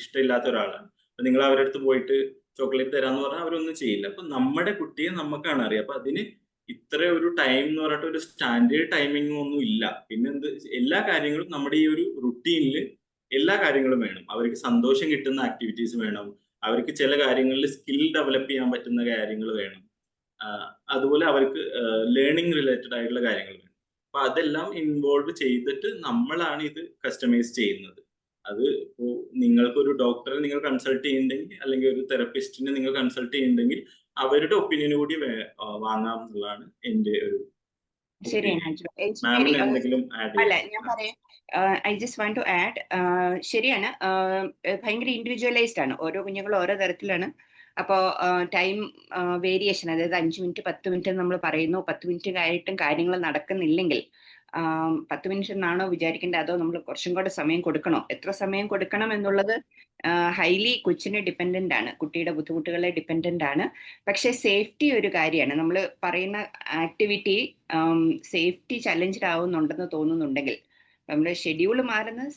Speaker 5: ഇഷ്ടമില്ലാത്ത ഒരാളാണ്, അപ്പൊ നിങ്ങൾ അവരുടെ അടുത്ത് പോയിട്ട് ചോക്ലേറ്റ് തരാന്ന് പറഞ്ഞാൽ അവരൊന്നും ചെയ്യില്ല. അപ്പൊ നമ്മുടെ കുട്ടിയെ നമുക്കാണ് അറിയാം. അപ്പൊ അതിന് ഇത്ര ഒരു ടൈം എന്ന് പറഞ്ഞിട്ട് ഒരു സ്റ്റാൻഡേർഡ് ടൈമിംഗ് ഒന്നും ഇല്ല. പിന്നെ എല്ലാ കാര്യങ്ങളും നമ്മുടെ ഈ ഒരു റുട്ടീനിൽ എല്ലാ കാര്യങ്ങളും വേണം. അവർക്ക് സന്തോഷം കിട്ടുന്ന ആക്ടിവിറ്റീസ് വേണം, അവർക്ക് ചില കാര്യങ്ങളിൽ സ്കിൽ ഡെവലപ്പ് ചെയ്യാൻ പറ്റുന്ന കാര്യങ്ങൾ വേണം, അതുപോലെ അവർക്ക് ലേണിംഗ് റിലേറ്റഡ് ആയിട്ടുള്ള കാര്യങ്ങൾ വേണം. അപ്പൊ അതെല്ലാം ഇൻവോൾവ് ചെയ്തിട്ട് നമ്മളാണ് ഇത് കസ്റ്റമൈസ് ചെയ്യുന്നത്. അത് ഇപ്പോ നിങ്ങൾക്കൊരു ഡോക്ടറെ നിങ്ങൾ കൺസൾട്ട് ചെയ്യുന്നുണ്ടെങ്കിൽ, അല്ലെങ്കിൽ ഒരു തെറപ്പിസ്റ്റിനെ നിങ്ങൾ കൺസൾട്ട് ചെയ്യുന്നുണ്ടെങ്കിൽ അവരുടെ ഒപ്പീനിയൻ കൂടി വാങ്ങാം എന്നുള്ളതാണ് എന്റെ ഒരു.
Speaker 2: ശരിയാണ്. അല്ല, ഞാൻ പറയാം, I just want to add. ശരിയാണ്, ഭയങ്കര ഇൻഡിവിജ്വലൈസ്ഡ് ആണ്. ഓരോ കുഞ്ഞുങ്ങളും ഓരോ തരത്തിലാണ്. അപ്പോൾ ടൈം വേരിയേഷൻ, അതായത് 5 മിനിറ്റ് 10 മിനിറ്റ് നമ്മൾ പറയുന്നു, 10 മിനിറ്റ് ആയിട്ടും കാര്യങ്ങൾ നടക്കുന്നില്ലെങ്കിൽ 10 മിനിറ്റ് എന്നാണോ വിചാരിക്കേണ്ടത്, അതോ നമ്മൾ കുറച്ചും കൂടെ സമയം കൊടുക്കണോ? എത്ര സമയം കൊടുക്കണം എന്നുള്ളത് ഹൈലി കൊച്ചിനെ ഡിപ്പെൻഡൻ്റ് ആണ്, കുട്ടിയുടെ ബുദ്ധിമുട്ടുകളെ ഡിപ്പെൻഡൻ്റ് ആണ്. പക്ഷേ സേഫ്റ്റി ഒരു കാര്യമാണ്. നമ്മൾ പറയുന്ന ആക്ടിവിറ്റി സേഫ്റ്റി ചലഞ്ചഡ് ആവുന്നുണ്ടെന്ന് തോന്നുന്നുണ്ടെങ്കിൽ നമ്മുടെ ഷെഡ്യൂൾ മാറുന്ന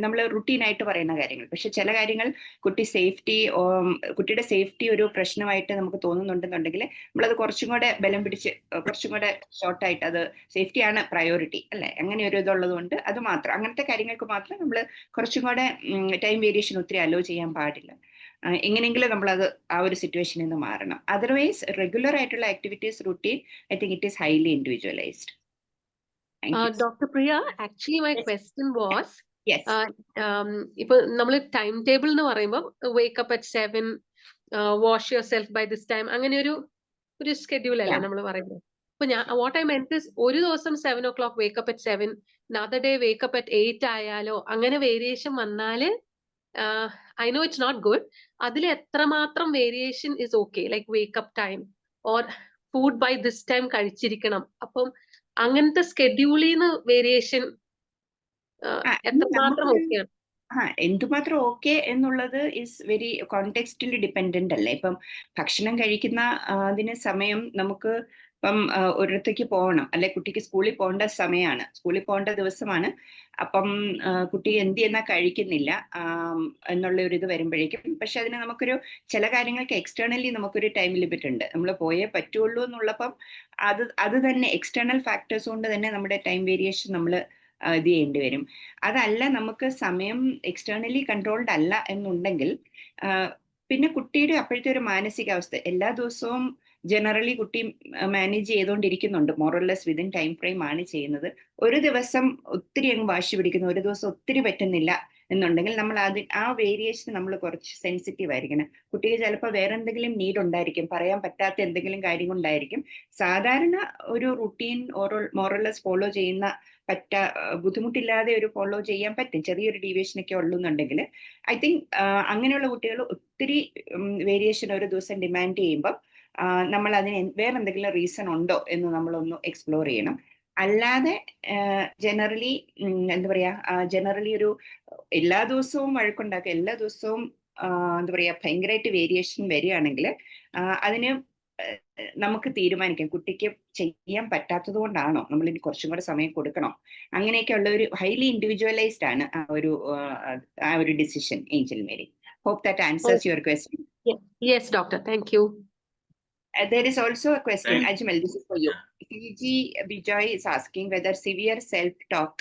Speaker 2: നമ്മൾ റുട്ടീനായിട്ട് പറയുന്ന കാര്യങ്ങൾ. പക്ഷെ ചില കാര്യങ്ങൾ കുട്ടിയുടെ സേഫ്റ്റി ഒരു പ്രശ്നമായിട്ട് നമുക്ക് തോന്നുന്നുണ്ടെന്നുണ്ടെങ്കിൽ നമ്മളത് കുറച്ചും കൂടെ ബലം പിടിച്ച് കുറച്ചും കൂടെ ഷോർട്ടായിട്ട്, അത് സേഫ്റ്റിയാണ് പ്രയോറിറ്റി അല്ലേ, അങ്ങനെ ഒരു ഇതുള്ളത് കൊണ്ട് അത് മാത്രം, അങ്ങനത്തെ കാര്യങ്ങൾക്ക് മാത്രം നമ്മൾ കുറച്ചും കൂടെ ടൈം വേരിയേഷൻ ഒത്തിരി അലോ ചെയ്യാൻ പാടില്ല. എങ്ങനെയെങ്കിലും നമ്മളത് ആ ഒരു സിറ്റുവേഷനിൽ നിന്ന് മാറണം. അതർവൈസ് റെഗുലർ ആയിട്ടുള്ള activities routine, I think it is highly individualised.
Speaker 4: Dr. Priya, actually my question was,
Speaker 2: yes,
Speaker 4: ഇപ്പൊ നമ്മൾ ടൈം ടേബിൾ എന്ന് പറയുമ്പോൾ wake up at 7, wash yourself by this time, അങ്ങനെ ഒരു സ്കെഡ്യൂൾ അല്ലേ നമ്മൾ പറയുന്നത്. അപ്പൊ what I meant is, ഒരു ദിവസം 7 o'clock wake up at 7, another day wake up at 8 ആയാലോ, അങ്ങനെ വേരിയേഷൻ വന്നാല് I know it's not good. അതിൽ എത്രമാത്രം variation is okay, like wake up time or food by this time കഴിച്ചിരിക്കണം. അപ്പം അങ്ങനത്തെ സ്കെഡ്യൂളിന്ന് variation എത്രമാത്രം ഓക്കെയാണ്?
Speaker 2: എന്തുമാത്രം ഓക്കെ എന്നുള്ളത് ഈസ് വെരി കോണ്ടെക്സ്റ്റിൽ ഡിപ്പെൻഡന്റ് അല്ലേ. ഇപ്പം ഭക്ഷണം കഴിക്കുന്ന അതിന് സമയം നമുക്ക് ഇപ്പം ഒരിടത്തേക്ക് പോകണം, അല്ലെ കുട്ടിക്ക് സ്കൂളിൽ പോകേണ്ട സമയമാണ്, സ്കൂളിൽ പോകേണ്ട ദിവസമാണ്. അപ്പം കുട്ടി എന്ത് ചെയ്യുന്ന കഴിക്കുന്നില്ല എന്നുള്ള ഒരു ഇത് വരുമ്പോഴേക്കും, പക്ഷെ അതിന് നമുക്കൊരു ചില കാര്യങ്ങൾക്ക് എക്സ്റ്റേണലി നമുക്കൊരു ടൈം ലിമിറ്റ് ഉണ്ട്, നമ്മൾ പോയേ പറ്റുള്ളൂ എന്നുള്ളപ്പം അത് തന്നെ എക്സ്റ്റേണൽ ഫാക്ടേഴ്സ് കൊണ്ട് തന്നെ നമ്മുടെ ടൈം വേരിയേഷൻ നമ്മൾ ഇത് ചെയ്യേണ്ടി വരും. അതല്ല, നമുക്ക് സമയം എക്സ്റ്റേണലി കൺട്രോൾഡ് അല്ല എന്നുണ്ടെങ്കിൽ പിന്നെ കുട്ടിയുടെ അപ്പോഴത്തെ ഒരു മാനസികാവസ്ഥ, എല്ലാ ദിവസവും ജനറലി കുട്ടി മാനേജ് ചെയ്തുകൊണ്ടിരിക്കുന്നുണ്ട്, മോറൽലെസ് വിതിൻ ടൈം ഫ്രെയിം ആണ് ചെയ്യുന്നത്. ഒരു ദിവസം ഒത്തിരി അങ്ങ് വാശി പിടിക്കുന്നു, ഒരു ദിവസം ഒത്തിരി പറ്റുന്നില്ല എന്നുണ്ടെങ്കിൽ നമ്മൾ ആ വേരിയേഷൻ നമ്മൾ കുറച്ച് സെൻസിറ്റീവ് ആയിരിക്കണം. കുട്ടിക്ക് ചിലപ്പോൾ വേറെ എന്തെങ്കിലും നീഡ് ഉണ്ടായിരിക്കും, പറയാൻ പറ്റാത്ത എന്തെങ്കിലും കാര്യം കൊണ്ടായിരിക്കും. സാധാരണ ഒരു റുട്ടീൻ മോറലെസ് ഫോളോ ചെയ്യുന്ന ബുദ്ധിമുട്ടില്ലാതെ ഒരു ഫോളോ ചെയ്യാൻ പറ്റും, ചെറിയൊരു ഡീവിയേഷൻ ഒക്കെ ഉള്ളുന്നുണ്ടെങ്കിൽ. ഐ തിങ്ക് അങ്ങനെയുള്ള കുട്ടികൾ ഒത്തിരി വേരിയേഷൻ ഒരു ദിവസം ഡിമാൻഡ് ചെയ്യുമ്പോൾ നമ്മൾ അതിന് വേറെ എന്തെങ്കിലും റീസൺ ഉണ്ടോ എന്ന് നമ്മളൊന്ന് എക്സ്പ്ലോർ ചെയ്യണം. അല്ലാതെ ജനറലി എന്താ പറയാ, ജനറലി ഒരു എല്ലാ ദിവസവും വഴക്കുണ്ടാക്കുക, എല്ലാ ദിവസവും എന്താ പറയാ ഭയങ്കരമായിട്ട് വേരിയേഷൻ വരികയാണെങ്കിൽ അതിന് നമുക്ക് തീരുമാനിക്കാം കുട്ടിക്ക് ചെയ്യാൻ പറ്റാത്തത് കൊണ്ടാണോ, നമ്മൾ ഇനി കുറച്ചും കൂടെ സമയം കൊടുക്കണോ, അങ്ങനെയൊക്കെ ഉള്ള ഒരു ഹൈലി ഇൻഡിവിജ്വലൈസ്ഡ് ആണ് ആ ഒരു decision. Angel Mary, hope that answers your question.
Speaker 4: Yes, doctor. Thank you.
Speaker 2: There is also a question,
Speaker 5: Thank-
Speaker 2: Ajmal, this is for you. PG Bijoy is asking whether severe self-talk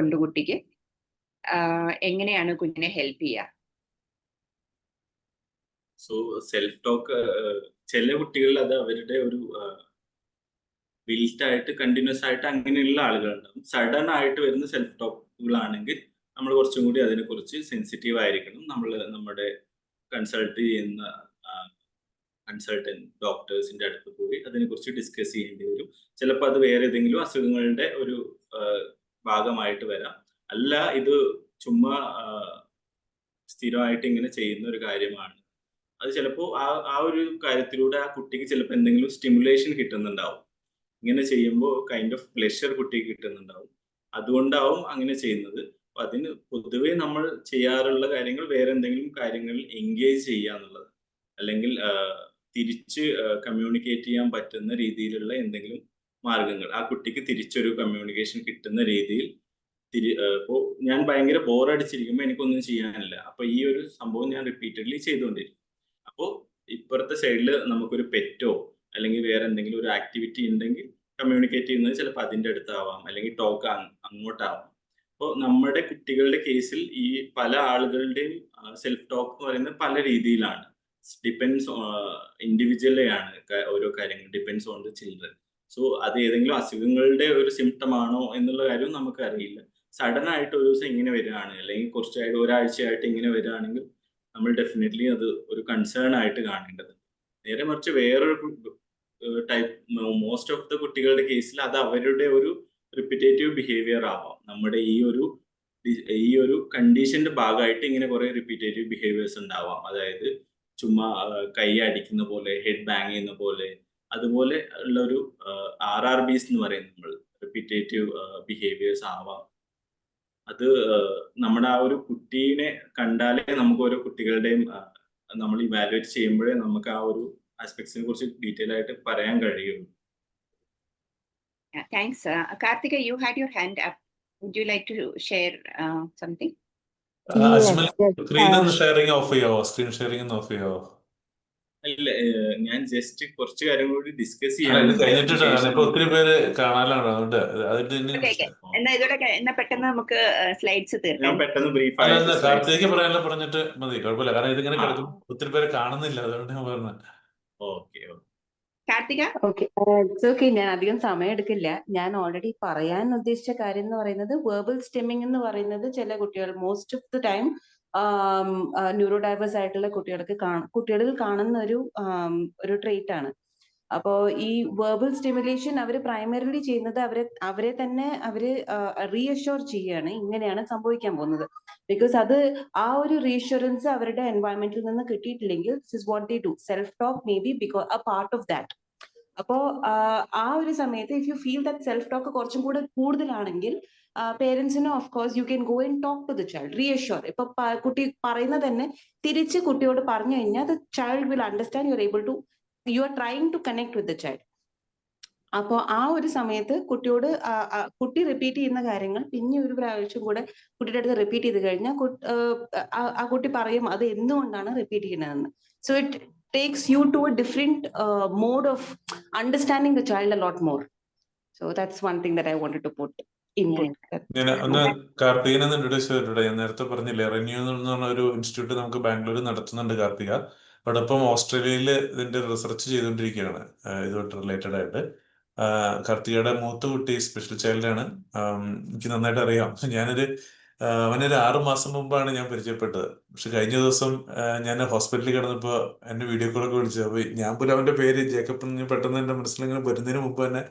Speaker 2: ഉണ്ട് കുട്ടിക്ക്, എങ്ങനെയാണ് കുഞ്ഞിനെ help ചെയ്യുക?
Speaker 5: So self talk ചില കുട്ടികളിൽ അത് അവരുടെ ഒരു ബിൽറ്റ് ആയിട്ട് കണ്ടിന്യൂസ് ആയിട്ട് അങ്ങനെയുള്ള ആളുകളുണ്ടാവും. സഡൻ ആയിട്ട് വരുന്ന സെൽഫ് ടോക്കുകളാണെങ്കിൽ നമ്മൾ കുറച്ചും കൂടി അതിനെക്കുറിച്ച് സെൻസിറ്റീവ് ആയിരിക്കണം. നമ്മൾ നമ്മുടെ കൺസൾട്ട് ചെയ്യുന്ന കൺസൾട്ടന്റ് ഡോക്ടേഴ്സിന്റെ അടുത്ത് പോയി അതിനെക്കുറിച്ച് ഡിസ്കസ് ചെയ്യേണ്ടി വരും. ചിലപ്പോൾ അത് വേറെ ഏതെങ്കിലും അസുഖങ്ങളുടെ ഒരു ഭാഗമായിട്ട് വരാം. അല്ല, ഇത് ചുമ്മാ സ്ഥിരമായിട്ട് ഇങ്ങനെ ചെയ്യുന്ന ഒരു കാര്യമാണ്. അത് ചിലപ്പോൾ ആ ഒരു കാര്യത്തിലൂടെ ആ കുട്ടിക്ക് ചിലപ്പോൾ എന്തെങ്കിലും സ്റ്റിമുലേഷൻ കിട്ടുന്നുണ്ടാവും. ഇങ്ങനെ ചെയ്യുമ്പോൾ കൈൻഡ് ഓഫ് പ്ലെഷർ കുട്ടിക്ക് കിട്ടുന്നുണ്ടാവും. അതുകൊണ്ടാവും അങ്ങനെ ചെയ്യുന്നത്. അപ്പൊ അതിന് പൊതുവെ നമ്മൾ ചെയ്യാറുള്ള കാര്യങ്ങൾ വേറെ എന്തെങ്കിലും കാര്യങ്ങളിൽ എൻഗേജ് ചെയ്യുക എന്നുള്ളത്, അല്ലെങ്കിൽ തിരിച്ച് കമ്മ്യൂണിക്കേറ്റ് ചെയ്യാൻ പറ്റുന്ന രീതിയിലുള്ള എന്തെങ്കിലും മാർഗങ്ങൾ, ആ കുട്ടിക്ക് തിരിച്ചൊരു കമ്മ്യൂണിക്കേഷൻ കിട്ടുന്ന രീതിയിൽ ഇപ്പോൾ ഞാൻ ഭയങ്കര ബോറടിച്ചിരിക്കുമ്പോൾ എനിക്കൊന്നും ചെയ്യാനില്ല, അപ്പൊ ഈ ഒരു സംഭവം ഞാൻ റിപ്പീറ്റഡ്ലി ചെയ്തുകൊണ്ടിരിക്കും. അപ്പോൾ ഇപ്പുറത്തെ സൈഡിൽ നമുക്കൊരു പെറ്റോ അല്ലെങ്കിൽ വേറെ എന്തെങ്കിലും ഒരു ആക്ടിവിറ്റി ഉണ്ടെങ്കിൽ കമ്മ്യൂണിക്കേറ്റ് ചെയ്യുന്നത് ചിലപ്പോൾ അതിൻ്റെ അടുത്താവാം, അല്ലെങ്കിൽ ടോക്ക് അങ്ങോട്ടാവാം. അപ്പോൾ നമ്മുടെ കുട്ടികളുടെ കേസിൽ ഈ പല ആളുകളുടെയും സെൽഫ് ടോക്ക് എന്ന് പറയുന്നത് പല രീതിയിലാണ്. ഡിപ്പെൻസ് ഇൻഡിവിജ്വലി ആണ് ഓരോ കാര്യങ്ങൾ, depends on the children. So അത് ഏതെങ്കിലും അസുഖങ്ങളുടെ ഒരു സിംറ്റം ആണോ എന്നുള്ള കാര്യം നമുക്ക് അറിയില്ല. സഡൻ ആയിട്ട് ഒരു ദിവസം ഇങ്ങനെ വരികയാണ്, അല്ലെങ്കിൽ കുറച്ചായിട്ട് ഒരാഴ്ചയായിട്ട് ഇങ്ങനെ വരികയാണെങ്കിൽ നമ്മൾ ഡെഫിനറ്റ്ലി അത് ഒരു കൺസേൺ ആയിട്ട് കാണേണ്ടത്. നേരെ മറിച്ച് വേറൊരു ടൈപ്പ്, മോസ്റ്റ് ഓഫ് ദ കുട്ടികളുടെ കേസിൽ അത് അവരുടെ ഒരു റിപ്പീറ്റേറ്റീവ് ബിഹേവിയർ ആവാം. നമ്മുടെ ഈ ഒരു കണ്ടീഷന്റെ ഭാഗമായിട്ട് ഇങ്ങനെ കുറെ റിപ്പീറ്റേറ്റീവ് ബിഹേവിയേഴ്സ് ഉണ്ടാവാം. അതായത് ചുമ്മാ കൈ അടിക്കുന്ന പോലെ, ഹെഡ് ബാങ് ചെയ്യുന്ന പോലെ, അതുപോലെ ഉള്ള ഒരു RRBs എന്ന് പറയും നമ്മൾ, റിപ്പീറ്റേറ്റീവ് ബിഹേവിയേഴ്സ് ആവാം. അത് നമ്മുടെ ആ ഒരു കുട്ടീനെ കണ്ടാലേ നമുക്ക് ഓരോ കുട്ടികളുടെയും നമ്മൾ ഇവാലുവേറ്റ് ചെയ്യുമ്പോഴേ നമുക്ക് ആ ഒരു ആസ്പെക്ട്സിനെ കുറിച്ച് ഡീറ്റെയിൽ ആയിട്ട് പറയാൻ കഴിയുള്ളൂ.
Speaker 2: Thanks. Karthika, you had your hand up. Would you like to share something?
Speaker 1: Ajmal,
Speaker 6: Yes,
Speaker 1: screen ഒന്ന് ഷെയറിംഗ് ഓഫ് ചെയ്യാവോ? സ്ക്രീൻ ഷെയറിംഗ് ഒന്ന് ഓഫ് ചെയ്യാവോ?
Speaker 5: ഇല്ല, ഞാൻ ജസ്റ്റ് കുറച്ച് കാര്യം കൂടി ഡിസ്കസ്
Speaker 1: അല്ല, ഇത് കഴിഞ്ഞിട്ടാണ്. ഇപ്പൊ
Speaker 5: ചെയ്യാൻ.
Speaker 1: ഒത്തിരി പേര് കാണാനാണ്, അതുകൊണ്ട് അതിന്റെ ഇനി
Speaker 2: Okay. എന്നാ പെട്ടെന്ന് നമുക്ക് സ്ലൈഡ്സ്
Speaker 5: ഞാൻ
Speaker 2: തീർക്കാം.
Speaker 5: പെട്ടെന്ന് ബ്രീഫ്
Speaker 1: അല്ല,
Speaker 5: ആയിട്ട്
Speaker 1: കാർത്തിക് പറയാനുള്ള പറഞ്ഞിട്ട് മതി, കുഴപ്പമില്ല. കാരണം ഇതിങ്ങനെ
Speaker 5: ആ.
Speaker 1: കിടക്കും, ഒത്തിരി പേര് കാണുന്നില്ല, അതുകൊണ്ട് ഞാൻ പറഞ്ഞത്.
Speaker 5: Okay.
Speaker 2: Karthika,
Speaker 6: okay, it's okay. ഞാൻ അധികം സമയം എടുക്കില്ല. ഞാൻ ഓൾറെഡി പറയാൻ ഉദ്ദേശിച്ച കാര്യം എന്ന് പറയുന്നത്, വെർബൽ സ്റ്റിമ്മിംഗ് എന്ന് പറയുന്നത് ചില കുട്ടികൾ, most of the time neurodiverse ആയിട്ടുള്ള കുട്ടികളിൽ കാണുന്ന ഒരു ട്രേറ്റ് ആണ്. അപ്പോ ഈ വെർബൽ സ്റ്റിമുലേഷൻ അവർ പ്രൈമറിലി ചെയ്യുന്നത് അവരെ തന്നെ റീഅഷ്യൂർ ചെയ്യാണ്, ഇങ്ങനെയാണ് സംഭവിക്കാൻ പോകുന്നത്. ബിക്കോസ് അത് ആ ഒരു റീഅഷ്യൂറൻസ് അവരുടെ എൻവയൺമെന്റിൽ നിന്ന് കിട്ടിയിട്ടില്ലെങ്കിൽ this is what they do. Self talk may be because a part of that. അപ്പോ ആ ഒരു സമയത്ത് if you feel that self talk കുറച്ചും കൂടെ കൂടുതലാണെങ്കിൽ പേരൻസിന് of course you can go and talk to the child, reassure. ഇപ്പൊ കുട്ടി പറയുന്നത് തന്നെ തിരിച്ച് കുട്ടിയോട് പറഞ്ഞു കഴിഞ്ഞാൽ the child will understand you are able to, you are trying to connect with the child. അപ്പോൾ ആ ഒരു സമയത്ത് കുട്ടിയോട് കുട്ടി റിപ്പീറ്റ് ചെയ്യുന്ന കാര്യങ്ങൾ പിന്നെ ഒരു പ്രാവശ്യം കൂടെ കുട്ടിയുടെ അടുത്ത് റിപ്പീറ്റ് ചെയ്ത് കഴിഞ്ഞാൽ ആ കുട്ടി പറയും അത് എന്തുകൊണ്ടാണ് റിപ്പീറ്റ് ചെയ്യുന്നതെന്ന്. So it takes you to a different mode of understanding the child a lot more. So that's one thing that I wanted to put input.
Speaker 1: ഞാൻ ഒന്ന് കാർത്തികനെ ഇൻട്രൊഡ്യൂസ് ചെയ്തിട്ടുണ്ട്. ഞാൻ നേരത്തെ പറഞ്ഞില്ലേ, റെന്യൂ എന്ന് പറഞ്ഞ ഒരു ഇൻസ്റ്റിറ്റ്യൂട്ട് നമുക്ക് ബാംഗ്ലൂർ നടത്തുന്നുണ്ട് കാർത്തിക. അതോടൊപ്പം ഓസ്ട്രേലിയയിൽ ഇതിന്റെ റിസർച്ച് ചെയ്തുകൊണ്ടിരിക്കുകയാണ് ഇതുമായിട്ട് റിലേറ്റഡ് ആയിട്ട്. കാർത്തികയുടെ മൂത്ത കുട്ടി സ്പെഷ്യൽ ചൈൽഡാണ്. എനിക്ക് നന്നായിട്ട് അറിയാം. അവനൊരു 6 മാസം മുമ്പാണ് ഞാൻ പരിചയപ്പെട്ടത്. പക്ഷെ കഴിഞ്ഞ ദിവസം ഞാൻ ഹോസ്പിറ്റലിൽ കിടന്നപ്പോൾ എന്നെ വീഡിയോ കോളൊക്കെ വിളിച്ചു. അപ്പോൾ ഞാൻ പോലും അവന്റെ പേര് ജേക്കബ് എന്ന് പെട്ടെന്ന് എന്റെ മനസ്സിലിങ്ങനെ വരുന്നതിന് മുമ്പ് തന്നെ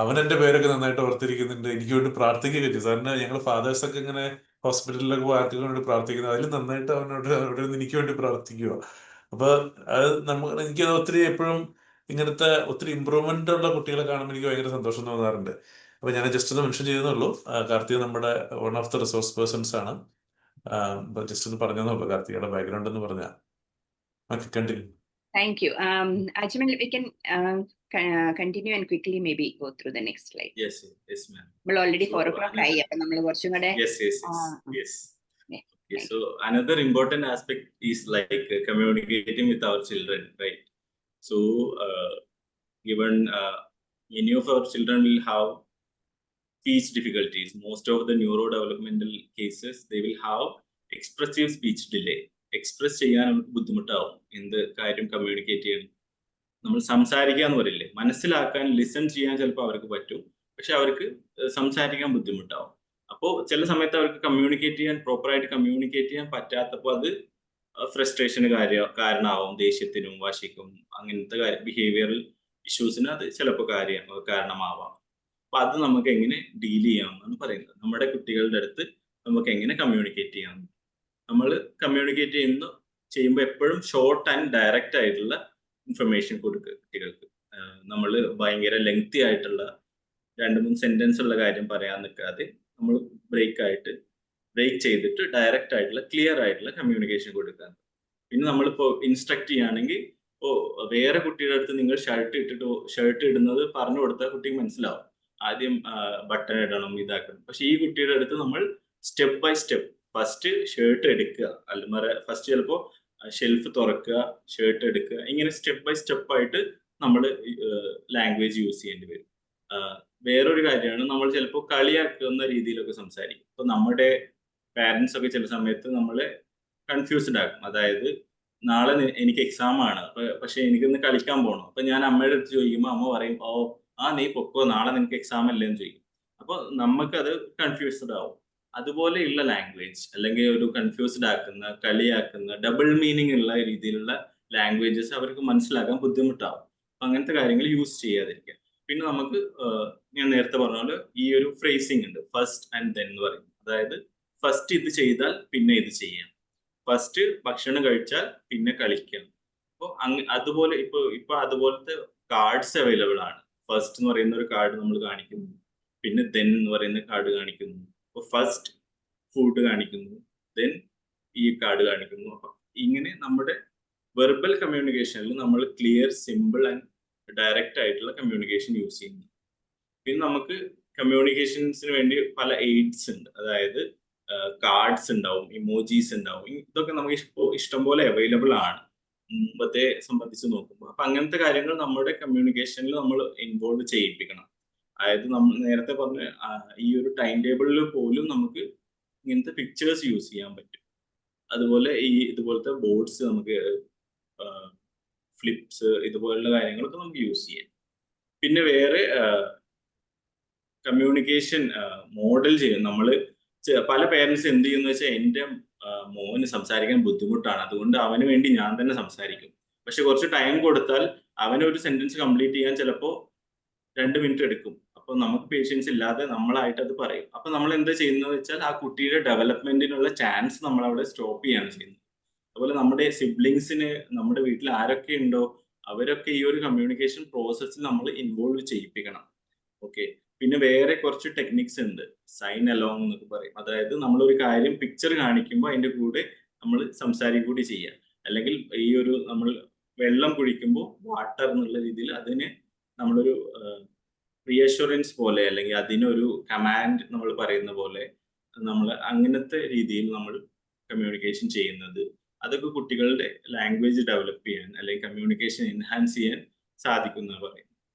Speaker 1: അവൻ എന്റെ പേരൊക്കെ നന്നായിട്ട് ഓർത്തിരിക്കുന്നുണ്ട്. എനിക്ക് വേണ്ടി പ്രാർത്ഥിക്കുകയൊക്കെ ചെയ്തു. സാറിന് ഞങ്ങൾ ഫാദേഴ്സൊക്കെ ഇങ്ങനെ ഹോസ്പിറ്റലിലൊക്കെ ആർക്കൊക്കെ വേണ്ടി പ്രാർത്ഥിക്കുന്നത്, അതിൽ നന്നായിട്ട് അവിടെ നിന്ന് എനിക്ക് വേണ്ടി പ്രാർത്ഥിക്കുക. അപ്പൊ അത് എനിക്ക് ഒത്തിരി എപ്പോഴും ഇങ്ങനത്തെ ഒത്തിരി ഇമ്പ്രൂവ്മെന്റ് ഉള്ള കുട്ടികളെ കാണുമ്പോൾ എനിക്ക് ഭയങ്കര സന്തോഷം തോന്നാറുണ്ട്. അപ്പൊ ഞാൻ ജസ്റ്റ് ഒന്ന് മെൻഷൻ ചെയ്യുന്നുള്ളൂ. കാർത്തിക നമ്മുടെ one of the resource persons ആണ്. ജസ്റ്റ് ഒന്ന് പറഞ്ഞെന്നുള്ളൂ കാർത്തികയുടെ ബാക്ക്ഗ്രൗണ്ട് എന്ന് പറഞ്ഞാൽ. Okay, continue.
Speaker 2: Thank you. Ajmal, we can continue and quickly maybe go through the next slide.
Speaker 5: Yes, ma'am.
Speaker 2: Well, already
Speaker 5: So,
Speaker 2: 4 o'clock ആയി. അപ്പോൾ നമ്മൾ കുറച്ചും കൂടെ
Speaker 5: Yes.
Speaker 2: Yeah.
Speaker 5: Okay, so another important aspect is like communicating with our children, right? So, given many of our children will have speech difficulties. Most of the neurodevelopmental cases, they will have expressive speech delay. Express ചെയ്യാൻ നമുക്ക് ബുദ്ധിമുട്ടാവും. എന്ത് കാര്യം communicate ചെയ്യണം, നമ്മൾ സംസാരിക്കുക എന്ന് പറയില്ലേ, മനസ്സിലാക്കാൻ ലിസൺ ചെയ്യാൻ ചിലപ്പോൾ അവർക്ക് പറ്റും, പക്ഷെ അവർക്ക് സംസാരിക്കാൻ ബുദ്ധിമുട്ടാവും. അപ്പോൾ ചില സമയത്ത് അവർക്ക് പ്രോപ്പറായിട്ട് കമ്മ്യൂണിക്കേറ്റ് ചെയ്യാൻ പറ്റാത്തപ്പോൾ അത് ഫ്രസ്ട്രേഷന് കാരണമാവും, ദേഷ്യത്തിനും വാശിക്കും അങ്ങനത്തെ ബിഹേവിയറൽ ഇഷ്യൂസിന് അത് ചിലപ്പോൾ കാരണമാവാം. അപ്പൊ അത് നമുക്ക് എങ്ങനെ ഡീൽ ചെയ്യാമെന്നാണ് പറയുന്നത്. നമ്മുടെ കുട്ടികളുടെ അടുത്ത് നമുക്ക് എങ്ങനെ കമ്മ്യൂണിക്കേറ്റ് ചെയ്യാം. നമ്മൾ കമ്മ്യൂണിക്കേറ്റ് ചെയ്യുമ്പോൾ എപ്പോഴും ഷോർട്ട് ആൻഡ് ഡയറക്റ്റ് ആയിട്ടുള്ള ഇൻഫർമേഷൻ കൊടുക്കുക കുട്ടികൾക്ക്. നമ്മൾ ഭയങ്കര ലെങ്തി ആയിട്ടുള്ള 2-3 സെന്റൻസ് ഉള്ള കാര്യം പറയാൻ നിൽക്കാതെ നമ്മൾ ബ്രേക്ക് ചെയ്തിട്ട് ഡയറക്റ്റ് ആയിട്ടുള്ള ക്ലിയർ ആയിട്ടുള്ള കമ്മ്യൂണിക്കേഷൻ കൊടുക്കുക. പിന്നെ നമ്മളിപ്പോൾ ഇൻസ്ട്രക്ട് ചെയ്യുകയാണെങ്കിൽ വേറെ കുട്ടിയുടെ അടുത്ത് നിങ്ങൾ ഷർട്ട് ഇടുന്നത് പറഞ്ഞു കൊടുത്താൽ കുട്ടിക്ക് മനസ്സിലാവും, ആദ്യം ബട്ടൺ ഇടണം, ഇതാക്കണം. പക്ഷെ ഈ കുട്ടിയുടെ അടുത്ത് നമ്മൾ step by step first shirt എടുക്കുക, ഫസ്റ്റ് ചിലപ്പോൾ ഷെൽഫ് തുറക്കുക, ഷർട്ട് എടുക്കുക, ഇങ്ങനെ സ്റ്റെപ്പ് ബൈ സ്റ്റെപ്പ് ആയിട്ട് നമ്മൾ ലാംഗ്വേജ് യൂസ് ചെയ്യേണ്ടി വരും. വേറൊരു കാര്യമാണ്, നമ്മൾ ചിലപ്പോൾ കളിയാക്കുന്ന രീതിയിലൊക്കെ സംസാരിക്കും. ഇപ്പൊ നമ്മുടെ പാരൻസ് ഒക്കെ ചില സമയത്ത് നമ്മളെ കൺഫ്യൂസ്ഡ് ആക്കും. അതായത് നാളെ എനിക്ക് എക്സാം ആണ്, പക്ഷെ എനിക്കൊന്ന് കളിക്കാൻ പോകണം. അപ്പൊ ഞാൻ അമ്മയുടെ അടുത്ത് ചോദിക്കുമ്പോൾ അമ്മ പറയും, നീ പൊക്കോ, നാളെ നിനക്ക് എക്സാം അല്ലേന്ന് ചോദിക്കും. അപ്പൊ നമുക്കത് കൺഫ്യൂസ്ഡ് ആവും. അതുപോലെയുള്ള ലാംഗ്വേജ് അല്ലെങ്കിൽ ഒരു കൺഫ്യൂസ്ഡ് ആക്കുന്ന, കളിയാക്കുന്ന, ഡബിൾ മീനിങ് ഉള്ള രീതിയിലുള്ള ലാംഗ്വേജസ് അവർക്ക് മനസ്സിലാക്കാൻ ബുദ്ധിമുട്ടാവും. അപ്പൊ അങ്ങനത്തെ കാര്യങ്ങൾ യൂസ് ചെയ്യാതിരിക്കുക. പിന്നെ നമുക്ക് ഞാൻ നേരത്തെ പറഞ്ഞ പോലെ ഈ ഒരു ഫ്രേസിംഗ് ഉണ്ട്, ഫസ്റ്റ് ആൻഡ് ദെൻ എന്ന് പറയുന്നത്. അതായത് ഫസ്റ്റ് ഇത് ചെയ്താൽ പിന്നെ ഇത് ചെയ്യാം, ഫസ്റ്റ് ഭക്ഷണം കഴിച്ചാൽ പിന്നെ കളിക്കാം. അപ്പോൾ അതുപോലെ ഇപ്പൊ അതുപോലത്തെ കാർഡ്സ് അവൈലബിൾ ആണ്. ഫസ്റ്റ് എന്ന് പറയുന്ന ഒരു കാർഡ് നമ്മൾ കാണിക്കുന്നു, പിന്നെ ദെൻ എന്ന് പറയുന്ന കാർഡ് കാണിക്കുന്നു. അപ്പോൾ ഫസ്റ്റ് ഫുഡ് കാണിക്കുന്നു, ദെൻ ഈ കാർഡ് കാണിക്കുന്നു. അപ്പൊ ഇങ്ങനെ നമ്മുടെ വെർബൽ കമ്മ്യൂണിക്കേഷനിൽ നമ്മൾ ക്ലിയർ, സിമ്പിൾ ആൻഡ് ഡയറക്റ്റ് ആയിട്ടുള്ള കമ്മ്യൂണിക്കേഷൻ യൂസ് ചെയ്യുന്നു. പിന്നെ നമുക്ക് കമ്മ്യൂണിക്കേഷൻസിന് വേണ്ടി പല എയ്ഡ്സ് ഉണ്ട്. അതായത് കാർഡ്സ് ഉണ്ടാവും, ഇമോജീസ് ഉണ്ടാവും. ഇതൊക്കെ നമുക്ക് ഇഷ്ടംപോലെ അവൈലബിൾ ആണ് മുമ്പത്തെ സംബന്ധിച്ച് നോക്കുമ്പോൾ. അപ്പൊ അങ്ങനത്തെ കാര്യങ്ങൾ നമ്മുടെ കമ്മ്യൂണിക്കേഷനിൽ നമ്മൾ ഇൻവോൾവ് ചെയ്യിപ്പിക്കണം. അതായത് നമ്മൾ നേരത്തെ പറഞ്ഞ ഈ ഒരു ടൈം ടേബിളിൽ പോലും നമുക്ക് ഇങ്ങനത്തെ പിക്ചേഴ്സ് യൂസ് ചെയ്യാൻ പറ്റും. അതുപോലെ ഇതുപോലത്തെ ബോർഡ്സ്, നമുക്ക് ഫ്ലിപ്സ്, ഇതുപോലുള്ള കാര്യങ്ങളൊക്കെ നമുക്ക് യൂസ് ചെയ്യാം. പിന്നെ വേറെ കമ്മ്യൂണിക്കേഷൻ മോഡൽ ചെയ്യും. നമ്മൾ പല പേരൻസ് എന്ത് ചെയ്യുന്ന വെച്ചാൽ, എൻ്റെ മോന് സംസാരിക്കാൻ ബുദ്ധിമുട്ടാണ്, അതുകൊണ്ട് അവന് വേണ്ടി ഞാൻ തന്നെ സംസാരിക്കും. പക്ഷെ കുറച്ച് ടൈം കൊടുത്താൽ അവനൊരു സെന്റൻസ് കംപ്ലീറ്റ് ചെയ്യാൻ ചിലപ്പോൾ 2 മിനിറ്റ് എടുക്കും. അപ്പൊ നമുക്ക് പേഷ്യൻസ് ഇല്ലാതെ നമ്മളായിട്ട് അത് പറയും. അപ്പൊ നമ്മൾ എന്താ ചെയ്യുന്നത് വെച്ചാൽ, ആ കുട്ടിയുടെ ഡെവലപ്മെന്റിനുള്ള ചാൻസ് നമ്മൾ അവിടെ സ്റ്റോപ്പ് ചെയ്യാണ് ചെയ്യുന്നത്. അതുപോലെ നമ്മുടെ സിബ്ലിങ്സിന്, നമ്മുടെ വീട്ടിൽ ആരൊക്കെ ഉണ്ടോ അവരൊക്കെ ഈ ഒരു കമ്മ്യൂണിക്കേഷൻ പ്രോസസ്സിൽ നമ്മൾ ഇൻവോൾവ് ചെയ്യിപ്പിക്കണം. ഓക്കെ. പിന്നെ വേറെ കുറച്ച് ടെക്നിക്സ് ഉണ്ട്, സൈൻ അലോങ് എന്നൊക്കെ പറയും. അതായത് നമ്മളൊരു കാര്യം പിക്ചർ കാണിക്കുമ്പോൾ അതിന്റെ കൂടെ നമ്മൾ സംസാരിക്കുക കൂടി ചെയ്യാം. അല്ലെങ്കിൽ ഈ ഒരു നമ്മൾ വെള്ളം കുടിക്കുമ്പോൾ വാട്ടർ എന്നുള്ള രീതിയിൽ അതിന് നമ്മളൊരു റിയഷുറൻസ് പോലെ, അല്ലെങ്കിൽ അതിനൊരു കമാൻഡ് നമ്മൾ പറയുന്ന പോലെ നമ്മൾ അങ്ങനത്തെ രീതിയിൽ നമ്മൾ കമ്മ്യൂണിക്കേഷൻ ചെയ്യുന്നത്, അതൊക്കെ കുട്ടികളുടെ ലാംഗ്വേജ് ഡെവലപ്പ് ചെയ്യാൻ അല്ലെങ്കിൽ കമ്മ്യൂണിക്കേഷൻ എൻഹാൻസ് ചെയ്യാൻ സാധിക്കുന്ന പറയും.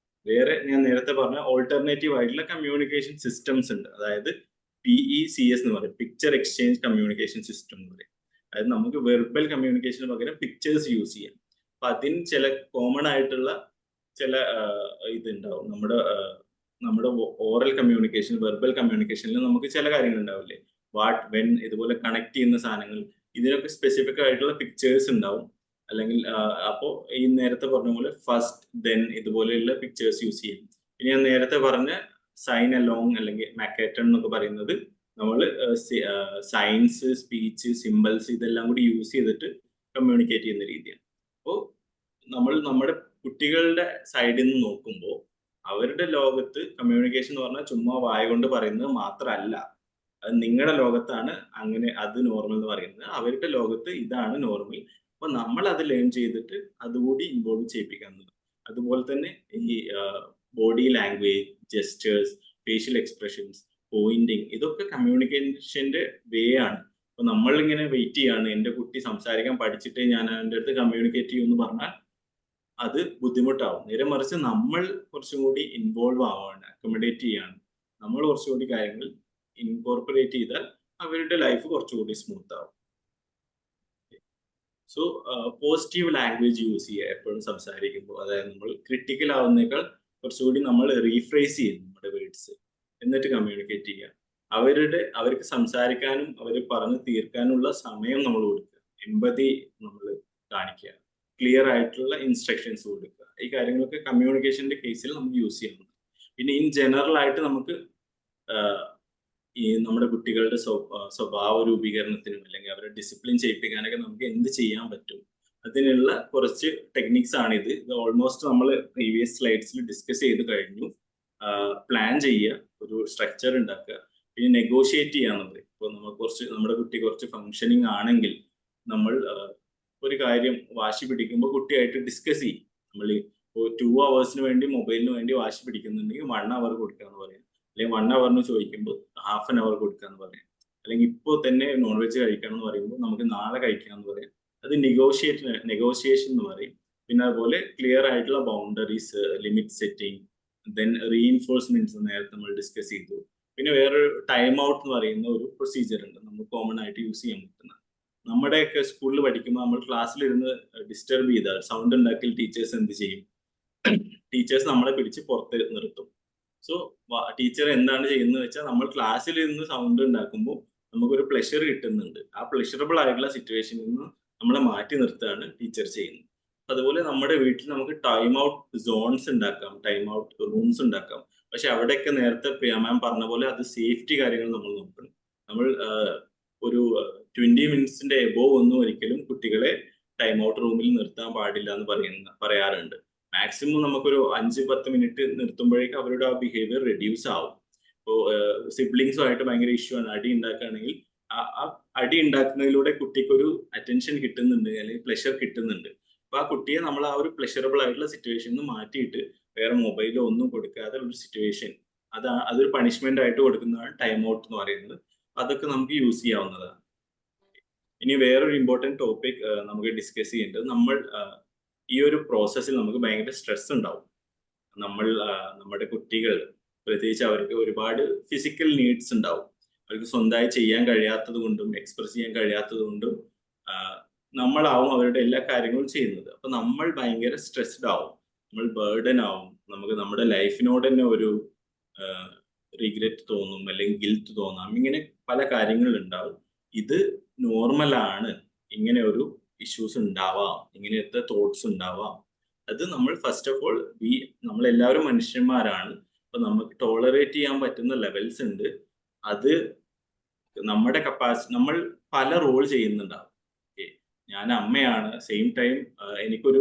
Speaker 5: വേറെ ഞാൻ നേരത്തെ പറഞ്ഞ ഓൾട്ടർനേറ്റീവ് ആയിട്ടുള്ള കമ്മ്യൂണിക്കേഷൻ സിസ്റ്റംസ് ഉണ്ട്. അതായത് PECS എന്ന് പറയും, പിക്ചർ എക്സ്ചേഞ്ച് കമ്മ്യൂണിക്കേഷൻ സിസ്റ്റം എന്ന് പറയും. അതായത് നമുക്ക് വെർബൽ കമ്മ്യൂണിക്കേഷന് പകരം പിക്ചേഴ്സ് യൂസ് ചെയ്യാം. അപ്പൊ അതിന് ചില കോമൺ ആയിട്ടുള്ള ചില ഇതുണ്ടാവും. നമ്മുടെ ഓറൽ കമ്മ്യൂണിക്കേഷൻ, വെർബൽ കമ്മ്യൂണിക്കേഷനിൽ നമുക്ക് ചില കാര്യങ്ങൾ ഉണ്ടാവില്ലേ, വാട്ട്, വെൻ, ഇതുപോലെ കണക്ട് ചെയ്യുന്ന സാധനങ്ങൾ, ഇതിനൊക്കെ സ്പെസിഫിക് ആയിട്ടുള്ള പിക്ചേഴ്സ് ഉണ്ടാവും. അല്ലെങ്കിൽ അപ്പോൾ ഈ നേരത്തെ പറഞ്ഞ പോലെ ഫസ്റ്റ്, ദെൻ ഇതുപോലെയുള്ള പിക്ചേഴ്സ് യൂസ് ചെയ്യും. ഇനി ഞാൻ നേരത്തെ പറഞ്ഞ സൈൻ അലോങ് അല്ലെങ്കിൽ മാക്കറ്റൺ എന്നൊക്കെ പറയുന്നത് നമ്മൾ സയൻസ്, സ്പീച്ച്, സിമ്പിൾസ് ഇതെല്ലാം കൂടി യൂസ് ചെയ്തിട്ട് കമ്മ്യൂണിക്കേറ്റ് ചെയ്യുന്ന രീതിയാണ്. അപ്പോൾ നമ്മൾ നമ്മുടെ കുട്ടികളുടെ സൈഡിൽ നിന്ന് നോക്കുമ്പോൾ അവരുടെ ലോകത്ത് കമ്മ്യൂണിക്കേഷൻ എന്ന് പറഞ്ഞാൽ ചുമ്മാ വായ കൊണ്ട് പറയുന്നത് മാത്രമല്ല. അത് നിങ്ങളുടെ ലോകത്താണ് അങ്ങനെ അത് നോർമൽ എന്ന് പറയുന്നത്, അവരുടെ ലോകത്ത് ഇതാണ് നോർമൽ. അപ്പൊ നമ്മൾ അത് ലേൺ ചെയ്തിട്ട് അതുകൂടി ഇൻവോൾവ് ചെയ്യിപ്പിക്കുന്നത്. അതുപോലെ തന്നെ ഈ body language, gestures, facial expressions, pointing, ഇതൊക്കെ കമ്മ്യൂണിക്കേഷന്റെ വേ ആണ്. അപ്പൊ നമ്മൾ ഇങ്ങനെ വെയിറ്റ് ചെയ്യാണ്, എൻ്റെ കുട്ടി സംസാരിക്കാൻ പഠിച്ചിട്ടേ ഞാൻ അവൻ്റെ അടുത്ത് കമ്മ്യൂണിക്കേറ്റ് ചെയ്യുമെന്ന് പറഞ്ഞാൽ അത് ബുദ്ധിമുട്ടാവും. നേരെ മറിച്ച് നമ്മൾ കുറച്ചും കൂടി ഇൻവോൾവ് ആവാണ്, അക്കോമഡേറ്റ് ചെയ്യാണ്, നമ്മൾ കുറച്ചുകൂടി കാര്യങ്ങൾ ഇൻകോർപ്പറേറ്റ് ചെയ്താൽ അവരുടെ ലൈഫ് കുറച്ചുകൂടി സ്മൂത്ത് ആവും. സോ പോസിറ്റീവ് ലാംഗ്വേജ് യൂസ് ചെയ്യുക എപ്പോഴും സംസാരിക്കുമ്പോൾ. അതായത് നമ്മൾ ക്രിട്ടിക്കൽ ആവുന്നേക്കാൾ കുറച്ചുകൂടി നമ്മൾ റീഫ്രേസ് ചെയ്യും നമ്മുടെ വേർഡ്സ്, എന്നിട്ട് കമ്മ്യൂണിക്കേറ്റ് ചെയ്യുക. അവർക്ക് സംസാരിക്കാനും അവർ പറഞ്ഞു തീർക്കാനുള്ള സമയം നമ്മൾ കൊടുക്കുക, എമ്പതി നമ്മൾ കാണിക്കുക, ക്ലിയർ ആയിട്ടുള്ള ഇൻസ്ട്രക്ഷൻസ് കൊടുക്കുക. ഈ കാര്യങ്ങളൊക്കെ കമ്മ്യൂണിക്കേഷന്റെ കേസിൽ നമുക്ക് യൂസ് ചെയ്യാവുന്നത്. പിന്നെ ഇൻ ജനറൽ ആയിട്ട് നമുക്ക് ഈ നമ്മുടെ കുട്ടികളുടെ സ്വഭാവ രൂപീകരണത്തിനും അല്ലെങ്കിൽ അവരെ ഡിസിപ്ലിൻ ചെയ്യിപ്പിക്കാനൊക്കെ നമുക്ക് എന്ത് ചെയ്യാൻ പറ്റും, അതിനുള്ള കുറച്ച് ടെക്നിക്സ് ആണിത്. ഇത് ഓൾമോസ്റ്റ് നമ്മൾ പ്രീവിയസ് സ്ലൈഡ്സിൽ ഡിസ്കസ് ചെയ്ത് കഴിഞ്ഞു. പ്ലാൻ ചെയ്യുക, ഒരു സ്ട്രക്ചർ ഉണ്ടാക്കുക, പിന്നെ നെഗോഷിയേറ്റ് ചെയ്യാന്നുള്ളത്. ഇപ്പോൾ നമ്മുടെ കുട്ടി കുറച്ച് ഫങ്ഷനിങ് ആണെങ്കിൽ നമ്മൾ ഒരു കാര്യം വാശി പിടിക്കുമ്പോൾ കുട്ടിയായിട്ട് ഡിസ്കസ് ചെയ്യും. നമ്മൾ ഇപ്പോൾ 2 hours വേണ്ടി മൊബൈലിന് വേണ്ടി വാശി പിടിക്കുന്നുണ്ടെങ്കിൽ 1 hour കൊടുക്കാന്ന് പറയാം, അല്ലെങ്കിൽ 1 hour ചോദിക്കുമ്പോൾ ½ an hour കൊടുക്കാന്ന് പറയാം, അല്ലെങ്കിൽ ഇപ്പോൾ തന്നെ നോൺ വെജ് കഴിക്കണം എന്ന് പറയുമ്പോൾ നമുക്ക് നാളെ കഴിക്കാമെന്ന് പറയാം. അത് നെഗോഷിയേഷൻ എന്ന് പറയും. പിന്നെ അതുപോലെ ക്ലിയർ ആയിട്ടുള്ള ബൗണ്ടറീസ്, ലിമിറ്റ് സെറ്റിംഗ്, ദെൻ റീഇൻഫോഴ്സ്മെന്റ്സ് നേരത്തെ നമ്മൾ ഡിസ്കസ് ചെയ്തു. പിന്നെ വേറൊരു ടൈം ഔട്ട് എന്ന് പറയുന്ന ഒരു പ്രൊസീജിയർ ഉണ്ട്, നമ്മൾ കോമൺ ആയിട്ട് യൂസ് ചെയ്യാൻ പറ്റുന്ന. നമ്മുടെയൊക്കെ സ്കൂളിൽ പഠിക്കുമ്പോൾ നമ്മൾ ക്ലാസ്സിലിരുന്ന് ഡിസ്റ്റർബ് ചെയ്താൽ, സൗണ്ട് ഉണ്ടാക്കിയാൽ ടീച്ചേഴ്സ് എന്ത് ചെയ്യും? ടീച്ചേഴ്സ് നമ്മളെ പിടിച്ച് പുറത്ത് നിർത്തും. സോ ടീച്ചർ എന്താണ് ചെയ്യുന്നത് വെച്ചാൽ, നമ്മൾ ക്ലാസ്സിൽ ഇരുന്ന് സൗണ്ട് ഉണ്ടാക്കുമ്പോൾ നമുക്കൊരു പ്ലഷർ കിട്ടുന്നുണ്ട്. ആ പ്ലഷറബിൾ ആയിട്ടുള്ള സിറ്റുവേഷനിൽ നിന്ന് നമ്മളെ മാറ്റി നിർത്തുകയാണ് ടീച്ചർ ചെയ്യുന്നത്. അതുപോലെ നമ്മുടെ വീട്ടിൽ നമുക്ക് ടൈം ഔട്ട് സോൺസ് ഉണ്ടാക്കാം, ടൈം ഔട്ട് റൂംസ് ഉണ്ടാക്കാം. പക്ഷെ അവിടെയൊക്കെ നേരത്തെ മാം പറഞ്ഞ പോലെ അത് സേഫ്റ്റി കാര്യങ്ങൾ നമ്മൾ നോക്കണം. നമ്മൾ ഒരു 20 minutesന്റെ എബോവ് ഒന്നും ഒരിക്കലും കുട്ടികളെ ടൈം ഔട്ട് റൂമിൽ നിർത്താൻ പാടില്ല എന്ന് പറയാറുണ്ട്. മാക്സിമം നമുക്കൊരു 5-10 minute നിർത്തുമ്പോഴേക്കും അവരുടെ ആ ബിഹേവിയർ റെഡ്യൂസ് ആവും. ഇപ്പോൾ സിബ്ലിങ്സുമായിട്ട് ഭയങ്കര ഇഷ്യൂ ആണ്, അടി ഉണ്ടാക്കുകയാണെങ്കിൽ ആ അടി ഉണ്ടാക്കുന്നതിലൂടെ കുട്ടിക്കൊരു അറ്റൻഷൻ കിട്ടുന്നുണ്ട്, അല്ലെങ്കിൽ പ്ലഷർ കിട്ടുന്നുണ്ട്. അപ്പൊ ആ കുട്ടിയെ നമ്മൾ ആ ഒരു പ്ലഷറബിൾ ആയിട്ടുള്ള സിറ്റുവേഷനിൽ നിന്ന് മാറ്റിയിട്ട് വേറെ മൊബൈലോ ഒന്നും കൊടുക്കാതെ ഒരു സിറ്റുവേഷൻ, അതൊരു പണിഷ്മെന്റ് ആയിട്ട് കൊടുക്കുന്നതാണ് ടൈം ഔട്ട് എന്ന് പറയുന്നത്. അതൊക്കെ നമുക്ക് യൂസ് ചെയ്യാവുന്നതാണ്. ഇനി വേറൊരു ഇമ്പോർട്ടൻറ്റ് ടോപ്പിക് നമുക്ക് ഡിസ്കസ് ചെയ്യേണ്ടത്, നമ്മൾ ഈ ഒരു പ്രോസസ്സിൽ നമുക്ക് ഭയങ്കര സ്ട്രെസ് ഉണ്ടാവും. നമ്മുടെ കുട്ടികൾ പ്രത്യേകിച്ച് അവർക്ക് ഒരുപാട് ഫിസിക്കൽ നീഡ്സ് ഉണ്ടാവും. അവർക്ക് സ്വന്തമായി ചെയ്യാൻ കഴിയാത്തത് കൊണ്ടും എക്സ്പ്രസ് ചെയ്യാൻ കഴിയാത്തത് കൊണ്ടും നമ്മളാവും അവരുടെ എല്ലാ കാര്യങ്ങളും ചെയ്യുന്നത്. അപ്പൊ നമ്മൾ ഭയങ്കര സ്ട്രെസ്ഡ് ആവും, നമ്മൾ ബേർഡൻ ആവും, നമുക്ക് നമ്മുടെ ലൈഫിനോട് തന്നെ ഒരു റിഗ്രറ്റ് തോന്നും, അല്ലെങ്കിൽ ഗിൽറ്റ് തോന്നാം, ഇങ്ങനെ പല കാര്യങ്ങൾ ഉണ്ടാവും. ഇത് നോർമലാണ്, ഇങ്ങനെ ഒരു ഇഷ്യൂസ് ഉണ്ടാവാം, ഇങ്ങനത്തെ തോട്ട്സ് ഉണ്ടാവാം. അത് നമ്മൾ ഫസ്റ്റ് ഓഫ് ഓൾ നമ്മളെല്ലാവരും മനുഷ്യന്മാരാണ്. അപ്പൊ നമുക്ക് ടോളറേറ്റ് ചെയ്യാൻ പറ്റുന്ന ലെവൽസ് ഉണ്ട്. അത് നമ്മുടെ കപ്പാസിറ്റി, നമ്മൾ പല റോൾ ചെയ്യുന്നുണ്ടാവും. ഞാൻ അമ്മയാണ്, സെയിം ടൈം എനിക്കൊരു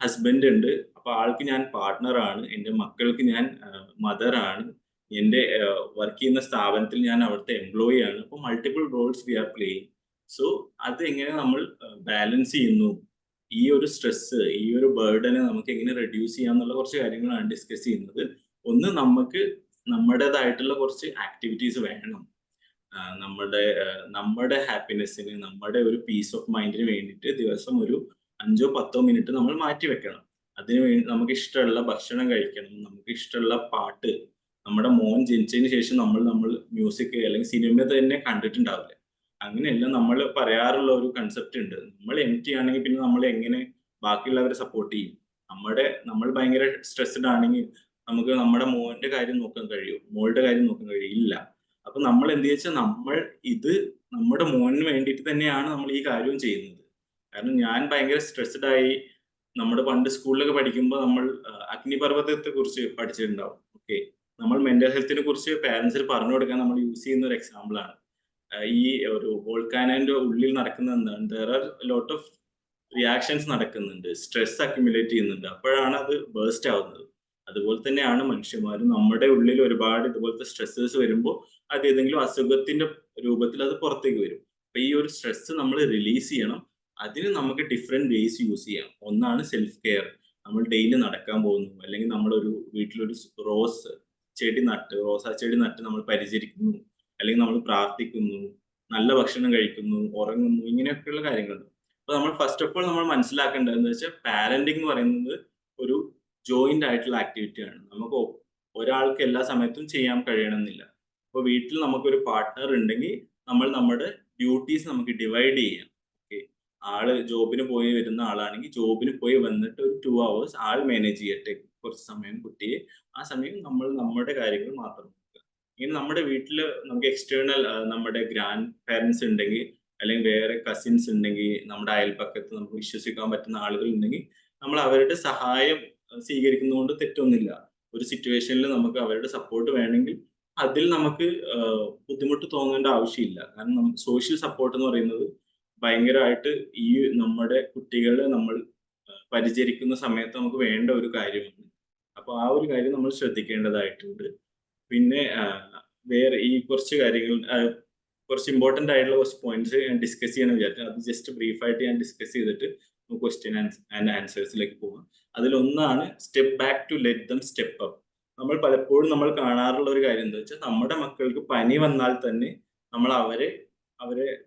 Speaker 5: ഹസ്ബൻഡ് ഉണ്ട്, അപ്പൊ ആൾക്ക് ഞാൻ പാർട്ട്ണറാണ്, എൻ്റെ മക്കൾക്ക് ഞാൻ മദറാണ്, എൻ്റെ വർക്ക് ചെയ്യുന്ന സ്ഥാപനത്തിൽ ഞാൻ അവിടുത്തെ എംപ്ലോയി ആണ്. അപ്പോൾ multiple roles we are playing. So അത് എങ്ങനെ നമ്മൾ ബാലൻസ് ചെയ്യുന്നു, ഈ ഒരു സ്ട്രെസ്, ഈ ഒരു ബേർഡനെ നമുക്ക് എങ്ങനെ റെഡ്യൂസ് ചെയ്യാന്നുള്ള കുറച്ച് കാര്യങ്ങളാണ് ഡിസ്കസ് ചെയ്യുന്നത്. ഒന്ന്, നമുക്ക് നമ്മുടേതായിട്ടുള്ള കുറച്ച് ആക്ടിവിറ്റീസ് വേണം. നമ്മുടെ ഹാപ്പിനെസ്സിന്, നമ്മുടെ ഒരു പീസ് ഓഫ് മൈൻഡിന് വേണ്ടിയിട്ട് ദിവസം ഒരു 5-10 minute നമ്മൾ മാറ്റി വെക്കണം. അതിന് വേണ്ടി നമുക്ക് ഇഷ്ടമുള്ള ഭക്ഷണം കഴിക്കണം, നമുക്ക് ഇഷ്ടമുള്ള പാട്ട്. നമ്മുടെ മോൻ ജനിച്ചതിന് ശേഷം നമ്മൾ മ്യൂസിക് അല്ലെങ്കിൽ സിനിമ തന്നെ കണ്ടിട്ടുണ്ടാവില്ല. അങ്ങനെയല്ല, നമ്മൾ പറയാറുള്ള ഒരു കൺസെപ്റ്റ് ഉണ്ട്, നമ്മൾ എംപ്റ്റി ആണെങ്കിൽ പിന്നെ നമ്മൾ എങ്ങനെ ബാക്കിയുള്ളവരെ സപ്പോർട്ട് ചെയ്യും? നമ്മൾ ഭയങ്കര സ്ട്രെസ്ഡ് ആണെങ്കിൽ നമുക്ക് നമ്മുടെ മോന്റെ കാര്യം നോക്കാൻ കഴിയും, മോളുടെ കാര്യം നോക്കാൻ കഴിയില്ല. അപ്പൊ നമ്മൾ എന്ത് വെച്ചാൽ നമ്മുടെ മോന് വേണ്ടിയിട്ട് തന്നെയാണ് നമ്മൾ ഈ കാര്യവും ചെയ്യുന്നത്. കാരണം ഞാൻ ഭയങ്കര സ്ട്രെസ്ഡ് ആയി. നമ്മുടെ പണ്ട് സ്കൂളിലൊക്കെ പഠിക്കുമ്പോൾ നമ്മൾ അഗ്നിപർവ്വതത്തെ കുറിച്ച് പഠിച്ചിട്ടുണ്ടാവും. ഓക്കെ, നമ്മൾ മെന്റൽ ഹെൽത്തിനെ കുറിച്ച് പാരന്റ്സിന് പറഞ്ഞു കൊടുക്കാൻ നമ്മൾ യൂസ് ചെയ്യുന്ന ഒരു എക്സാമ്പിൾ ആണ്. ഈ ഒരു വോൾക്കാനോന്റെ ഉള്ളിൽ നടക്കുന്ന എന്താണ്, there are lot of reactions നടക്കുന്നുണ്ട്, സ്ട്രെസ് അക്യുമുലേറ്റ് ചെയ്യുന്നുണ്ട്, അപ്പോഴാണ് അത് ബേസ്റ്റ് ആവുന്നത്. അതുപോലെ തന്നെയാണ് മനുഷ്യന്മാരും. നമ്മുടെ ഉള്ളിൽ ഒരുപാട് ഇതുപോലത്തെ സ്ട്രെസ്സേഴ്സ് വരുമ്പോൾ അത് ഏതെങ്കിലും അസുഖത്തിന്റെ രൂപത്തിൽ അത് പുറത്തേക്ക് വരും. അപ്പൊ ഈ ഒരു സ്ട്രെസ് നമ്മൾ റിലീസ് ചെയ്യണം. അതിന് നമുക്ക് ഡിഫറെന്റ് വേസ് യൂസ് ചെയ്യാം. ഒന്നാണ് സെൽഫ് കെയർ. നമ്മൾ ഡെയിലി നടക്കാൻ പോകുന്നു, അല്ലെങ്കിൽ നമ്മളൊരു വീട്ടിലൊരു റോസാ ചെടി നട്ട് നമ്മൾ പരിചരിക്കുന്നു, അല്ലെങ്കിൽ നമ്മൾ പ്രാർത്ഥിക്കുന്നു, നല്ല ഭക്ഷണം കഴിക്കുന്നു, ഉറങ്ങുന്നു, ഇങ്ങനെയൊക്കെയുള്ള കാര്യങ്ങളുണ്ട്. അപ്പൊ നമ്മൾ ഫസ്റ്റ് ഓഫ് ഓൾ നമ്മൾ മനസ്സിലാക്കേണ്ടതെന്ന് വെച്ചാൽ പാരന്റിങ് എന്ന് പറയുന്നത് ഒരു ജോയിന്റ് ആയിട്ടുള്ള ആക്ടിവിറ്റി ആണ്. നമുക്ക് ഒരാൾക്ക് എല്ലാ സമയത്തും ചെയ്യാൻ കഴിയണമെന്നില്ല. അപ്പോൾ വീട്ടിൽ നമുക്കൊരു പാർട്ട്ണർ ഉണ്ടെങ്കിൽ നമ്മൾ നമ്മുടെ ഡ്യൂട്ടീസ് നമുക്ക് ഡിവൈഡ് ചെയ്യാം. ഓക്കെ, ആള് ജോബിന് പോയി വരുന്ന ആളാണെങ്കിൽ ജോബിന് പോയി വന്നിട്ട് ഒരു 2 hours ആൾ മാനേജ് ചെയ്യട്ടെ കുറച്ച് സമയം കുട്ടിയെ. ആ സമയം നമ്മൾ നമ്മുടെ കാര്യങ്ങൾ മാത്രം നോക്കുക. ഇനി നമ്മുടെ വീട്ടിൽ നമുക്ക് എക്സ്റ്റേണൽ നമ്മുടെ ഗ്രാൻഡ് പാരൻസ് ഉണ്ടെങ്കിൽ, അല്ലെങ്കിൽ വേറെ കസിൻസ് ഉണ്ടെങ്കിൽ, നമ്മുടെ അയൽപ്പക്കത്ത് നമുക്ക് വിശ്വസിക്കാൻ പറ്റുന്ന ആളുകൾ ഉണ്ടെങ്കിൽ നമ്മൾ അവരുടെ സഹായം സ്വീകരിക്കുന്നതുകൊണ്ട് തെറ്റൊന്നുമില്ല. ഒരു സിറ്റുവേഷനിൽ നമുക്ക് അവരുടെ സപ്പോർട്ട് വേണമെങ്കിൽ അതിൽ നമുക്ക് ബുദ്ധിമുട്ട് തോന്നേണ്ട ആവശ്യമില്ല. കാരണം സോഷ്യൽ സപ്പോർട്ട് എന്ന് പറയുന്നത് ഭയങ്കരമായിട്ട് ഈ നമ്മുടെ കുട്ടികളെ നമ്മൾ പരിചരിക്കുന്ന സമയത്ത് നമുക്ക് വേണ്ട ഒരു കാര്യമാണ്. അപ്പൊ ആ ഒരു കാര്യം നമ്മൾ ശ്രദ്ധിക്കേണ്ടതായിട്ടുണ്ട്. പിന്നെ വേറെ ഈ കുറച്ച് കാര്യങ്ങൾ, കുറച്ച് ഇമ്പോർട്ടന്റ് ആയിട്ടുള്ള കുറച്ച് പോയിന്റ്സ് ഞാൻ ഡിസ്കസ് ചെയ്യാൻ വിചാരിച്ചു. അത് ജസ്റ്റ് ബ്രീഫായിട്ട് ഞാൻ ഡിസ്കസ് ചെയ്തിട്ട് ക്വസ്റ്റ്യൻ ആൻഡ് ആൻസേഴ്സിലേക്ക് പോകാം. അതിലൊന്നാണ് step back to let them step up. നമ്മൾ പലപ്പോഴും നമ്മൾ കാണാറുള്ള ഒരു കാര്യം എന്താ വെച്ചാൽ, നമ്മുടെ മക്കൾക്ക് പനി വന്നാൽ തന്നെ നമ്മൾ അവരെ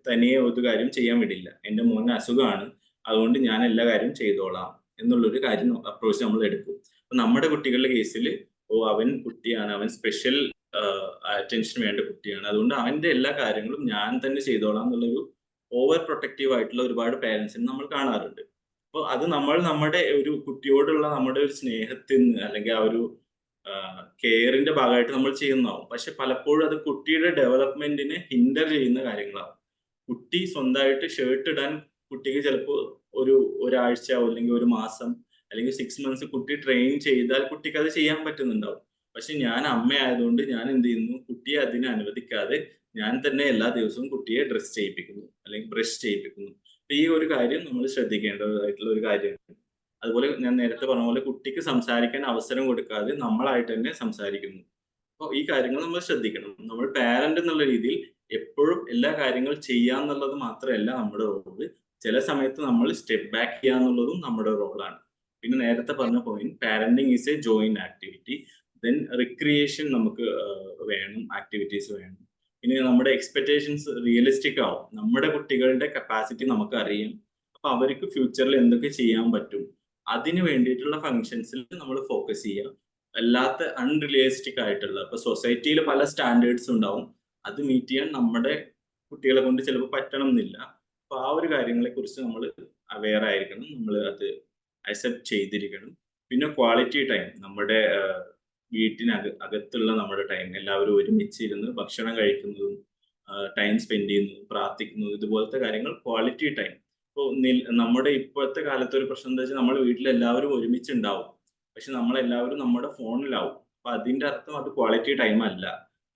Speaker 5: തനിയെ ഒരു കാര്യം ചെയ്യാൻ വിടില്ല. എൻ്റെ മോന് അസുഖമാണ്, അതുകൊണ്ട് ഞാൻ എല്ലാ കാര്യം ചെയ്തോളാം എന്നുള്ളൊരു കാര്യം അപ്രോച്ച് നമ്മൾ എടുക്കും. അപ്പൊ നമ്മുടെ കുട്ടികളുടെ കേസിൽ അവൻ കുട്ടിയാണ്, അവൻ സ്പെഷ്യൽ അറ്റൻഷൻ വേണ്ട കുട്ടിയാണ്, അതുകൊണ്ട് അവന്റെ എല്ലാ കാര്യങ്ങളും ഞാൻ തന്നെ ചെയ്തോളാം എന്നുള്ളൊരു ഓവർ പ്രൊട്ടക്റ്റീവ് ആയിട്ടുള്ള ഒരുപാട് പേരൻസിനെ നമ്മൾ കാണാറുണ്ട്. അപ്പോൾ അത് നമ്മുടെ ഒരു കുട്ടിയോടുള്ള നമ്മുടെ ഒരു സ്നേഹത്തിൽ നിന്ന്, അല്ലെങ്കിൽ ആ ഒരു കെയറിന്റെ ഭാഗമായിട്ട് നമ്മൾ ചെയ്യുന്നതാവും. പക്ഷെ പലപ്പോഴും അത് കുട്ടിയുടെ ഡെവലപ്മെന്റിനെ ഹിൻഡർ ചെയ്യുന്ന കാര്യങ്ങളാവും. കുട്ടി സ്വന്തമായിട്ട് ഷർട്ട് ഇടാൻ കുട്ടിക്ക് ചിലപ്പോൾ ഒരാഴ്ച അല്ലെങ്കിൽ ഒരു മാസം അല്ലെങ്കിൽ 6 months കുട്ടി ട്രെയിൻ ചെയ്താൽ കുട്ടിക്ക് അത് ചെയ്യാൻ പറ്റുന്നുണ്ടാവും. പക്ഷെ ഞാൻ അമ്മയായതുകൊണ്ട് ഞാൻ എന്ത് ചെയ്യുന്നു, കുട്ടിയെ അതിനെ അനുവദിക്കാതെ ഞാൻ തന്നെ എല്ലാ ദിവസവും കുട്ടിയെ ഡ്രസ് ചെയ്യിപ്പിക്കുന്നു, അല്ലെങ്കിൽ ബ്രഷ് ചെയ്യിപ്പിക്കുന്നു. അപ്പൊ ഈ ഒരു കാര്യം നമ്മൾ ശ്രദ്ധിക്കേണ്ടതായിട്ടുള്ള ഒരു കാര്യമാണ്. അതുപോലെ ഞാൻ നേരത്തെ പറഞ്ഞ പോലെ കുട്ടിക്ക് സംസാരിക്കാൻ അവസരം കൊടുക്കാതെ നമ്മളായിട്ട് തന്നെ സംസാരിക്കുന്നു. അപ്പോൾ ഈ കാര്യങ്ങൾ നമ്മൾ ശ്രദ്ധിക്കണം. നമ്മൾ പാരന്റ് എന്നുള്ള രീതിയിൽ എപ്പോഴും എല്ലാ കാര്യങ്ങളും ചെയ്യാന്നുള്ളത് മാത്രമല്ല നമ്മുടെ റോള്. ചില സമയത്ത് നമ്മൾ സ്റ്റെപ്പ് ബാക്ക് ചെയ്യാന്നുള്ളതും നമ്മുടെ റോളാണ്. പിന്നെ നേരത്തെ പറഞ്ഞ point, parenting is A joint activity. Then recreation നമുക്ക് വേണം, ആക്ടിവിറ്റീസ് വേണം. പിന്നെ നമ്മുടെ എക്സ്പെക്ടേഷൻസ് റിയലിസ്റ്റിക് ആവും. നമ്മുടെ കുട്ടികളുടെ കപ്പാസിറ്റി നമുക്ക് അറിയാം. അപ്പൊ അവർക്ക് ഫ്യൂച്ചറിൽ എന്തൊക്കെ ചെയ്യാൻ പറ്റും, അതിന് വേണ്ടിയിട്ടുള്ള ഫങ്ഷൻസിൽ നമ്മൾ ഫോക്കസ് ചെയ്യുക. അല്ലാത്ത അൺറിയലിസ്റ്റിക് ആയിട്ടുള്ള, ഇപ്പൊ സൊസൈറ്റിയിൽ പല സ്റ്റാൻഡേർഡ്സ് ഉണ്ടാവും, അത് മീറ്റ് ചെയ്യാൻ നമ്മുടെ കുട്ടികളെ കൊണ്ട് ചിലപ്പോൾ പറ്റണം എന്നില്ല. അപ്പൊ ആ ഒരു കാര്യങ്ങളെ കുറിച്ച് നമ്മൾ അവെയർ ആയിരിക്കണം, നമ്മൾ അത് അക്സെപ്റ്റ് ചെയ്തിരിക്കണം. പിന്നെ ക്വാളിറ്റി ടൈം, നമ്മുടെ അകത്തുള്ള നമ്മുടെ ടൈം, എല്ലാവരും ഒരുമിച്ചിരുന്ന് ഭക്ഷണം കഴിക്കുന്നതും ടൈം സ്പെൻഡ് ചെയ്യുന്നതും പ്രാർത്ഥിക്കുന്നതും, ഇതുപോലത്തെ കാര്യങ്ങൾ ക്വാളിറ്റി ടൈം. ഇപ്പോൾ നമ്മുടെ ഇപ്പോഴത്തെ കാലത്ത് ഒരു പ്രശ്നം എന്താ വെച്ചാൽ, നമ്മൾ വീട്ടിലെല്ലാവരും ഒരുമിച്ചുണ്ടാവും, പക്ഷെ നമ്മളെല്ലാവരും നമ്മുടെ ഫോണിലാവും. അപ്പൊ അതിന്റെ അർത്ഥം അത് ക്വാളിറ്റി ടൈം അല്ല.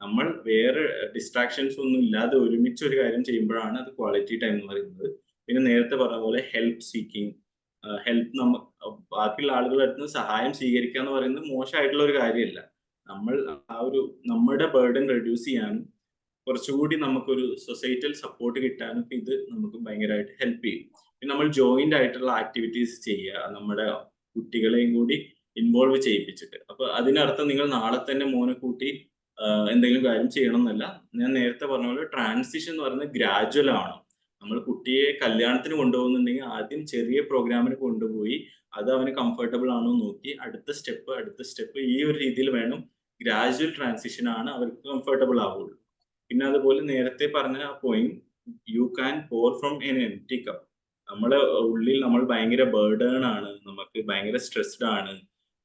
Speaker 5: നമ്മൾ വേറെ ഡിസ്ട്രാക്ഷൻസ് ഒന്നും ഇല്ലാതെ ഒരുമിച്ച് ഒരു കാര്യം ചെയ്യുമ്പോഴാണ് അത് ക്വാളിറ്റി ടൈം എന്ന് പറയുന്നത്. പിന്നെ നേരത്തെ പറഞ്ഞ പോലെ ഹെൽപ്പ് സീക്കിങ്, ബാക്കിയുള്ള ആളുകളുടെ അടുത്ത് നിന്ന് സഹായം സ്വീകരിക്കുക എന്ന് പറയുന്നത് മോശമായിട്ടുള്ള ഒരു കാര്യമല്ല. നമ്മൾ നമ്മുടെ ബേർഡൻ റെഡ്യൂസ് ചെയ്യാനും കുറച്ചുകൂടി നമുക്കൊരു സൊസൈറ്റൽ സപ്പോർട്ട് കിട്ടാനും ഇത് നമുക്ക് ഭയങ്കരമായിട്ട് ഹെൽപ്പ് ചെയ്യും. പിന്നെ നമ്മൾ ജോയിന്റ് ആയിട്ടുള്ള ആക്ടിവിറ്റീസ് ചെയ്യുക, നമ്മുടെ കുട്ടികളെയും കൂടി ഇൻവോൾവ് ചെയ്യിപ്പിച്ചിട്ട്. അപ്പൊ അതിനർത്ഥം നിങ്ങൾ നാളെ തന്നെ മോനെ കൂട്ടി എന്തെങ്കിലും കാര്യം ചെയ്യണം എന്നല്ല. ഞാൻ നേരത്തെ പറഞ്ഞ പോലെ ട്രാൻസിഷൻ എന്ന് പറയുന്നത് ഗ്രാജുവൽ ആണ്. നമ്മൾ കുട്ടിയെ കല്യാണത്തിന് കൊണ്ടുപോകുന്നുണ്ടെങ്കിൽ ആദ്യം ചെറിയ പ്രോഗ്രാമിന് കൊണ്ടുപോയി അത് അവന് കംഫർട്ടബിൾ ആണോ നോക്കി അടുത്ത സ്റ്റെപ്പ് ഈ ഒരു രീതിയിൽ വേണം. ഗ്രാജുവൽ ട്രാൻസിഷൻ ആണ് അവർക്ക് കംഫർട്ടബിൾ ആവുള്ളൂ. പിന്നെ അതുപോലെ നേരത്തെ പറഞ്ഞ point, you can pour from an empty cup. നമ്മളെ ഉള്ളിൽ നമ്മൾ ഭയങ്കര ബേർഡേൺ ആണ്, നമുക്ക് ഭയങ്കര സ്ട്രെസ്ഡ് ആണ്,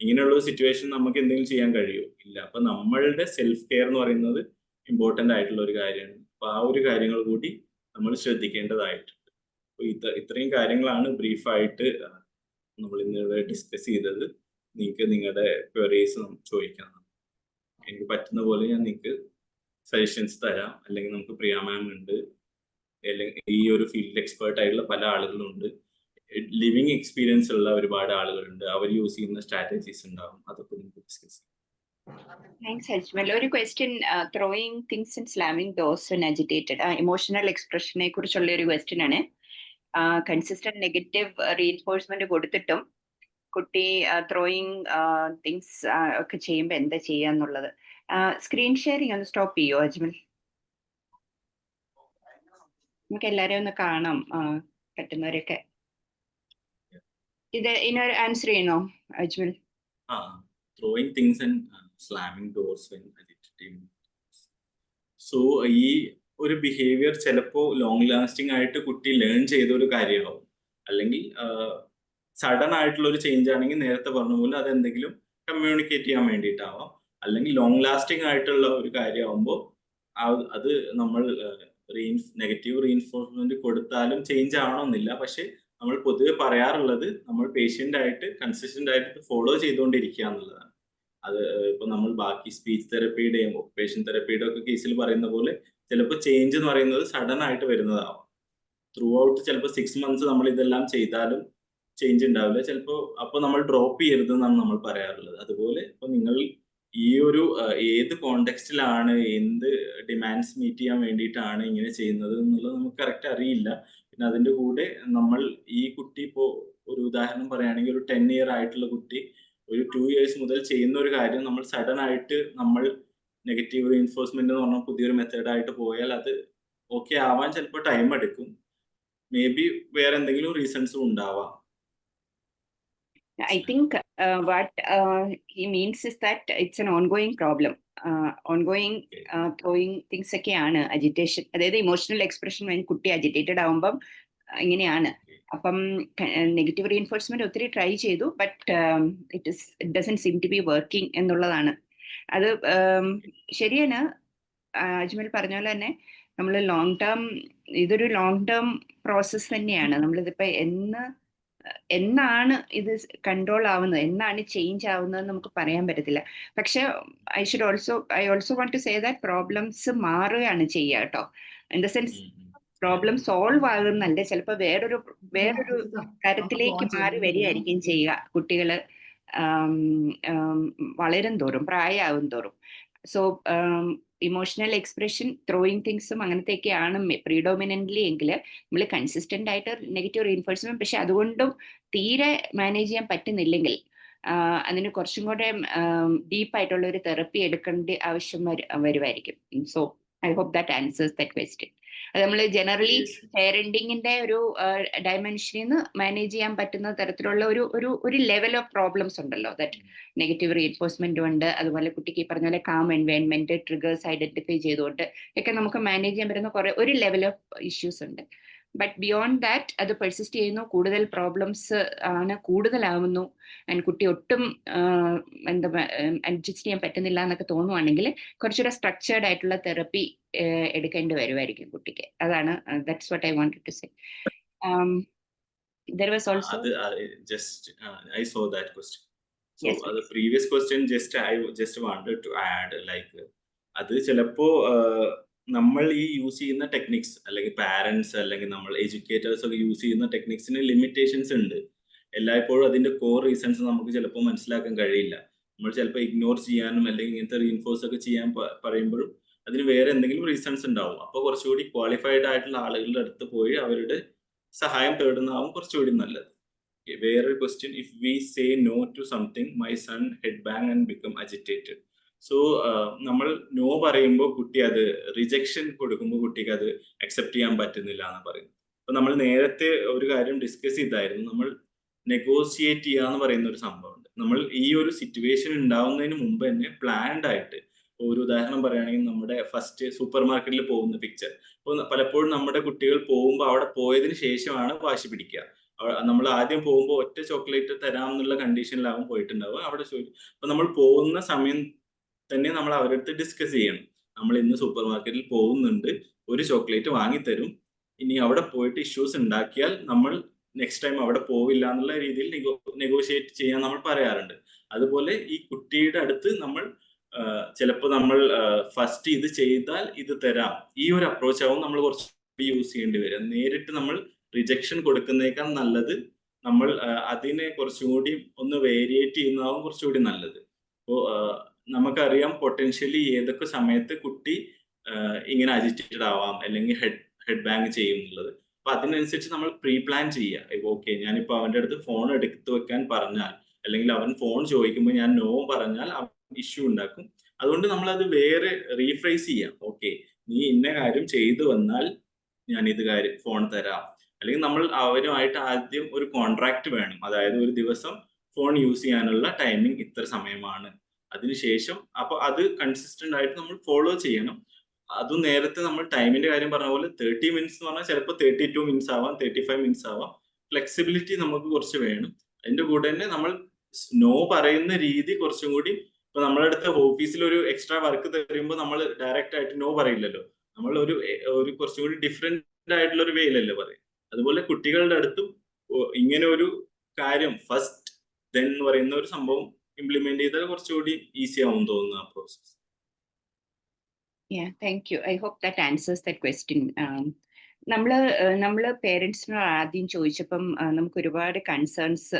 Speaker 5: ഇങ്ങനെയുള്ള ഒരു സിറ്റുവേഷൻ നമുക്ക് എന്തെങ്കിലും ചെയ്യാൻ കഴിയുമോ? ഇല്ല. അപ്പൊ നമ്മളുടെ സെൽഫ് കെയർ എന്ന് പറയുന്നത് ഇമ്പോർട്ടന്റ് ആയിട്ടുള്ള ഒരു കാര്യമാണ്. അപ്പൊ ആ ഒരു കാര്യങ്ങൾ കൂടി നമ്മൾ ശ്രദ്ധിക്കേണ്ടതായിട്ടുണ്ട്. അപ്പൊ ഇത്രയും കാര്യങ്ങളാണ് ബ്രീഫായിട്ട് നമ്മൾ ഇന്നിവിടെ ഡിസ്കസ് ചെയ്തത്. നിങ്ങൾക്ക് നിങ്ങളുടെ ക്വയറീസ് ചോദിക്കാം. എനിക്ക് പറ്റുന്ന പോലെ ഞാൻ നിങ്ങൾക്ക് സജഷൻസ് തരാം. അല്ലെങ്കിൽ നമുക്ക് പ്രിയ മാം ഉണ്ട്, അല്ലെങ്കിൽ ഈ ഒരു ഫീൽഡിൽ എക്സ്പേർട്ട് ആയിട്ടുള്ള പല ആളുകളുണ്ട്, ലിവിങ് എക്സ്പീരിയൻസ് ഉള്ള ഒരുപാട് ആളുകളുണ്ട്, അവർ യൂസ് ചെയ്യുന്ന സ്ട്രാറ്റജീസ് ഉണ്ടാവും. അതൊക്കെ നമുക്ക് ഡിസ്കസ് ചെയ്യാം.
Speaker 2: താങ്ക്സ് അജ്മൽ. ഒരു question, throwing things and slamming doors when agitated, emotional എക്സ്പ്രഷനെ കുറിച്ചുള്ള ഒരു ക്വസ്റ്റ്യൻ ആണ്. കൺസിസ്റ്റന്റ് നെഗറ്റീവ് റീഇൻഫോഴ്സ്മെന്റ് കൊടുത്തിട്ടും കുട്ടി ത്രോയിങ് തിങ്സ് ഒക്കെ ചെയ്യുമ്പോൾ എന്താ ചെയ്യാന്നുള്ളത്. സ്ക്രീൻ ഷെയറിംഗ് ഒന്ന് സ്റ്റോപ്പ് ചെയ്യോ അജ്മൽ? നമുക്ക് എല്ലാരെയും ഒന്ന് കാണാം, പറ്റുന്നവരൊക്കെ. ഇതിനൊരു ആൻസർ ചെയ്യണോ Ajmal?
Speaker 5: Throwing things and slamming doors when agitating. So ഈ ഒരു ബിഹേവിയർ ചിലപ്പോൾ ലോങ് ലാസ്റ്റിംഗ് ആയിട്ട് കുട്ടി ലേൺ ചെയ്ത ഒരു കാര്യമാവും, അല്ലെങ്കിൽ സഡൻ ആയിട്ടുള്ള ഒരു ചേഞ്ച് ആണെങ്കിൽ നേരത്തെ പറഞ്ഞ പോലെ അത് എന്തെങ്കിലും കമ്മ്യൂണിക്കേറ്റ് ചെയ്യാൻ വേണ്ടിയിട്ടാവാം. അല്ലെങ്കിൽ ലോങ് ലാസ്റ്റിംഗ് ആയിട്ടുള്ള ഒരു കാര്യമാകുമ്പോൾ അത് നമ്മൾ നെഗറ്റീവ് റീഇൻഫോഴ്സ്മെന്റ് കൊടുത്താലും ചേഞ്ച് ആവണമെന്നില്ല. പക്ഷെ നമ്മൾ പൊതുവെ പറയാറുള്ളത് നമ്മൾ പേഷ്യന്റ് ആയിട്ട് കൺസിസ്റ്റന്റ് ആയിട്ട് ഫോളോ ചെയ്തുകൊണ്ടിരിക്കുക എന്നുള്ളതാണ്. അത് ഇപ്പൊ നമ്മൾ ബാക്കി സ്പീച്ച് തെറപ്പിയുടെയും ഒക്കുപേഷൻ തെറപ്പിയുടെ ഒക്കെ കേസിൽ പറയുന്ന പോലെ ചിലപ്പോൾ ചേഞ്ച് എന്ന് പറയുന്നത് സഡൻ ആയിട്ട് വരുന്നതാവും. ത്രൂ ഔട്ട് ചിലപ്പോൾ 6 months നമ്മൾ ഇതെല്ലാം ചെയ്താലും ചേഞ്ച് ഉണ്ടാവില്ല. ചിലപ്പോൾ അപ്പോൾ നമ്മൾ ഡ്രോപ്പ് ചെയ്യരുത് എന്നാണ് നമ്മൾ പറയാറുള്ളത്. അതുപോലെ ഇപ്പൊ നിങ്ങൾ ഈ ഒരു ഏത് കോണ്ടെക്സ്റ്റിലാണ്, എന്ത് ഡിമാൻഡ്സ് മീറ്റ് ചെയ്യാൻ വേണ്ടിയിട്ടാണ് ഇങ്ങനെ ചെയ്യുന്നത് എന്നുള്ളത് നമുക്ക് കറക്റ്റ് അറിയില്ല. പിന്നെ അതിന്റെ കൂടെ നമ്മൾ ഈ കുട്ടി ഇപ്പോൾ ഒരു ഉദാഹരണം പറയുകയാണെങ്കിൽ ഒരു 10 year ആയിട്ടുള്ള കുട്ടി ഒരു 2 years മുതൽ ചെയ്യുന്ന ഒരു കാര്യം നമ്മൾ സഡൻ ആയിട്ട് നമ്മൾ നെഗറ്റീവ് റീഇൻഫോഴ്സ്മെന്റ് എന്ന് പറഞ്ഞ പുതിയൊരു മെത്തേഡായിട്ട് പോയാൽ അത് ഓക്കെ ആവാൻ ചിലപ്പോൾ ടൈം എടുക്കും. മേ ബി വേറെ എന്തെങ്കിലും റീസൺസും ഉണ്ടാവാം.
Speaker 2: I think what he means is that it's an ongoing problem. Ongoing throwing things ഒക്കെയാണ് അജിറ്റേഷൻ, അതായത് ഇമോഷണൽ എക്സ്പ്രഷൻ കുട്ടി അജിറ്റേറ്റഡ് ആവുമ്പം ഇങ്ങനെയാണ്. അപ്പം നെഗറ്റീവ് റീഇൻഫോഴ്സ്മെന്റ് ഒത്തിരി ട്രൈ ചെയ്തു, but it doesn't seem to be working എന്നുള്ളതാണ്. അത് ശരിയാണ് അജ്മൽ പറഞ്ഞ പോലെ തന്നെ നമ്മൾ ഇതൊരു ലോങ് ടേം പ്രോസസ് തന്നെയാണ്. നമ്മളിതിപ്പോ എന്നാണ് ഇത് കൺട്രോൾ ആവുന്നത്, എന്നാണ് ചേഞ്ച് ആവുന്നത് നമുക്ക് പറയാൻ പറ്റത്തില്ല. പക്ഷെ I also want to say that problems മാറുകയാണ് ചെയ്യുക കേട്ടോ. In the sense problem solve ആകുന്നല്ല, ചിലപ്പോൾ വേറൊരു തരത്തിലേക്ക് മാറി വരികയായിരിക്കും ചെയ്യുക കുട്ടികൾ വളരും തോറും, പ്രായമാകും തോറും. സോ ഇമോഷണൽ എക്സ്പ്രഷൻ, ത്രോയിങ് തിങ്സും അങ്ങനത്തെയൊക്കെയാണ് പ്രീഡോമിനന്റ്ലി എങ്കിൽ നമ്മൾ കൺസിസ്റ്റന്റ് ആയിട്ട് നെഗറ്റീവ് റീഇൻഫോഴ്സ്മെന്റ്, പക്ഷെ അതുകൊണ്ടും തീരെ മാനേജ് ചെയ്യാൻ പറ്റുന്നില്ലെങ്കിൽ അതിന് കുറച്ചും കൂടെ ഡീപ്പായിട്ടുള്ള ഒരു തെറപ്പി എടുക്കേണ്ട ആവശ്യം വരുമായിരിക്കും. So I hope that answers that question. അത് നമ്മൾ ജനറലി പേരന്റിങ്ങിന്റെ ഒരു ഡയമെൻഷനിൽ നിന്ന് മാനേജ് ചെയ്യാൻ പറ്റുന്ന തരത്തിലുള്ള ഒരു ലെവൽ ഓഫ് പ്രോബ്ലംസ് ഉണ്ടല്ലോ. ദാറ്റ് നെഗറ്റീവ് റീഇൻഫോഴ്സ്മെന്റ് ഉണ്ട്, അതുപോലെ കുട്ടിക്ക് ഈ പറഞ്ഞ പോലെ കാം എൻവയൺമെന്റ്, ട്രിഗേഴ്സ് ഐഡന്റിഫൈ ചെയ്തുകൊണ്ട് ഒക്കെ നമുക്ക് മാനേജ് ചെയ്യാൻ പറ്റുന്ന ഒരു ലെവൽ ഓഫ് ഇഷ്യൂസ് ഉണ്ട്. ബട്ട് ബിയോണ്ട് ദാറ്റ് അത് പെർസിസ്റ്റ് ചെയ്യുന്നു, കൂടുതൽ പ്രോബ്ലംസ് ആണ് കൂടുതലാവുന്നു, ആൻഡ് കുട്ടി ഒട്ടും അഡ്ജസ്റ്റ് ചെയ്യാൻ പറ്റുന്നില്ല എന്നൊക്കെ തോന്നുവാണെങ്കിൽ കുറച്ചുകൂടെ സ്ട്രക്ചേർഡ് ആയിട്ടുള്ള തെറപ്പി എടുക്കേണ്ടി വരുമായിരിക്കും കുട്ടിക്ക്. അതാണ് that's what I wanted to say. There was also
Speaker 5: I saw that question. So the previous question I just wanted to add, like അത് ചിലപ്പോ നമ്മൾ ഈ യൂസ് ചെയ്യുന്ന ടെക്നിക്സ്, അല്ലെങ്കിൽ പാരന്റ്സ് അല്ലെങ്കിൽ നമ്മൾ എഡ്യൂക്കേറ്റേഴ്സ് ഒക്കെ യൂസ് ചെയ്യുന്ന ടെക്നിക്സിന് ലിമിറ്റേഷൻസ് ഉണ്ട്. എല്ലായ്പ്പോഴും അതിന്റെ കോർ റീസൺസ് നമുക്ക് ചിലപ്പോൾ മനസ്സിലാക്കാൻ കഴിയില്ല. നമ്മൾ ചിലപ്പോൾ ഇഗ്നോർ ചെയ്യാനും അല്ലെങ്കിൽ ഇങ്ങനത്തെ റീഇൻഫോഴ്സ് ഒക്കെ ചെയ്യാൻ പറയുമ്പോഴും അതിന് വേറെ എന്തെങ്കിലും റീസൺസ് ഉണ്ടാവും. അപ്പോൾ കുറച്ചുകൂടി ക്വാളിഫൈഡ് ആയിട്ടുള്ള ആളുകളുടെ അടുത്ത് പോയി അവരുടെ സഹായം തേടുന്നതാവും കുറച്ചുകൂടി നല്ലത്. വേറൊരു question, if we say no to something my son head bang and become agitated. So നമ്മൾ നോ പറയുമ്പോൾ കുട്ടി അത് റിജക്ഷൻ കൊടുക്കുമ്പോൾ കുട്ടിക്ക് അത് അക്സെപ്റ്റ് ചെയ്യാൻ പറ്റുന്നില്ല എന്ന് പറയുന്നു. അപ്പൊ നമ്മൾ നേരത്തെ ഒരു കാര്യം ഡിസ്കസ് ചെയ്തായിരുന്നു, നമ്മൾ നെഗോസിയേറ്റ് ചെയ്യുക എന്ന് പറയുന്ന ഒരു സംഭവമുണ്ട്. നമ്മൾ ഈ ഒരു സിറ്റുവേഷൻ ഉണ്ടാവുന്നതിന് മുമ്പ് തന്നെ പ്ലാൻഡ് ആയിട്ട് ഒരു ഉദാഹരണം പറയുകയാണെങ്കിൽ നമ്മുടെ ഫസ്റ്റ് സൂപ്പർ മാർക്കറ്റിൽ പോകുന്ന പിക്ചർ. അപ്പോൾ പലപ്പോഴും നമ്മുടെ കുട്ടികൾ പോകുമ്പോൾ അവിടെ പോയതിന് ശേഷമാണ് വാശി പിടിക്കുക. നമ്മൾ ആദ്യം പോകുമ്പോൾ ഒറ്റ ചോക്ലേറ്റ് തരാം എന്നുള്ള കണ്ടീഷനിലാവും പോയിട്ടുണ്ടാവുക. അവിടെ അപ്പൊ നമ്മൾ പോകുന്ന സമയം തന്നെ നമ്മൾ അവരുടെ അടുത്ത് ഡിസ്കസ് ചെയ്യണം. നമ്മൾ ഇന്ന് സൂപ്പർ മാർക്കറ്റിൽ പോകുന്നുണ്ട്, ഒരു ചോക്ലേറ്റ് വാങ്ങിത്തരും, ഇനി അവിടെ പോയിട്ട് ഇഷ്യൂസ് ഉണ്ടാക്കിയാൽ നമ്മൾ നെക്സ്റ്റ് ടൈം അവിടെ പോവില്ല എന്നുള്ള രീതിയിൽ നെഗോഷിയേറ്റ് ചെയ്യാൻ നമ്മൾ പറയാറുണ്ട്. അതുപോലെ ഈ കുട്ടിയുടെ അടുത്ത് നമ്മൾ ചിലപ്പോൾ നമ്മൾ ഫസ്റ്റ് ഇത് ചെയ്താൽ ഇത് തരാം, ഈ ഒരു അപ്രോച്ച് ആവും നമ്മൾ കുറച്ച് യൂസ് ചെയ്യേണ്ടി വരും. നേരിട്ട് നമ്മൾ റിജക്ഷൻ കൊടുക്കുന്നേക്കാൾ നല്ലത് നമ്മൾ അതിനെ കുറച്ചും കൂടി ഒന്ന് വേരിയേറ്റ് ചെയ്യുന്നതാവും കുറച്ചുകൂടി നല്ലത്. അപ്പോൾ നമുക്കറിയാം പൊട്ടൻഷ്യലി ഏതൊക്കെ സമയത്ത് കുട്ടി ഇങ്ങനെ അജിറ്റേറ്റഡ് ആവാം അല്ലെങ്കിൽ ഹെഡ് ബാങ് ചെയ്യും എന്നുള്ളത്. അപ്പൊ അതിനനുസരിച്ച് നമ്മൾ പ്രീ പ്ലാൻ ചെയ്യുക. ഇപ്പൊ ഓക്കെ, ഞാനിപ്പോ അവന്റെ അടുത്ത് ഫോൺ എടുത്തു വെക്കാൻ പറഞ്ഞാൽ അല്ലെങ്കിൽ അവൻ ഫോൺ ചോദിക്കുമ്പോൾ ഞാൻ നോ പറഞ്ഞാൽ അവൻ ഇഷ്യൂ ഉണ്ടാക്കും. അതുകൊണ്ട് നമ്മൾ അത് വേറെ റീഫ്രൈസ് ചെയ്യാം. ഓക്കെ, നീ ഇന്ന കാര്യം ചെയ്തു വന്നാൽ ഞാൻ ഇത് കാര്യം ഫോൺ തരാം. അല്ലെങ്കിൽ നമ്മൾ അവരുമായിട്ട് ആദ്യം ഒരു കോൺട്രാക്ട് വേണം. അതായത് ഒരു ദിവസം ഫോൺ യൂസ് ചെയ്യാനുള്ള ടൈമിംഗ് ഇത്ര സമയമാണ്, അതിനുശേഷം അപ്പൊ അത് കൺസിസ്റ്റന്റ് ആയിട്ട് നമ്മൾ ഫോളോ ചെയ്യണം. അതും നേരത്തെ നമ്മൾ ടൈമിന്റെ കാര്യം പറഞ്ഞ പോലെ 30 മിനിറ്റ്സ് എന്ന് പറഞ്ഞാൽ ചിലപ്പോൾ 32 മിനിറ്റ്സ് ആവാം, 35 മിനിറ്റ്സ് ആവാം. ഫ്ലെക്സിബിലിറ്റി നമുക്ക് കുറച്ച് വേണം. അതിന്റെ കൂടെ തന്നെ നമ്മൾ നോ പറയുന്ന രീതി കുറച്ചും കൂടി, ഇപ്പൊ നമ്മുടെ അടുത്ത് ഓഫീസിൽ ഒരു എക്സ്ട്രാ വർക്ക് തരുമ്പോൾ നമ്മൾ ഡയറക്റ്റ് ആയിട്ട് നോ പറയില്ലല്ലോ, നമ്മൾ ഒരു കുറച്ചും കൂടി ഡിഫറെന്റ് ആയിട്ടുള്ള ഒരു വേയിലല്ലേ പറയും. അതുപോലെ കുട്ടികളുടെ അടുത്തും ഇങ്ങനെ ഒരു കാര്യം ഫസ്റ്റ് ദെൻ എന്ന് പറയുന്ന ഒരു സംഭവം ഇംപ്ലിമെന്റ് ചെയ്താൽ കുറച്ചുകൂടി ഈസി ആവും തോന്നുന്നു ആ process.
Speaker 2: Yeah, thank you. I hope that answers that question. നമ്മള് പേരൻസിനോട് ആദ്യം ചോദിച്ചപ്പം നമുക്ക് ഒരുപാട് കൺസേൺസ്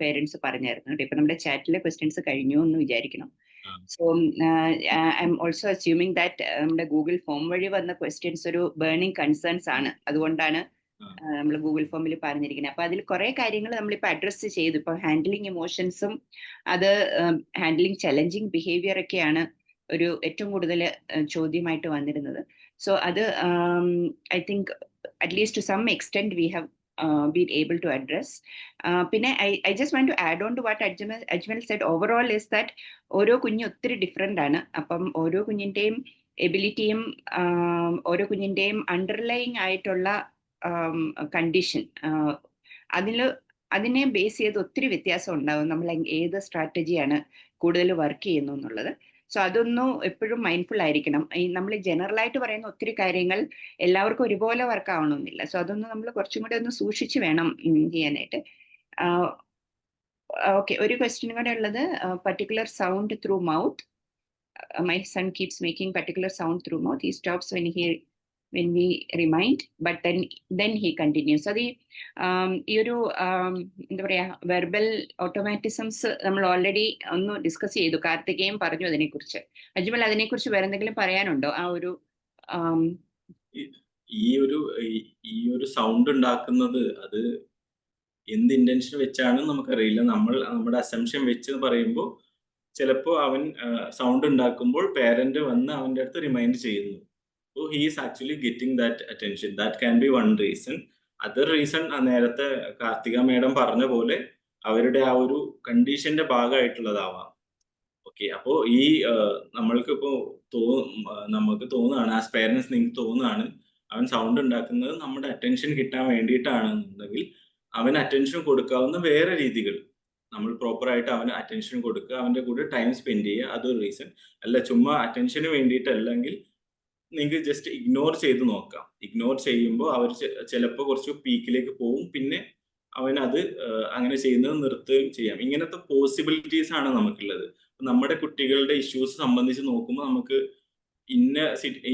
Speaker 2: പേരൻസ് പറഞ്ഞായിരുന്നു. ഇപ്പൊ നമ്മുടെ ചാറ്റിലെ ക്വസ്റ്റ്യൻസ് കഴിഞ്ഞു എന്ന് വിചാരിക്കണം. So I am also assuming that നമ്മുടെ ഗൂഗിൾ ഫോം വഴി വന്ന ക്വസ്റ്റ്യൻസ് ഒരു ബേണിംഗ് കൺസേൺസ് ആണ്. അതുകൊണ്ടാണ് നമ്മൾ ഗൂഗിൾ ഫോമിൽ പറഞ്ഞിരിക്കുന്നത്. അപ്പൊ അതിൽ കുറെ കാര്യങ്ങൾ നമ്മളിപ്പോ അഡ്രസ്സ് ചെയ്തു. ഇപ്പൊ ഹാൻഡിലിംഗ് ഇമോഷൻസും അത് ഹാൻഡിലിംഗ് ചലഞ്ചിങ് ബിഹേവിയർ ഒക്കെയാണ് ഒരു ഏറ്റവും കൂടുതൽ ചോദ്യമായിട്ട് വന്നിരുന്നത്. സോ അത് I think at least to some extent we have been able to address. പിന്നെ I just want to add on to what Ajmal said. Overall is that ഓരോ കുഞ്ഞും ഒത്തിരി ഡിഫറെൻ്റ് ആണ്. അപ്പം ഓരോ കുഞ്ഞിൻ്റെയും എബിലിറ്റിയും ഓരോ കുഞ്ഞിൻ്റെയും അണ്ടർലൈങ് ആയിട്ടുള്ള കണ്ടീഷൻ അതിനെ ബേസ് ചെയ്ത് ഒത്തിരി വ്യത്യാസം ഉണ്ടാകും നമ്മൾ ഏത് സ്ട്രാറ്റജിയാണ് കൂടുതൽ വർക്ക് ചെയ്യുന്നു എന്നുള്ളത്. സോ അതൊന്നും എപ്പോഴും മൈൻഡ്ഫുൾ ആയിരിക്കണം. ഈ നമ്മൾ ജനറലായിട്ട് പറയുന്ന ഒത്തിരി കാര്യങ്ങൾ എല്ലാവർക്കും ഒരുപോലെ വർക്ക് ആവണമെന്നില്ല. സോ അതൊന്നും നമ്മൾ കുറച്ചും കൂടെ ഒന്ന് സൂക്ഷിച്ച് വേണം ചെയ്യാനായിട്ട്. ഓക്കെ, ഒരു ക്വസ്റ്റ്യൻ കൂടെ ഉള്ളത്, particular sound through mouth. My son keeps making particular sound through mouth. He stops when we remind, but then he continues. അത് ഈ ഒരു എന്താ പറയാ വെർബൽ ഓട്ടോമാറ്റിസംസ് നമ്മൾ ഓൾറെഡി ഒന്ന് ഡിസ്കസ് ചെയ്തു. കാർത്തികേയും പറഞ്ഞു അതിനെക്കുറിച്ച്. അജ്മൽ, അതിനെക്കുറിച്ച് വേറെ എന്തെങ്കിലും പറയാനുണ്ടോ? ആ ഒരു
Speaker 5: ഈ ഒരു സൗണ്ട് ഉണ്ടാക്കുന്നത് അത് എന്ത് ഇന്റൻഷൻ വെച്ചാണ് നമുക്കറിയില്ല. നമ്മുടെ അസംഷൻ വെച്ച് പറയുമ്പോൾ ചിലപ്പോൾ അവൻ സൗണ്ട് ഉണ്ടാക്കുമ്പോൾ പേരന്റ് വന്ന് അവന്റെ അടുത്ത് റിമൈൻഡ് ചെയ്യുന്നു. So he is actually getting that attention. That can be one reason. Other reason, നേരത്തെ കാർത്തിക മേഡം പറഞ്ഞ പോലെ അവരുടെ ആ ഒരു കണ്ടീഷന്റെ ഭാഗമായിട്ടുള്ളതാവാം. ഓക്കെ, അപ്പോൾ ഈ നമ്മൾക്കിപ്പോ നമുക്ക് തോന്നുകയാണ്, ആസ് പേരൻസ് നിങ്ങൾക്ക് തോന്നുകയാണ് അവൻ സൗണ്ട് ഉണ്ടാക്കുന്നത് നമ്മുടെ അറ്റൻഷൻ കിട്ടാൻ വേണ്ടിയിട്ടാണെന്നുണ്ടെങ്കിൽ അവന് അറ്റൻഷൻ കൊടുക്കാവുന്ന വേറെ രീതികൾ നമ്മൾ പ്രോപ്പറായിട്ട് അവന് അറ്റൻഷൻ കൊടുക്കുക, അവന്റെ കൂടെ ടൈം സ്പെൻഡ് ചെയ്യുക, അതൊരു റീസൺ അല്ല. ചുമ്മാ അറ്റൻഷന് വേണ്ടിയിട്ടല്ലെങ്കിൽ നിങ്ങൾക്ക് ജസ്റ്റ് ഇഗ്നോർ ചെയ്ത് നോക്കാം. ഇഗ്നോർ ചെയ്യുമ്പോൾ അവർ ചിലപ്പോൾ കുറച്ച് പീക്കിലേക്ക് പോകും, പിന്നെ അവനത് അങ്ങനെ ചെയ്യുന്നത് നിർത്തുകയും ചെയ്യാം. ഇങ്ങനത്തെ പോസിബിലിറ്റീസ് ആണ് നമുക്കുള്ളത്. നമ്മുടെ കുട്ടികളുടെ ഇഷ്യൂസ് സംബന്ധിച്ച് നോക്കുമ്പോൾ നമുക്ക്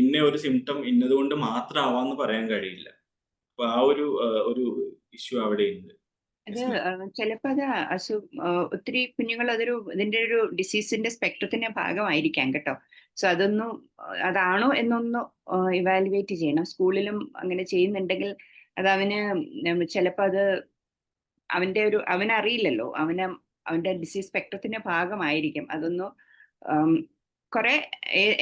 Speaker 5: ഇന്ന ഒരു സിംറ്റം ഇന്നതുകൊണ്ട് മാത്രം ആവാന്ന് പറയാൻ കഴിയില്ല. അപ്പൊ ആ ഒരു ഇഷ്യൂ അവിടെ ഉണ്ട്.
Speaker 2: അത് ചിലപ്പോൾ അത് ഒത്തിരി കുഞ്ഞുങ്ങൾ ഇതിന്റെ ഒരു ഡിസീസിന്റെ സ്പെക്ട്രത്തിന്റെ ഭാഗമായിരിക്കാം കേട്ടോ. സോ അതാണോ എന്നൊന്ന് ഇവാലുവേറ്റ് ചെയ്യണം. സ്കൂളിലും അങ്ങനെ ചെയ്യുന്നുണ്ടെങ്കിൽ അത് ചിലപ്പോൾ അത് അവനറിയില്ലല്ലോ, അവന്റെ ഡിസീസ് സ്പെക്ട്രത്തിന്റെ ഭാഗമായിരിക്കും. അതൊന്നും കുറെ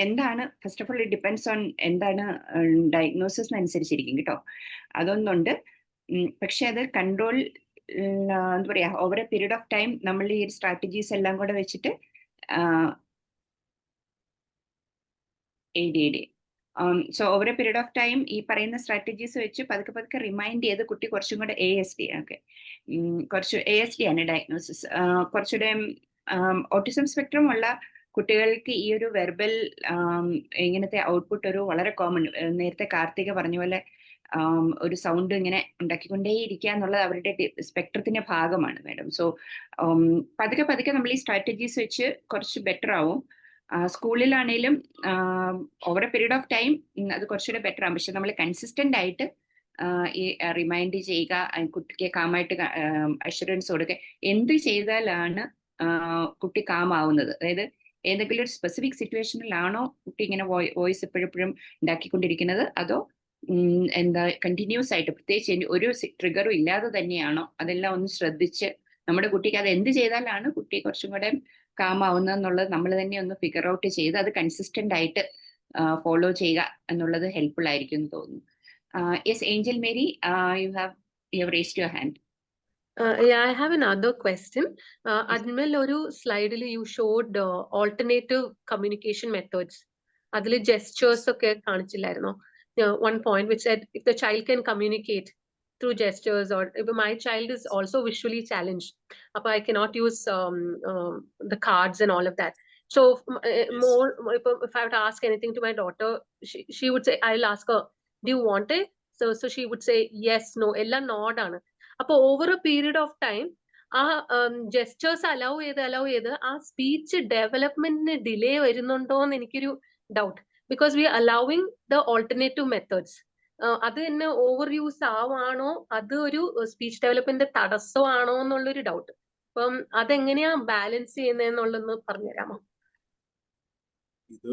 Speaker 2: എന്താണ്, first of all it depends on എന്താണ് ഡയഗ്നോസിസിനനുസരിച്ചിരിക്കും കേട്ടോ. അതൊന്നുണ്ട്. പക്ഷെ അത് കൺട്രോൾ എന്താ പറയാ over a period of time നമ്മൾ ഈ സ്ട്രാറ്റജീസ് എല്ലാം കൂടെ വെച്ചിട്ട് ADD. So over a period of time, ഈ പറയുന്ന സ്ട്രാറ്റജീസ് വെച്ച് പതുക്കെ റിമൈൻഡ് ചെയ്ത് കുട്ടി കുറച്ചും കൂടെ ASD ഒക്കെ കുറച്ച് ASD ആണ് ഡയഗ്നോസിസ്. കുറച്ചുകൂടെ ഓട്ടിസം സ്പെക്ട്രം ഉള്ള കുട്ടികൾക്ക് ഈ ഒരു വെർബൽ ഇങ്ങനത്തെ ഔട്ട്പുട്ട് ഒരു വളരെ കോമൺ. നേരത്തെ കാർത്തിക പറഞ്ഞ പോലെ ഒരു സൗണ്ട് ഇങ്ങനെ ഉണ്ടാക്കിക്കൊണ്ടേയിരിക്കുക എന്നുള്ളത് അവരുടെ സ്പെക്ട്രത്തിന്റെ ഭാഗമാണ് മാഡം. സോ പതുക്കെ നമ്മൾ ഈ സ്ട്രാറ്റജീസ് വെച്ച് കുറച്ച് ബെറ്റർ ആവും. സ്കൂളിലാണേലും over a period of time അത് കുറച്ചുകൂടെ ബെറ്റർ ആവും. പക്ഷെ നമ്മൾ കൺസിസ്റ്റന്റ് ആയിട്ട് ഈ റിമൈൻഡ് ചെയ്യുക, കുട്ടിക്ക് കാമായിട്ട് അഷുറൻസ് കൊടുക്കുക. എന്ത് ചെയ്താലാണ് കുട്ടി കാമാവുന്നത്, അതായത് ഏതെങ്കിലും ഒരു സ്പെസിഫിക് സിറ്റുവേഷനിലാണോ കുട്ടി ഇങ്ങനെ വോയിസ് എപ്പോഴും ഉണ്ടാക്കിക്കൊണ്ടിരിക്കുന്നത്, അതോ എന്താ കണ്ടിന്യൂസ് ആയിട്ട് പ്രത്യേകിച്ച് ഒരു ട്രിഗറും ഇല്ലാതെ തന്നെയാണോ, അതെല്ലാം ഒന്ന് ശ്രദ്ധിച്ച് നമ്മുടെ കുട്ടിക്ക് അത് എന്ത് ചെയ്താലാണ് കുട്ടി കുറച്ചും കൂടെ കാമാവുന്നത് എന്നുള്ളത് നമ്മൾ തന്നെ ഒന്ന് ഫിഗർ ഔട്ട് ചെയ്ത് അത് കൺസിസ്റ്റന്റ് ആയിട്ട് ഫോളോ ചെയ്യുക എന്നുള്ളത് ഹെൽപ്ഫുൾ ആയിരിക്കും എന്ന് തോന്നുന്നു. Yes, Angel Mary, you have raised your hand.
Speaker 4: Yeah, I have another question. Ajmal, oru slide you showed alternative communication methods. Adile gestures okke kaanichillarno. One point which said if the child can communicate through gestures, or if my child is also visually challenged, appa I cannot use the cards and all of that. So more if I have to ask anything to my daughter, she would say, I'll ask her, do you want it? So she would say yes, no, ella nod aanu. അപ്പോൾ over a period of time ആ gestures allow ചെയ്ത് ആ speech ഡെവലപ്മെന്റിന് delay വരുന്നുണ്ടോ എന്ന് എനിക്കൊരു doubt. Because we allowing the alternative methods. അത് തന്നെ over use ആവാണോ, അത് ഒരു സ്പീച്ച് ഡെവലപ്മെന്റ് തടസ്സമാണോ എന്നുള്ളൊരു ഡൗട്ട്. അപ്പം അതെങ്ങനെയാ ബാലൻസ് ചെയ്യുന്നതെന്നുള്ളതൊന്ന് പറഞ്ഞുതരാമോ?
Speaker 5: ഇത്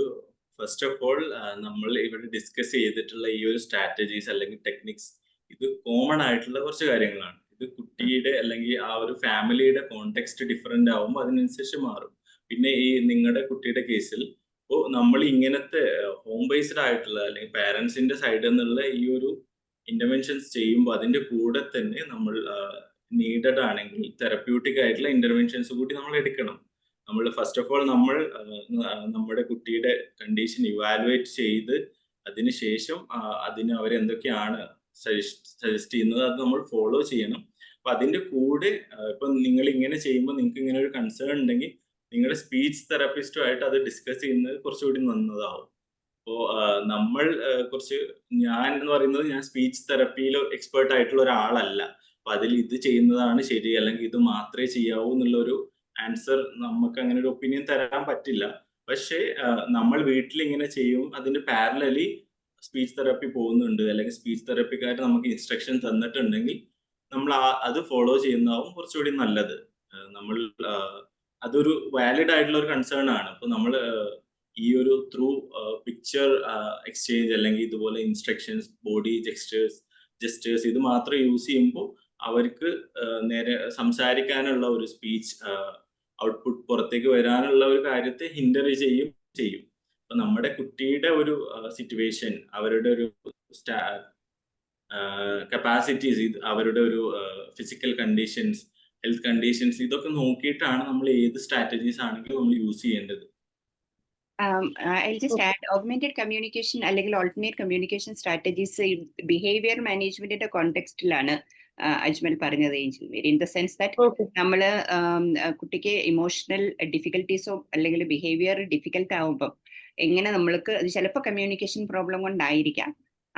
Speaker 5: ഫസ്റ്റ് ഓഫ് ഓൾ നമ്മൾ ഇവിടെ ഡിസ്കസ് ചെയ്തിട്ടുള്ള ഈ ഒരു സ്ട്രാറ്റജീസ് അല്ലെങ്കിൽ ടെക്നിക്സ്, ഇത് കോമൺ ആയിട്ടുള്ള കുറച്ച് കാര്യങ്ങളാണ്. ഇത് കുട്ടിയുടെ അല്ലെങ്കിൽ ആ ഒരു ഫാമിലിയുടെ കോണ്ടെക്സ്റ്റ് ഡിഫറെന്റ് ആവുമ്പോൾ അതിനനുസരിച്ച് മാറും. പിന്നെ ഈ നിങ്ങളുടെ കുട്ടിയുടെ കേസിൽ ഇപ്പോൾ നമ്മൾ ഇങ്ങനത്തെ ഹോം ബേസ്ഡ് ആയിട്ടുള്ള അല്ലെങ്കിൽ പാരന്റ്സിന്റെ സൈഡിൽ നിന്നുള്ള ഈ ഒരു ഇന്റർവെൻഷൻസ് ചെയ്യുമ്പോൾ അതിന്റെ കൂടെ തന്നെ നമ്മൾ നീഡഡ് ആണെങ്കിൽ തെറപ്യൂട്ടിക് ആയിട്ടുള്ള ഇന്റർവെൻഷൻസ് കൂടി നമ്മൾ എടുക്കണം. നമ്മൾ ഫസ്റ്റ് ഓഫ് ഓൾ നമ്മൾ നമ്മുടെ കുട്ടിയുടെ കണ്ടീഷൻ ഇവാലുവേറ്റ് ചെയ്ത് അതിനുശേഷം അതിന് അവരെന്തൊക്കെയാണ് സജസ്റ്റ് ചെയ്യുന്നത് അത് നമ്മൾ ഫോളോ ചെയ്യണം. അപ്പൊ അതിന്റെ കൂടെ ഇപ്പൊ നിങ്ങൾ ഇങ്ങനെ ചെയ്യുമ്പോൾ നിങ്ങൾക്ക് ഇങ്ങനെ ഒരു കൺസേൺ ഉണ്ടെങ്കിൽ നിങ്ങളുടെ സ്പീച്ച് തെറാപ്പിസ്റ്റുമായിട്ട് അത് ഡിസ്കസ് ചെയ്യുന്നത് കുറച്ചുകൂടി നന്നതാവും. അപ്പോൾ നമ്മൾ ഞാൻ എന്ന് പറയുന്നത് ഞാൻ സ്പീച്ച് തെറപ്പിയിൽ എക്സ്പേർട്ട് ആയിട്ടുള്ള ഒരാളല്ല. അപ്പൊ അതിൽ ഇത് ചെയ്യുന്നതാണ് ശരി അല്ലെങ്കിൽ ഇത് മാത്രമേ ചെയ്യാവൂ എന്നുള്ളൊരു ആൻസർ നമുക്ക് അങ്ങനെ ഒരു ഒപ്പീനിയൻ തരാൻ പറ്റില്ല. പക്ഷേ നമ്മൾ വീട്ടിൽ ഇങ്ങനെ ചെയ്യും, അതിന്റെ പാരലലി സ്പീച്ച് തെറാപ്പി പോകുന്നുണ്ട് അല്ലെങ്കിൽ സ്പീച്ച് തെറാപ്പിക്കാർ നമുക്ക് ഇൻസ്ട്രക്ഷൻ തന്നിട്ടുണ്ടെങ്കിൽ നമ്മൾ അത് ഫോളോ ചെയ്യുന്നതാവും കുറച്ചുകൂടി നല്ലത്. നമ്മൾ അതൊരു വാലിഡ് ആയിട്ടുള്ള ഒരു കൺസേൺ ആണ്. അപ്പൊ നമ്മൾ ഈ ഒരു ത്രൂ പിക്ചർ എക്സ്ചേഞ്ച് അല്ലെങ്കിൽ ഇതുപോലെ ഇൻസ്ട്രക്ഷൻസ്, ബോഡി ജെസ്റ്റേഴ്സ് ഇത് മാത്രം യൂസ് ചെയ്യുമ്പോൾ അവർക്ക് നേരെ സംസാരിക്കാനുള്ള ഒരു സ്പീച്ച് ഔട്ട്പുട്ട് പുറത്തേക്ക് വരാനുള്ള ഒരു കാര്യത്തെ ഹിൻഡർ ചെയ്യും. അപ്പൊ നമ്മുടെ കുട്ടിയുടെ ഒരു സിറ്റുവേഷൻ, അവരുടെ ഒരു കപ്പാസിറ്റീസ്, അവരുടെ ഒരു ഫിസിക്കൽ കണ്ടീഷൻസ്, ഹെൽത്ത് കണ്ടീഷൻസ്, ഇതൊക്കെ നോക്കിയിട്ടാണ് നമ്മൾ ഏത് സ്ട്രാറ്റജീസ് ആണെങ്കിലും നമ്മൾ യൂസ് ചെയ്യേണ്ടത്.
Speaker 2: I'll just add augmented communication അല്ലെങ്കിൽ alternate communication strategies behavior managementന്റെ കോണ്ടെക്സ്റ്റിലാണ് Ajmal പറഞ്ഞത് Angel Mary. In the sense that നമ്മൾ കുട്ടിക്ക് ഇമോഷണൽ ഡിഫിക്കൽട്ടീസോ അല്ലെങ്കിൽ ബിഹേവിയർ ഡിഫിക്കൽട്ട് ആവുമ്പം എങ്ങനെ നമ്മൾക്ക് അത് ചിലപ്പോൾ കമ്മ്യൂണിക്കേഷൻ പ്രോബ്ലം കൊണ്ടായിരിക്കാം.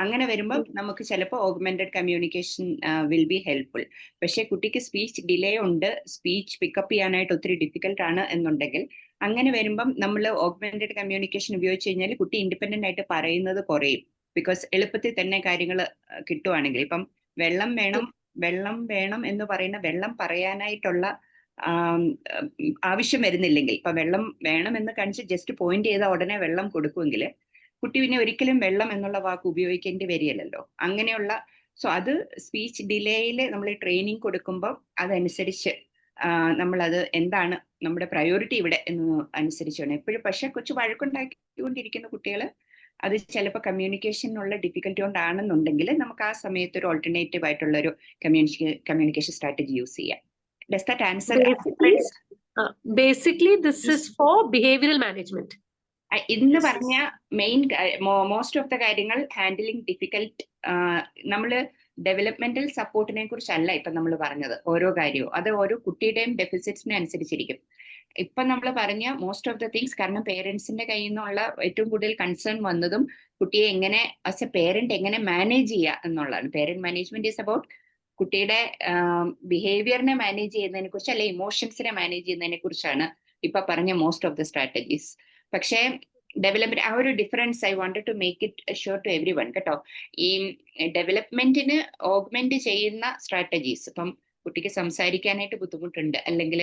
Speaker 2: അങ്ങനെ വരുമ്പോൾ നമുക്ക് ചിലപ്പോൾ augmented communication will be helpful. പക്ഷേ കുട്ടിക്ക് സ്പീച്ച് ഡിലേ ഉണ്ട്, സ്പീച്ച് പിക്കപ്പ് ചെയ്യാനായിട്ട് ഒത്തിരി ഡിഫിക്കൽട്ട് ആണ് എന്നുണ്ടെങ്കിൽ അങ്ങനെ വരുമ്പം നമ്മൾ ഓഗ്മെന്റഡ് കമ്മ്യൂണിക്കേഷൻ ഉപയോഗിച്ച് കഴിഞ്ഞാൽ കുട്ടി ഇൻഡിപെൻഡന്റ് ആയിട്ട് പറയുന്നത് കുറയും. ബിക്കോസ് എളുപ്പത്തിൽ തന്നെ കാര്യങ്ങൾ കിട്ടുവാണെങ്കിൽ, ഇപ്പം വെള്ളം വേണം എന്ന് പറയുന്ന വെള്ളം പറയാനായിട്ടുള്ള ആവശ്യം വരുന്നില്ലെങ്കിൽ, ഇപ്പൊ വെള്ളം വേണം എന്ന് കാണിച്ച് ജസ്റ്റ് പോയിന്റ് ചെയ്ത ഉടനെ വെള്ളം കൊടുക്കുമെങ്കിൽ കുട്ടി പിന്നെ ഒരിക്കലും വെള്ളം എന്നുള്ള വാക്ക് ഉപയോഗിക്കേണ്ടി വരികയല്ലോ. അങ്ങനെയുള്ള അത് സ്പീച്ച് ഡിലേയിൽ നമ്മൾ ട്രെയിനിങ് കൊടുക്കുമ്പോൾ അതനുസരിച്ച് നമ്മളത് എന്താണ് നമ്മുടെ പ്രയോറിറ്റി ഇവിടെ എന്ന് അനുസരിച്ച് വേണം എപ്പോഴും. പക്ഷെ കൊച്ചു വഴക്കുണ്ടാക്കിക്കൊണ്ടിരിക്കുന്ന കുട്ടികൾ അത് ചിലപ്പോൾ കമ്മ്യൂണിക്കേഷനുള്ള ഡിഫിക്കൽറ്റി കൊണ്ടാണെന്നുണ്ടെങ്കിൽ നമുക്ക് ആ സമയത്ത് ഒരു ഓൾട്ടർനേറ്റീവ് ആയിട്ടുള്ള ഒരു കമ്മ്യൂണിക്കേഷൻ സ്ട്രാറ്റജി യൂസ് ചെയ്യാം. Does that answer?
Speaker 4: Basically, this is for behavioral management.
Speaker 2: ഇന്ന്
Speaker 5: Yes,
Speaker 2: പറഞ്ഞ മെയിൻ മോസ്റ്റ് ഓഫ് ദ കാര്യങ്ങൾ ഹാൻഡിലിംഗ് ഡിഫിക്കൽട്ട്, നമ്മള് ഡെവലപ്മെന്റൽ സപ്പോർട്ടിനെ കുറിച്ചല്ല ഇപ്പൊ നമ്മൾ പറഞ്ഞത്. ഓരോ കാര്യവും അത് ഓരോ കുട്ടിയുടെയും ഡെഫിസിറ്റ്സിനെ അനുസരിച്ചിരിക്കും. ഇപ്പൊ നമ്മൾ പറഞ്ഞ മോസ്റ്റ് ഓഫ് ദ തിങ്സ്, കാരണം പേരൻസിന്റെ കയ്യിൽ നിന്നുള്ള ഏറ്റവും കൂടുതൽ കൺസേൺ വന്നതും കുട്ടിയെ എങ്ങനെ ആസ് എ പേരന്റ് എങ്ങനെ മാനേജ് ചെയ്യുക എന്നുള്ളതാണ്. പേരന്റ് മാനേജ്മെന്റ് ഈസ് അബൌട്ട് കുട്ടിയുടെ ബിഹേവിയറിനെ മാനേജ് ചെയ്യുന്നതിനെ കുറിച്ച്, അല്ലെ ഇമോഷൻസിനെ മാനേജ് ചെയ്യുന്നതിനെ കുറിച്ചാണ് ഇപ്പൊ പറഞ്ഞ മോസ്റ്റ് ഓഫ് ദ സ്ട്രാറ്റജീസ്. പക്ഷേ ഡെവലപ്മെന്റ്, ആ ഒരു difference I wanted to make it sure to everyone കേട്ടോ. ഈ ഡെവലപ്മെന്റിന് ഓഗ്മെന്റ് ചെയ്യുന്ന സ്ട്രാറ്റജീസ്, ഇപ്പം കുട്ടിക്ക് സംസാരിക്കാനായിട്ട് ബുദ്ധിമുട്ടുണ്ട്, അല്ലെങ്കിൽ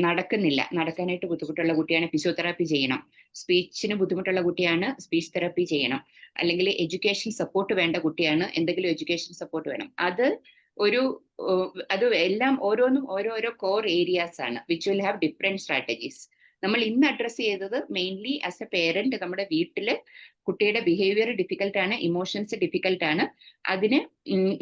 Speaker 2: നടക്കാനായിട്ട് ബുദ്ധിമുട്ടുള്ള കുട്ടിയാണ് ഫിസിയോതെറാപ്പി ചെയ്യണം, സ്പീച്ചിന് ബുദ്ധിമുട്ടുള്ള കുട്ടിയാണ് സ്പീച്ച് തെറാപ്പി ചെയ്യണം, അല്ലെങ്കിൽ എഡ്യൂക്കേഷൻ സപ്പോർട്ട് വേണ്ട കുട്ടിയാണ് എന്തെങ്കിലും എഡ്യൂക്കേഷൻ സപ്പോർട്ട് വേണം. അത് എല്ലാം ഓരോന്നും ഓരോരോ കോർ ഏരിയാസ് ആണ് which will have different strategies. നമ്മൾ ഇന്ന് അഡ്രസ് ചെയ്തത് മെയിൻലി ആസ് എ പേരന്റ് നമ്മുടെ വീട്ടില് കുട്ടിയുടെ ബിഹേവിയർ ഡിഫിക്കൽട്ട് ആണ്, ഇമോഷൻസ് ഡിഫിക്കൽട്ട് ആണ്. അതിന്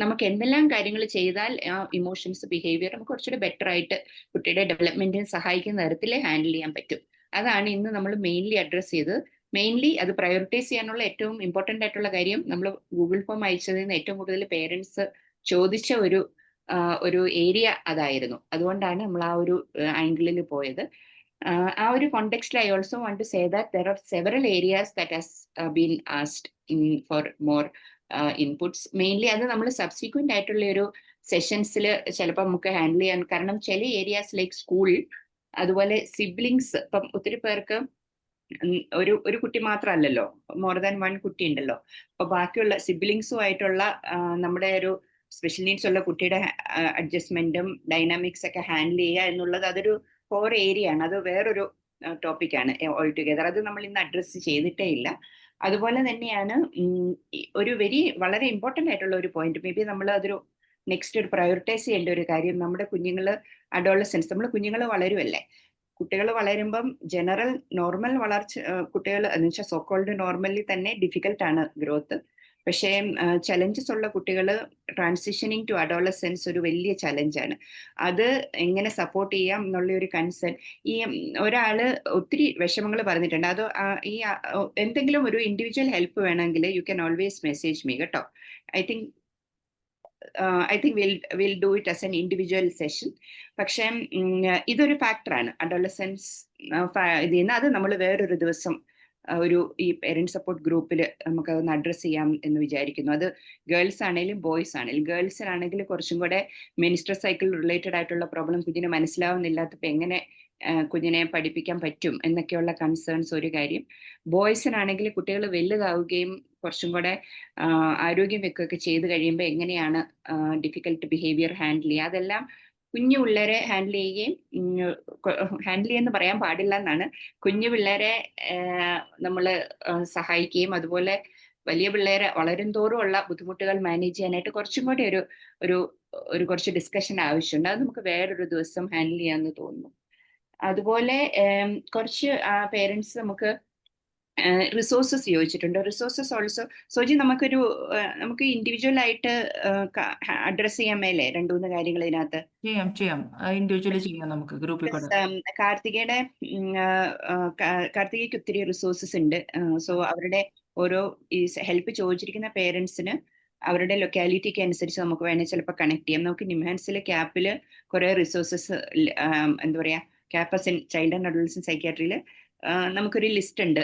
Speaker 2: നമുക്ക് എന്തെല്ലാം കാര്യങ്ങൾ ചെയ്താൽ ആ ഇമോഷൻസ് ബിഹേവിയർ നമുക്ക് കുറച്ചുകൂടി ബെറ്റർ ആയിട്ട് കുട്ടിയുടെ ഡെവലപ്മെന്റിനെ സഹായിക്കുന്ന തരത്തിൽ ഹാൻഡിൽ ചെയ്യാൻ പറ്റും. അതാണ് ഇന്ന് നമ്മൾ മെയിൻലി അഡ്രസ് ചെയ്തത്. മെയിൻലി അത് പ്രയോറിറ്റൈസ് ചെയ്യാനുള്ള ഏറ്റവും ഇമ്പോർട്ടന്റ് ആയിട്ടുള്ള കാര്യം, നമ്മൾ ഗൂഗിൾ ഫോം അയച്ചതിൽ നിന്ന് ഏറ്റവും കൂടുതൽ പേരൻസ് ചോദിച്ച ഒരു ഏരിയ അതായിരുന്നു. അതുകൊണ്ടാണ് നമ്മൾ ആ ഒരു ആംഗിളിൽ പോയത്. ആ ഒരു കോണ്ടെക്സ്റ്റിൽ I also want to say that there are several areas that has been asked for more inputs. Mainly അത് നമ്മൾ സബ്സിക്വന്റ് ആയിട്ടുള്ള ഒരു സെഷൻസിൽ ചിലപ്പോൾ നമുക്ക് ഹാൻഡിൽ ചെയ്യാൻ, കാരണം ചില ഏരിയാസ് ലൈക്ക് സ്കൂൾ, അതുപോലെ സിബ്ലിങ്സ്, ഇപ്പം ഒത്തിരി പേർക്ക് ഒരു കുട്ടി മാത്രമല്ലല്ലോ, മോർ ദാൻ വൺ കുട്ടി ഉണ്ടല്ലോ. അപ്പൊ ബാക്കിയുള്ള സിബ്ലിങ്സുമായിട്ടുള്ള നമ്മുടെ ഒരു സ്പെഷ്യൽ നീഡ്സ് ഉള്ള കുട്ടിയുടെ അഡ്ജസ്റ്റ്മെന്റും ഡൈനാമിക്സ് ഒക്കെ ഹാൻഡിൽ ചെയ്യുക എന്നുള്ളത് അതൊരു കോർ ഏരിയ ആണ്. അത് വേറൊരു ടോപ്പിക്കാണ് ഓൾ ടുഗെദർ. അത് നമ്മൾ ഇന്ന് അഡ്രസ്സ് ചെയ്തിട്ടേ ഇല്ല. അതുപോലെ തന്നെയാണ് ഒരു വളരെ ഇമ്പോർട്ടന്റ് ആയിട്ടുള്ള ഒരു പോയിന്റ്, മേ ബി നമ്മൾ അതൊരു നെക്സ്റ്റ് ഒരു പ്രയോറിറ്റൈസ് ചെയ്യേണ്ട ഒരു കാര്യം, നമ്മുടെ കുഞ്ഞുങ്ങള് അഡോളസൻസ്, നമ്മൾ കുഞ്ഞുങ്ങൾ വളരുമല്ലേ, കുട്ടികൾ വളരുമ്പം ജനറൽ നോർമൽ വളർച്ച കുട്ടികൾ എന്ന് വെച്ചാൽ സോക്കോൾഡ് നോർമലി തന്നെ ഡിഫിക്കൽട്ട് ആണ് ഗ്രോത്ത്. പക്ഷേ ചലഞ്ചസ് ഉള്ള കുട്ടികൾ ട്രാൻസിഷനിങ് ടു അഡോളസെൻസ് ഒരു വലിയ ചലഞ്ചാണ്. അത് എങ്ങനെ സപ്പോർട്ട് ചെയ്യാം എന്നുള്ള ഒരു കൺസേൺ. ഈ ഒരാള് ഒത്തിരി വിഷമങ്ങൾ പറഞ്ഞിട്ടുണ്ട്, അത് ഈ എന്തെങ്കിലും ഒരു ഇൻഡിവിജ്വൽ ഹെൽപ്പ് വേണമെങ്കിൽ you can always message me കേട്ടോ. I think we'll do it as an individual session. പക്ഷേ ഇതൊരു ഫാക്ടറാണ് അഡോളസൻസ് ഇതിൽ നിന്ന്. അത് നമ്മൾ വേറൊരു ദിവസം ഈ പേരന്റ് സപ്പോർട്ട് ഗ്രൂപ്പിൽ നമുക്ക് അതൊന്ന് അഡ്രസ് ചെയ്യാം എന്ന് വിചാരിക്കുന്നു. അത് ഗേൾസ് ആണെങ്കിലും ബോയ്സ് ആണെങ്കിലും. ഗേൾസിനാണെങ്കിൽ കുറച്ചും കൂടെ മെനിസ്ട്രൽ സൈക്കിൾ റിലേറ്റഡ് ആയിട്ടുള്ള പ്രോബ്ലം കുഞ്ഞിന് മനസ്സിലാവുന്നില്ലാത്തപ്പോൾ എങ്ങനെ കുഞ്ഞിനെ പഠിപ്പിക്കാൻ പറ്റും എന്നൊക്കെയുള്ള കൺസേൺസ് ഒരു കാര്യം. ബോയ്സിനാണെങ്കിൽ കുട്ടികൾ വലുതാവുകയും കുറച്ചും കൂടെ ആരോഗ്യം വെക്കുകയൊക്കെ ചെയ്ത് കഴിയുമ്പോൾ എങ്ങനെയാണ് ഡിഫിക്കൽട്ട് ബിഹേവിയർ ഹാൻഡിൽ ചെയ്യുക, അതെല്ലാം കുഞ്ഞു പിള്ളേരെ ഹാൻഡിൽ ചെയ്യുമെന്ന് പറയാൻ പാടില്ല എന്നാണ്. കുഞ്ഞു പിള്ളേരെ നമ്മൾ സഹായിക്കുകയും അതുപോലെ വലിയ പിള്ളേരെ വളരും തോറും ഉള്ള ബുദ്ധിമുട്ടുകൾ മാനേജ് ചെയ്യാനായിട്ട് കുറച്ചും കൂടി ഒരു കുറച്ച് ഡിസ്കഷൻ ആവശ്യമുണ്ട്. അത് നമുക്ക് വേറൊരു ദിവസം ഹാൻഡിൽ ചെയ്യാമെന്ന് തോന്നുന്നു. അതുപോലെ കുറച്ച് പേരൻസ് നമുക്ക് റിസോഴ്സസ് ചോദിച്ചിട്ടുണ്ട്. റിസോഴ്സസ് ഓൾസോ സോജി നമുക്ക് ഇൻഡിവിജ്വൽ ആയിട്ട് അഡ്രസ് ചെയ്യാൻ മേലെ 2-3 കാര്യങ്ങൾ ഇതിനകത്ത്
Speaker 3: ചെയ്യാം ഇൻഡിവിജ്വലി ചെയ്യാം നമുക്ക് ഗ്രൂപ്പിൽ കൂടെ.
Speaker 2: കാർത്തികയ്ക്ക് ഒത്തിരി റിസോഴ്സസ് ഉണ്ട്. സോ അവരുടെ ഓരോ ഈ ഹെൽപ്പ് ചോദിച്ചിരിക്കുന്ന പേരൻസിന് അവരുടെ ലൊക്കാലിറ്റിക്ക് അനുസരിച്ച് നമുക്ക് വേണമെങ്കിൽ ചിലപ്പോൾ കണക്ട് ചെയ്യാം. നമുക്ക് നിംഹാൻസിലെ ക്യാപ്പിൽ കുറെ റിസോഴ്സസ്, എന്താ പറയാ, ക്യാപ്പസ് ഇൻ ചൈൽഡ് ആൻഡ് അഡോളസന്റ് സൈക്യാട്രിയിൽ നമുക്കൊരു ലിസ്റ്റ് ഉണ്ട്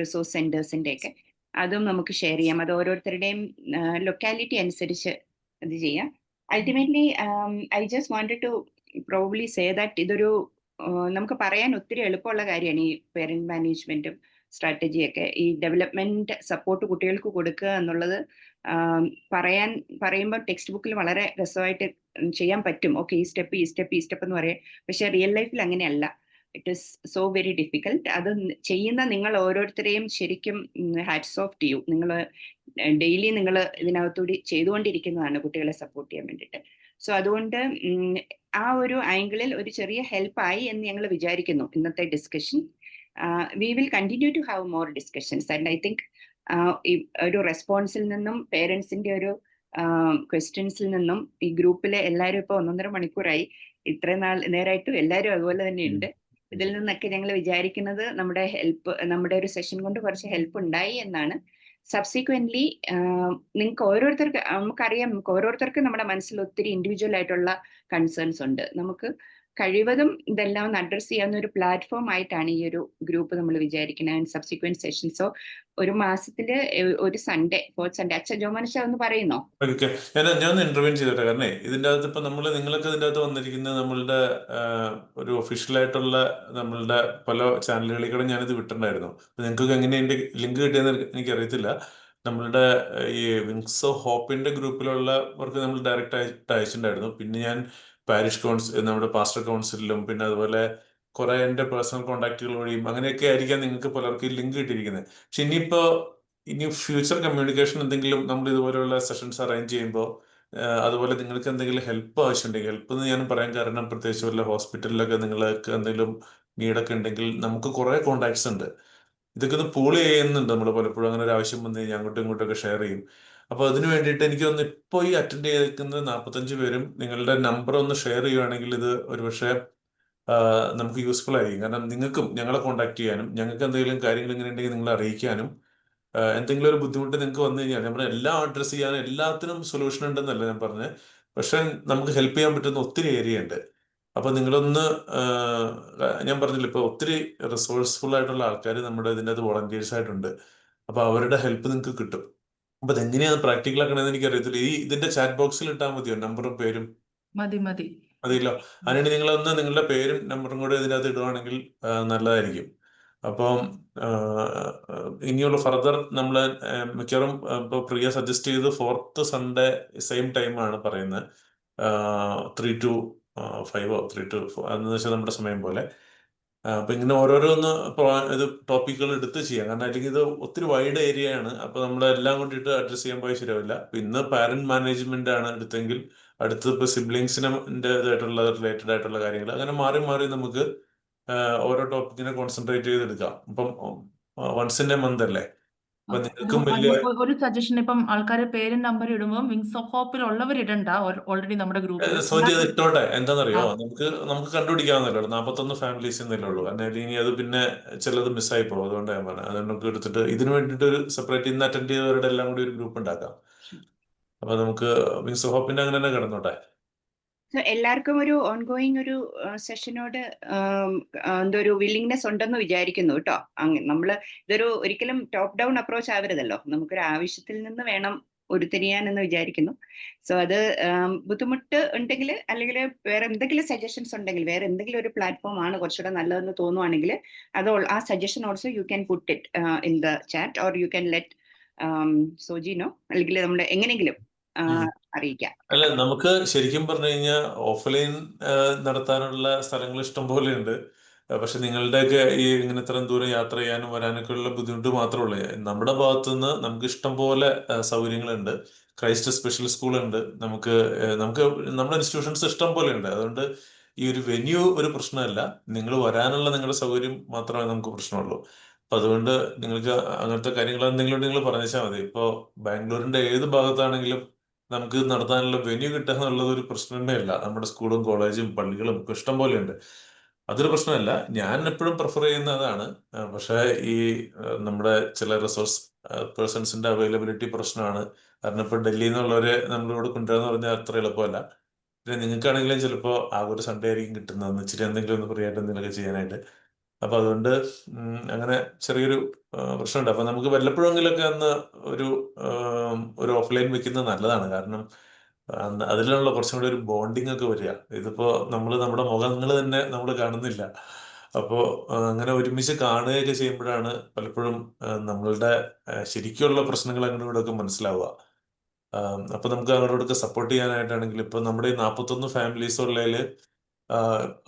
Speaker 2: റിസോഴ്സ് സെന്റേഴ്സിന്റെ ഒക്കെ. അതും നമുക്ക് ഷെയർ ചെയ്യാം. അത് ഓരോരുത്തരുടെയും ലൊക്കാലിറ്റി അനുസരിച്ച് ഇത് ചെയ്യാം. Ultimately I just wanted to probably say that ഇതൊരു നമുക്ക് പറയാൻ ഒത്തിരി എളുപ്പമുള്ള കാര്യമാണ് ഈ പേരന്റ് മാനേജ്മെന്റും സ്ട്രാറ്റജിയൊക്കെ. ഈ ഡെവലപ്മെന്റ് സപ്പോർട്ട് കുട്ടികൾക്ക് കൊടുക്കുക എന്നുള്ളത് പറയുമ്പോൾ ടെക്സ്റ്റ് ബുക്കിൽ വളരെ രസമായിട്ട് ചെയ്യാൻ പറ്റും. ഓക്കെ, ഈ സ്റ്റെപ്പ് എന്ന് പറയാം. പക്ഷെ റിയൽ ലൈഫിൽ അങ്ങനെയല്ല. It is so very difficult. അത് ചെയ്യുന്ന നിങ്ങൾ ഓരോരുത്തരെയും ശരിക്കും ഹാറ്റ്സ് ഓഫ് ടു യു. നിങ്ങൾ ഡെയിലി നിങ്ങൾ ഇതിനകത്തൂടി ചെയ്തുകൊണ്ടിരിക്കുന്നതാണ് കുട്ടികളെ സപ്പോർട്ട് ചെയ്യാൻ വേണ്ടിയിട്ട്. സോ അതുകൊണ്ട് ആ ഒരു ആംഗിളിൽ ഒരു ചെറിയ ഹെൽപ്പായി എന്ന് ഞങ്ങൾ വിചാരിക്കുന്നു ഇന്നത്തെ discussion. We will continue to have more discussions. And I think ഒരു റെസ്പോൺസിൽ നിന്നും പേരൻസിന്റെ ഒരു ക്വസ്റ്റ്യൻസിൽ നിന്നും ഈ ഗ്രൂപ്പിലെ എല്ലാവരും ഇപ്പോൾ 1.5 മണിക്കൂറായി, ഇത്രയും നേരമായിട്ടും എല്ലാവരും അതുപോലെ തന്നെ ഉണ്ട്. ഇതിൽ നിന്നൊക്കെ ഞങ്ങൾ വിചാരിക്കുന്നത് നമ്മുടെ ഒരു സെഷൻ കൊണ്ട് കുറച്ച് ഹെൽപ്പ് ഉണ്ടായി എന്നാണ്. സബ്സിക്വന്റ്ലി നിങ്ങൾക്ക് ഓരോരുത്തർക്ക്, നമുക്കറിയാം നമുക്ക് ഓരോരുത്തർക്കും നമ്മുടെ മനസ്സിൽ ഒത്തിരി ഇൻഡിവിജ്വൽ ആയിട്ടുള്ള കൺസേൺസ് ഉണ്ട്. നമുക്ക് കഴിവതും ഇതെല്ലാം ഒന്ന് അഡ്രസ് ചെയ്യാവുന്ന ഒരു പ്ലാറ്റ്ഫോം ആയിട്ടാണ് ഈ ഒരു ഗ്രൂപ്പ് നമ്മൾ വിചാരിക്കുന്നത്. And subsequent session. സോ ഒരു മാസത്തില് ഒരു സൺഡേ, ഫോർത്ത് സൺഡേ. അച്ഛൻ ജോമനുഷ ഒന്ന് പറയുന്നോ?
Speaker 1: ഓക്കെ, ഞാൻ ഇന്റർവ്യൂ ചെയ്തോട്ടെ. കാരണം ഇതിന്റെ അകത്ത് ഇപ്പൊ നിങ്ങളൊക്കെ ഇതിന്റെ അകത്ത് വന്നിരിക്കുന്നത് നമ്മളുടെ ഒരു ഒഫീഷ്യലായിട്ടുള്ള നമ്മളുടെ പല ചാനലുകളിൽ കൂടെ ഞാനിത് വിട്ടിട്ടുണ്ടായിരുന്നു. നിങ്ങൾക്ക് എങ്ങനെ ഇതിന്റെ ലിങ്ക് കിട്ടിയെന്ന് എനിക്കറിയത്തില്ല. നമ്മളുടെ ഈ വിങ്സ് ഓഫ് ഹോപ്പിന്റെ ഗ്രൂപ്പിലുള്ളവർക്ക് നമ്മൾ ഡയറക്റ്റ് അയച്ചിട്ടുണ്ടായിരുന്നു. പിന്നെ ഞാൻ പാരിഷ് നമ്മുടെ പാസ്റ്റർ കൗൺസിലിലും പിന്നെ അതുപോലെ കുറെ എൻ്റെ പേഴ്സണൽ കോൺടാക്റ്റുകൾ വഴിയും അങ്ങനെയൊക്കെ ആയിരിക്കാം നിങ്ങൾക്ക് പലർക്കും ലിങ്ക് കിട്ടിയിരിക്കുന്നത്. പക്ഷെ ഇനി ഫ്യൂച്ചർ കമ്മ്യൂണിക്കേഷൻ എന്തെങ്കിലും നമ്മൾ ഇതുപോലെയുള്ള സെഷൻസ് അറേഞ്ച് ചെയ്യുമ്പോൾ അതുപോലെ നിങ്ങൾക്ക് എന്തെങ്കിലും ഹെൽപ്പ് ആവശ്യമുണ്ടെങ്കിൽ, ഹെൽപ്പ് എന്ന് ഞാൻ പറയാൻ കാരണം പ്രത്യേകിച്ച് വല്ല ഹോസ്പിറ്റലിലൊക്കെ നിങ്ങൾക്ക് എന്തെങ്കിലും നീഡൊക്കെ ഉണ്ടെങ്കിൽ നമുക്ക് കുറേ കോൺടാക്ട്സ് ഉണ്ട്. ഇതൊക്കെ ഒന്ന് പൂൾ ചെയ്യുന്നുണ്ട് നമ്മൾ പലപ്പോഴും. അങ്ങനെ ഒരു ആവശ്യം വന്നു കഴിഞ്ഞാൽ അങ്ങോട്ടും ഇങ്ങോട്ടൊക്കെ ഷെയർ ചെയ്യും. അപ്പോൾ അതിന് വേണ്ടിയിട്ട് എനിക്ക് തോന്നുന്നു ഇപ്പോൾ ഈ അറ്റൻഡ് ചെയ്തിരിക്കുന്ന 45 പേരും നിങ്ങളുടെ നമ്പർ ഒന്ന് ഷെയർ ചെയ്യുവാണെങ്കിൽ ഇത് ഒരുപക്ഷെ നമുക്ക് യൂസ്ഫുൾ ആയിരിക്കും. കാരണം നിങ്ങൾക്കും ഞങ്ങളെ കോൺടാക്ട് ചെയ്യാനും ഞങ്ങൾക്ക് എന്തെങ്കിലും കാര്യങ്ങൾ ഇങ്ങനെ ഉണ്ടെങ്കിൽ നിങ്ങളെ അറിയിക്കാനും എന്തെങ്കിലും ഒരു ബുദ്ധിമുട്ട് നിങ്ങൾക്ക് വന്നു കഴിഞ്ഞാൽ നമ്മൾ എല്ലാം അഡ്രസ്സ് ചെയ്യാനും എല്ലാത്തിനും സൊല്യൂഷൻ ഉണ്ടെന്നല്ല ഞാൻ പറഞ്ഞത്. പക്ഷെ നമുക്ക് ഹെൽപ്പ് ചെയ്യാൻ പറ്റുന്ന ഒത്തിരി ഏരിയ ഉണ്ട്. അപ്പൊ നിങ്ങളൊന്ന് ഞാൻ പറഞ്ഞില്ല, ഇപ്പൊ ഒത്തിരി റിസോഴ്സ്ഫുൾ ആയിട്ടുള്ള ആൾക്കാർ നമ്മുടെ ഇതിൻ്റെ അത് വോളണ്ടിയേഴ്സ് ആയിട്ടുണ്ട്. അപ്പൊ അവരുടെ ഹെൽപ്പ് നിങ്ങൾക്ക് കിട്ടും. അപ്പൊ അതെങ്ങനെയാണ് പ്രാക്ടിക്കൽ ആക്കണമെന്ന് എനിക്ക് അറിയത്തില്ല. ഇതിന്റെ ചാറ്റ് ബോക്സിൽ ഇട്ടാൽ മതിയോ നമ്പറും പേരും?
Speaker 3: മതി.
Speaker 1: മതിയല്ലോ. അതിനാണ് നിങ്ങളൊന്ന് നിങ്ങളുടെ പേരും നമ്പറും കൂടെ ഇതിനകത്ത് ഇടുവാണെങ്കിൽ നല്ലതായിരിക്കും. അപ്പം ഇനിയുള്ള ഫർദർ നമ്മൾ മിക്കവാറും ഇപ്പോൾ പ്രിയ സജസ്റ്റ് ചെയ്ത് 4th സൺഡേ സെയിം ടൈമാണ് പറയുന്നത്. 3 to 5 3 to 4 അതെന്ന് വെച്ചാൽ നമ്മുടെ സമയം പോലെ. അപ്പൊ ഇങ്ങനെ ഓരോരോന്ന് ഇത് ടോപ്പിക്കുകൾ എടുത്ത് ചെയ്യാം. കാരണം അല്ലെങ്കിൽ ഇത് ഒത്തിരി വൈഡ് ഏരിയ ആണ്. അപ്പൊ നമ്മളെല്ലാം കൊണ്ടിട്ട് അഡ്രസ് ചെയ്യാൻ പോയി ശരിയാവില്ല. ഇന്ന് പാരന്റ് മാനേജ്മെന്റ് ആണ് എടുത്തെങ്കിൽ അടുത്ത് ഇപ്പൊ സിബ്ലിങ്സിന്റെ ഇതായിട്ടുള്ള റിലേറ്റഡ് ആയിട്ടുള്ള കാര്യങ്ങൾ അങ്ങനെ മാറി മാറി നമുക്ക് ഓരോ ടോപ്പിക്കിനെ കോൺസെൻട്രേറ്റ് ചെയ്തെടുക്കാം. ഇപ്പം വൺസ് ഇൻ എ മന്ത് അല്ലേ? അപ്പൊ നിങ്ങൾക്കും വലിയ
Speaker 3: ഒരു സജഷൻ, ഇപ്പം ആൾക്കാരെ പേരും നമ്പർ ഇടുമ്പോൾ വിങ്സ് ഓഫ് ഹോപ്പിൽ ഉള്ളവർ ഇടണ്ട. ഓൾറെഡി നമ്മുടെ ഗ്രൂപ്പിൽ
Speaker 1: സോജി അത് ഇട്ടോട്ടെ. എന്താണെന്നറിയോ, നമുക്ക് കണ്ടുപിടിക്കാവുന്നല്ലോ. 41 ഫാമിലീസ് എന്നല്ലേ ഉള്ളൂ. എന്നാൽ ഇനി അത് പിന്നെ ചിലത് മിസ്സായി പോകും. അതുകൊണ്ട് ഞാൻ പറഞ്ഞത് അത് നമുക്ക് എടുത്തിട്ട് ഇതിന് വേണ്ടിയിട്ട് ഒരു സെപ്പറേറ്റ് ഇന്ന് അറ്റൻഡ് ചെയ്തവരുടെ എല്ലാം കൂടി ഒരു ഗ്രൂപ്പ് ഉണ്ടാക്കാം. അപ്പൊ നമുക്ക് വിങ്സ് ഓഫ് ഹോപ്പിന്റെ അങ്ങനെ തന്നെ കിടന്നോട്ടെ.
Speaker 2: എല്ലാവർക്കും ഒരു ഓൺഗോയിങ് ഒരു സെഷനോട് എന്തോ ഒരു വില്ലിങ്നെസ് ഉണ്ടെന്ന് വിചാരിക്കുന്നു കേട്ടോ. ഇതൊരു ഒരിക്കലും ടോപ്പ് ഡൗൺ അപ്രോച്ച് ആവരുതല്ലോ. നമുക്കൊരു ആവശ്യത്തിൽ നിന്ന് വേണം ഉരുത്തിരിയാനെന്ന് വിചാരിക്കുന്നു. സോ അത് ബുദ്ധിമുട്ട് ഉണ്ടെങ്കിൽ അല്ലെങ്കിൽ വേറെ എന്തെങ്കിലും സജഷൻസ് ഉണ്ടെങ്കിൽ, വേറെ എന്തെങ്കിലും ഒരു പ്ലാറ്റ്ഫോം ആണ് കുറച്ചുകൂടെ നല്ലതെന്ന് തോന്നുവാണെങ്കിൽ ആ suggestion also you can put it in the chat or you can let Soji know, അല്ലെങ്കിൽ നമ്മുടെ എങ്ങനെയെങ്കിലും അറിയിക്കാം.
Speaker 1: അല്ല, നമുക്ക് ശരിക്കും പറഞ്ഞു കഴിഞ്ഞാൽ ഓഫ്ലൈൻ നടത്താനുള്ള സ്ഥലങ്ങൾ ഇഷ്ടം പോലെ ഉണ്ട്. പക്ഷെ നിങ്ങളുടെയൊക്കെ ഈ ഇങ്ങനെ ഇത്രയും ദൂരം യാത്ര ചെയ്യാനും വരാനൊക്കെ ഉള്ള ബുദ്ധിമുട്ട് മാത്രമേ ഉള്ളൂ. നമ്മുടെ ഭാഗത്തുനിന്ന് നമുക്ക് ഇഷ്ടം പോലെ സൗകര്യങ്ങളുണ്ട്. ക്രൈസ്റ്റ് സ്പെഷ്യൽ സ്കൂൾ ഉണ്ട്. നമുക്ക് നമ്മുടെ ഇൻസ്റ്റിറ്റ്യൂഷൻസ് ഇഷ്ടം പോലെ ഉണ്ട്. അതുകൊണ്ട് ഈ ഒരു വെന്യൂ ഒരു പ്രശ്നമല്ല. നിങ്ങൾ വരാനുള്ള നിങ്ങളുടെ സൗകര്യം മാത്രമേ നമുക്ക് പ്രശ്നമുള്ളൂ. അപ്പൊ അതുകൊണ്ട് നിങ്ങൾക്ക് അങ്ങനത്തെ കാര്യങ്ങൾ എന്തെങ്കിലും നിങ്ങൾ പറഞ്ഞാൽ മതി. ഇപ്പോൾ ബാംഗ്ലൂരിന്റെ ഏത് ഭാഗത്താണെങ്കിലും നമുക്ക് നടത്താനുള്ള വെന്യൂ കിട്ടുക എന്നുള്ളത് ഒരു പ്രശ്നമേ അല്ല. നമ്മുടെ സ്കൂളും കോളേജും പള്ളികളും ഒക്കെ ഇഷ്ടം പോലെ ഉണ്ട്. അതൊരു പ്രശ്നമല്ല. ഞാൻ എപ്പോഴും പ്രിഫർ ചെയ്യുന്ന അതാണ്. പക്ഷേ ഈ നമ്മുടെ ചില റിസോഴ്സ് പേഴ്സൺസിന്റെ അവൈലബിലിറ്റി പ്രശ്നമാണ്. കാരണം ഇപ്പോൾ ഡൽഹിയിൽ നിന്നുള്ളവരെ നമ്മളിവിടെ കൊണ്ടുവരാന്ന് പറഞ്ഞാൽ അത്ര എളുപ്പമല്ല. പിന്നെ നിങ്ങൾക്കാണെങ്കിലും ചിലപ്പോൾ ആകെ ഒരു സൺഡേ ആയിരിക്കും കിട്ടുന്നതെന്ന് ഇച്ചിരി എന്തെങ്കിലും ഒന്ന് ഫ്രീ ആയിട്ട് എന്തെങ്കിലുമൊക്കെ ചെയ്യാനായിട്ട്. അപ്പൊ അതുകൊണ്ട് അങ്ങനെ ചെറിയൊരു പ്രശ്നമുണ്ട്. അപ്പൊ നമുക്ക് വല്ലപ്പോഴെങ്കിലൊക്കെ അന്ന് ഒരു ഓഫ്ലൈൻ വെക്കുന്നത് നല്ലതാണ്. കാരണം അതിലുള്ള കുറച്ചും കൂടി ഒരു ബോണ്ടിങ് ഒക്കെ വരിക. ഇതിപ്പോ നമ്മുടെ മുഖങ്ങൾ തന്നെ നമ്മൾ കാണുന്നില്ല. അപ്പോൾ അങ്ങനെ ഒരുമിച്ച് കാണുകയൊക്കെ ചെയ്യുമ്പോഴാണ് പലപ്പോഴും നമ്മളുടെ ശരിക്കുള്ള പ്രശ്നങ്ങൾ അങ്ങോട്ടും ഇവിടെ ഒക്കെ മനസ്സിലാവുക. അപ്പൊ നമുക്ക് അവരോടൊക്കെ സപ്പോർട്ട് ചെയ്യാനായിട്ടാണെങ്കിൽ ഇപ്പൊ നമ്മുടെ ഈ 41 ഫാമിലീസ് ഉള്ളതിൽ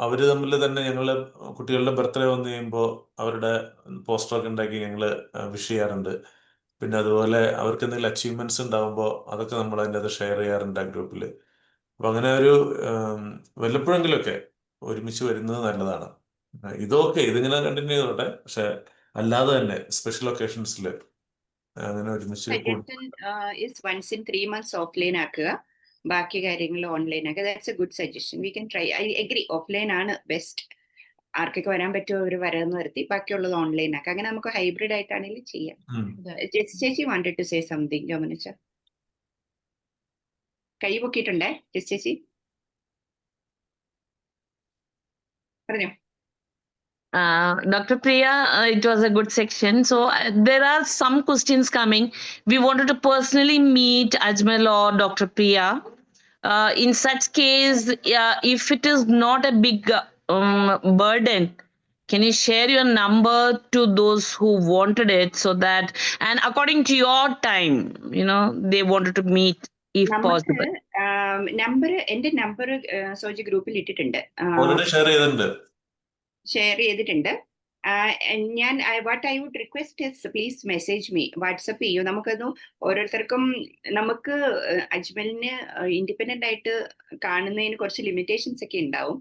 Speaker 1: അവര് തമ്മിൽ തന്നെ ഞങ്ങള് കുട്ടികളുടെ ബർത്ത്ഡേ വന്നു കഴിയുമ്പോൾ അവരുടെ പോസ്റ്ററൊക്കെ ഉണ്ടാക്കി ഞങ്ങള് വിഷ് ചെയ്യാറുണ്ട്. പിന്നെ അതുപോലെ അവർക്ക് എന്തെങ്കിലും അച്ചീവ്മെന്റ്സ് ഉണ്ടാകുമ്പോൾ അതൊക്കെ നമ്മൾ അതിൻ്റെ അത് ഷെയർ ചെയ്യാറുണ്ട് ആ ഗ്രൂപ്പിൽ. അപ്പൊ അങ്ങനെ ഒരു വല്ലപ്പോഴെങ്കിലൊക്കെ ഒരുമിച്ച് വരുന്നത് നല്ലതാണ്. ഇതിങ്ങനെ കണ്ടിന്യൂ ചെയ്തോട്ടെ. പക്ഷെ അല്ലാതെ തന്നെ സ്പെഷ്യൽ ഒക്കേഷൻസിൽ അങ്ങനെ ഒരുമിച്ച്
Speaker 2: suggestion is once in 3 months offline ആക്കുക, ബാക്കി കാര്യങ്ങൾ ഓൺലൈൻ ആക്കുക. That's a good suggestion. We can try. I agree, offline ആണ് ബെസ്റ്റ്. ആർക്കൊക്കെ വരാൻ പറ്റുമോ അവർ വരാമെന്ന് വരുത്തി ബാക്കിയുള്ളത് ഓൺലൈൻ ആക്കാം. അങ്ങനെ നമുക്ക് ഹൈബ്രിഡ് ആയിട്ടാണെങ്കിലും ചെയ്യാം. ജെസ്സി ചേച്ചി വാണ്ടഡ് ടു സേ സംതിങ്. ജോമനച്ച കൈ പൊക്കിയിട്ടുണ്ടേ. ജെസ്സി ചേച്ചി പറഞ്ഞോ.
Speaker 7: Dr. Priya, it was a good section. So there are some questions coming. We wanted to personally meet Ajmal or Dr. Priya. In such case, if it is not a big burden, can you share your number to those who wanted it so that, and according to your time, they wanted to meet if possible.
Speaker 2: എന്റെ number Soji ഗ്രൂപ്പിൽ ഇട്ടിട്ടുണ്ട്,
Speaker 1: already
Speaker 2: share ചെയ്തിട്ടുണ്ട്. ഞാൻ what I would request is please message me, WhatsApp ചെയ്യൂ. നമുക്കത് ഓരോരുത്തർക്കും നമുക്ക് അജ്മലിന് independent ആയിട്ട് കാണുന്നതിന് കുറച്ച് ലിമിറ്റേഷൻസ് ഒക്കെ ഉണ്ടാവും.